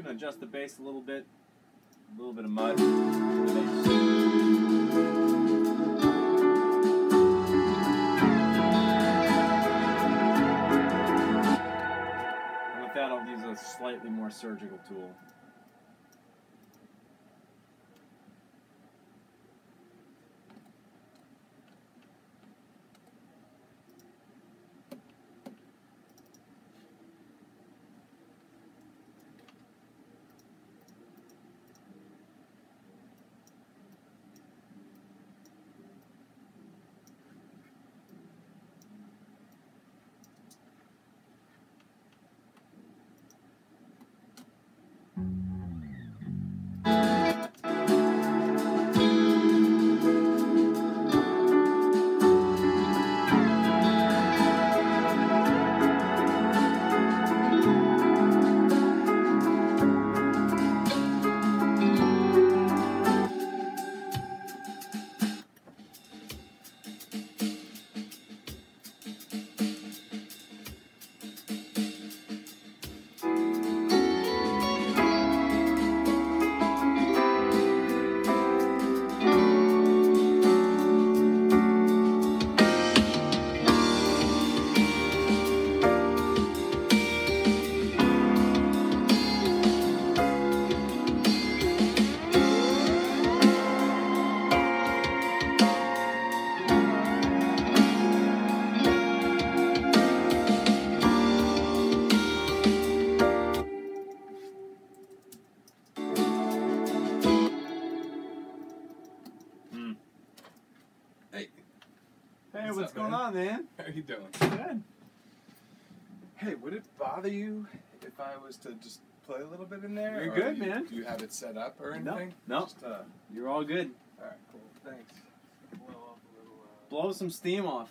A: Adjust the bass a little bit of mud. And with that, I'll use a slightly more surgical tool. Hey, what's going on, man?
C: How are you doing?
A: Good.
C: Hey, would it bother you if I was to just play a little bit in there?
A: You're
C: Or
A: good,
C: do you,
A: man.
C: Do you have it set up or anything?
A: No.
C: Just,
A: You're all good.
C: all right, cool. Thanks. Blow off a little.
A: Blow some steam off.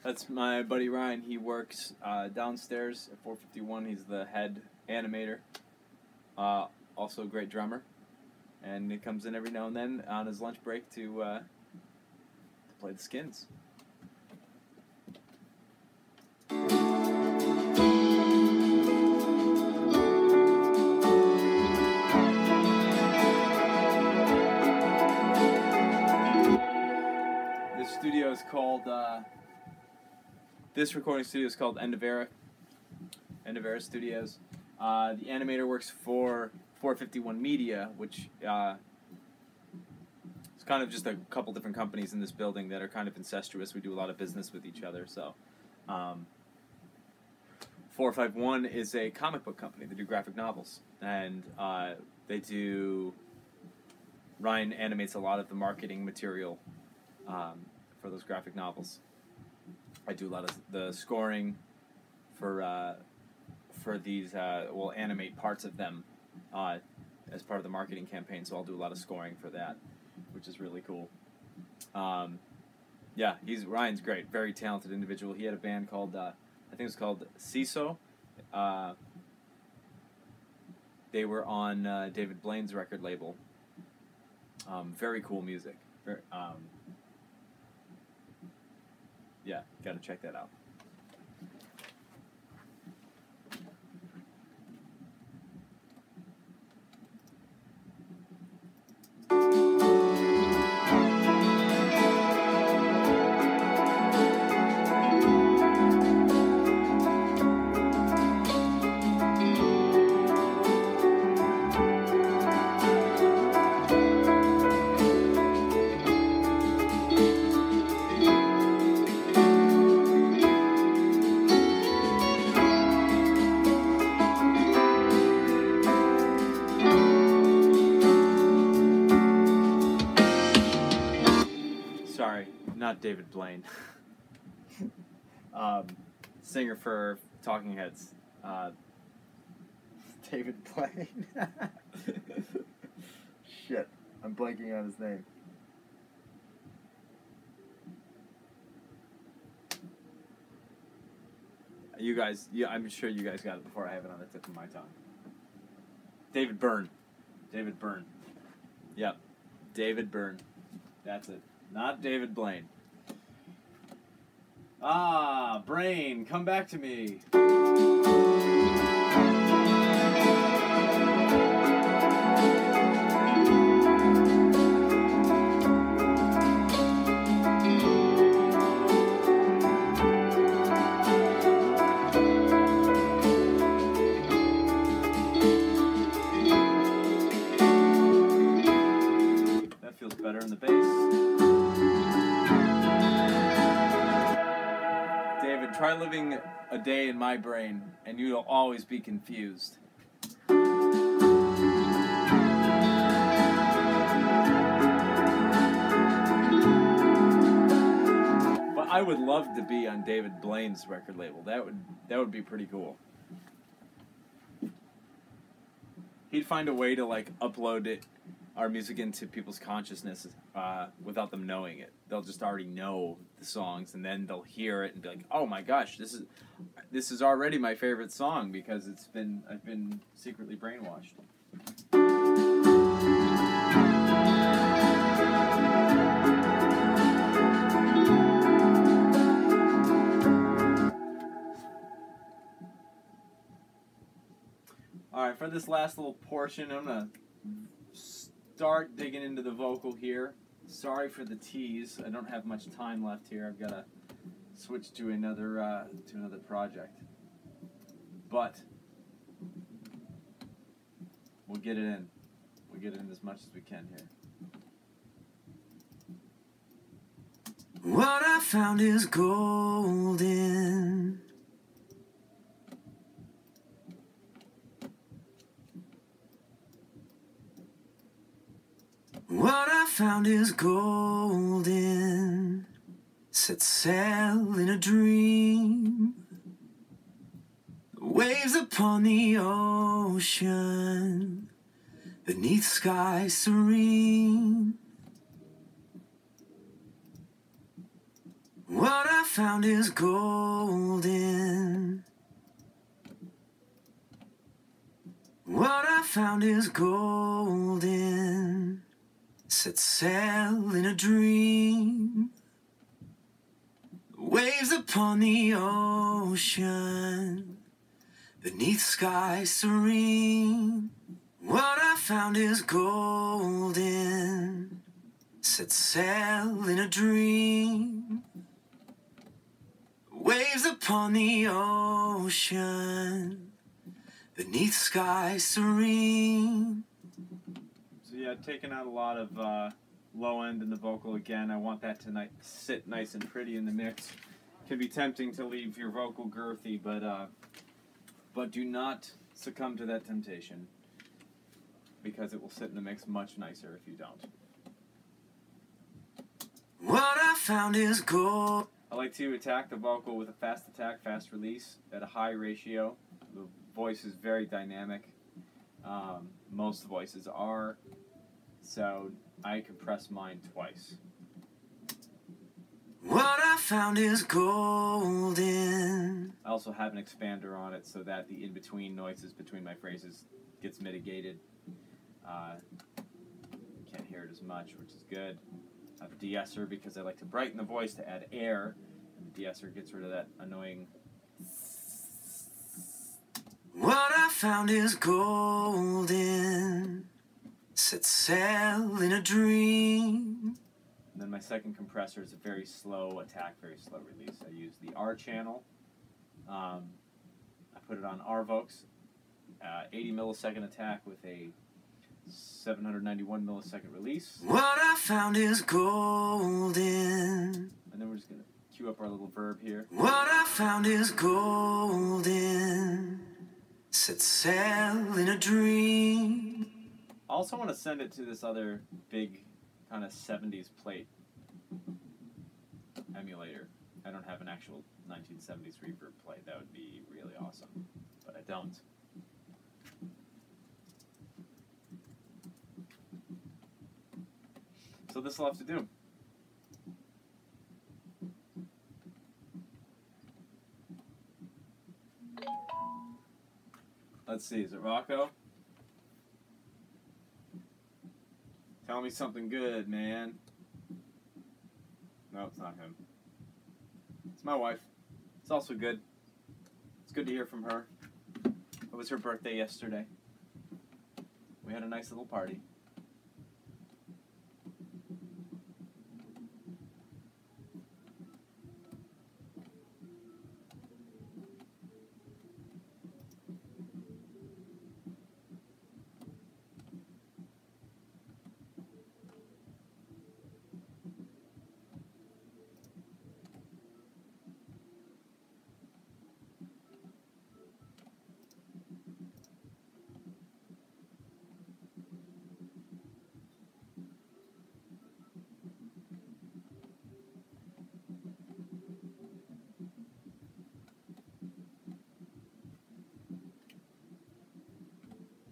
A: That's my buddy Ryan. He works downstairs at 451. He's the head animator. Also a great drummer. And he comes in every now and then on his lunch break to play the skins. This studio is called, this recording studio is called End of Era Studios. The animator works for 451 Media, which is kind of just a couple different companies in this building that are kind of incestuous. We do a lot of business with each other. So 451 is a comic book company. They do graphic novels. And Ryan animates a lot of the marketing material for those graphic novels. I do a lot of the scoring for these. We'll animate parts of them as part of the marketing campaign, so I'll do a lot of scoring for that, which is really cool. Yeah, Ryan's great, very talented individual. He had a band called I think it was called CISO. They were on David Blaine's record label. Very cool music. Yeah, gotta check that out. Sorry, not David Blaine. Singer for Talking Heads. David Blaine. Shit, I'm blanking on his name. You guys, I'm sure you guys got it before I have it on the tip of my tongue. David Byrne. David Byrne. Yep. David Byrne. That's it. Not David Blaine. Ah, brain, come back to me. That feels better in the bass. David, try living a day in my brain, and you'll always be confused. But I would love to be on David Blaine's record label. That would be pretty cool. He'd find a way to like upload our music into people's consciousness without them knowing it. They'll just already know the songs, and then they'll hear it and be like, "Oh my gosh, this is already my favorite song because I've been secretly brainwashed." All right, for this last little portion, I'm gonna start digging into the vocal here. Sorry for the tease. I don't have much time left here. I've got to switch to another project. But we'll get it in. We'll get it in as much as we can here.
B: What I found is golden. What I found is golden. Set sail in a dream. Waves upon the ocean. Beneath sky serene. What I found is golden. What I found is golden. Set sail in a dream. Waves upon the ocean. Beneath sky serene. What I found is golden. Set sail in a dream. Waves upon the ocean. Beneath sky serene.
A: So yeah, taking out a lot of low end in the vocal again. I want that to sit nice and pretty in the mix. Can be tempting to leave your vocal girthy, but do not succumb to that temptation, because it will sit in the mix much nicer if you don't.
B: What I found is gold.
A: I like to attack the vocal with a fast attack, fast release at a high ratio. The voice is very dynamic. Most voices are, so I compress mine twice.
B: What I found is golden.
A: I also have an expander on it so that the in-between noises between my phrases gets mitigated. Can't hear it as much, which is good. I have a de-esser because I like to brighten the voice to add air, and the de-esser gets rid of that annoying.
B: What I found is golden. Set sail in a dream.
A: And then my second compressor is a very slow attack, very slow release. I use the R channel. I put it on R Vox, 80 millisecond attack with a 791 millisecond release.
B: What I found is golden.
A: And then we're just going to cue up our little verb here.
B: What I found is golden. Set sail in a dream.
A: I also want to send it to this other big kind of 70s plate emulator. I don't have an actual 1970s reverb plate. That would be really awesome, but I don't. So this will have to do. Let's see, is it Rocco? Tell me something good, man. No, it's not him. It's my wife. It's also good. It's good to hear from her. It was her birthday yesterday. We had a nice little party.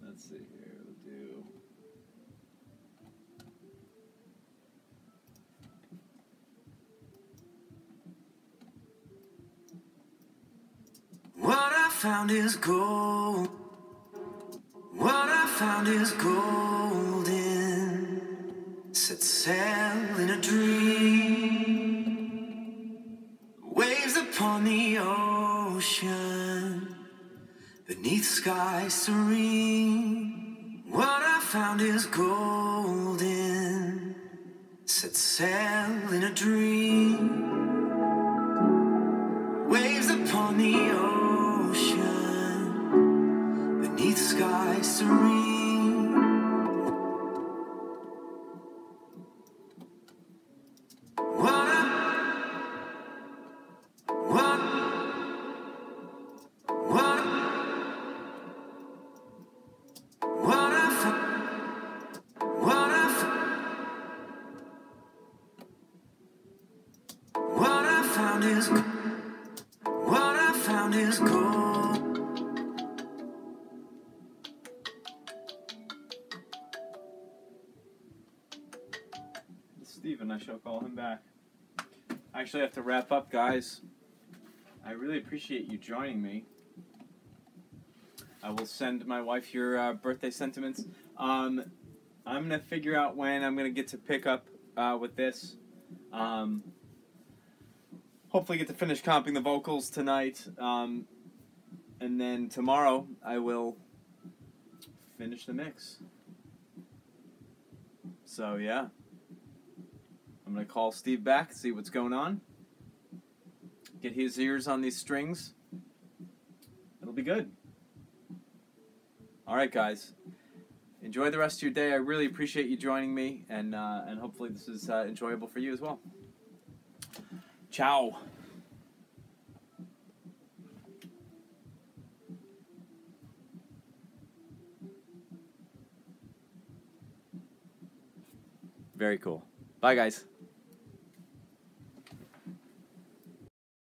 A: Let's see here, we'll do.
B: What I found is gold. What I found is golden. Set sail in a dream. Waves upon the ocean. Beneath sky serene. What I found is golden. Set sail in a dream. Waves upon the ocean. Beneath sky serene. What I found is gold.
A: Steven, I shall call him back. I actually have to wrap up, guys. I really appreciate you joining me. I will send my wife your birthday sentiments. I'm going to figure out when I'm going to get to pick up with this. Hopefully get to finish comping the vocals tonight. And then tomorrow I will finish the mix. So yeah. I'm going to call Steve back, see what's going on. Get his ears on these strings. It'll be good. Alright, guys. Enjoy the rest of your day. I really appreciate you joining me, and hopefully this is enjoyable for you as well. Ciao. Very cool. Bye, guys.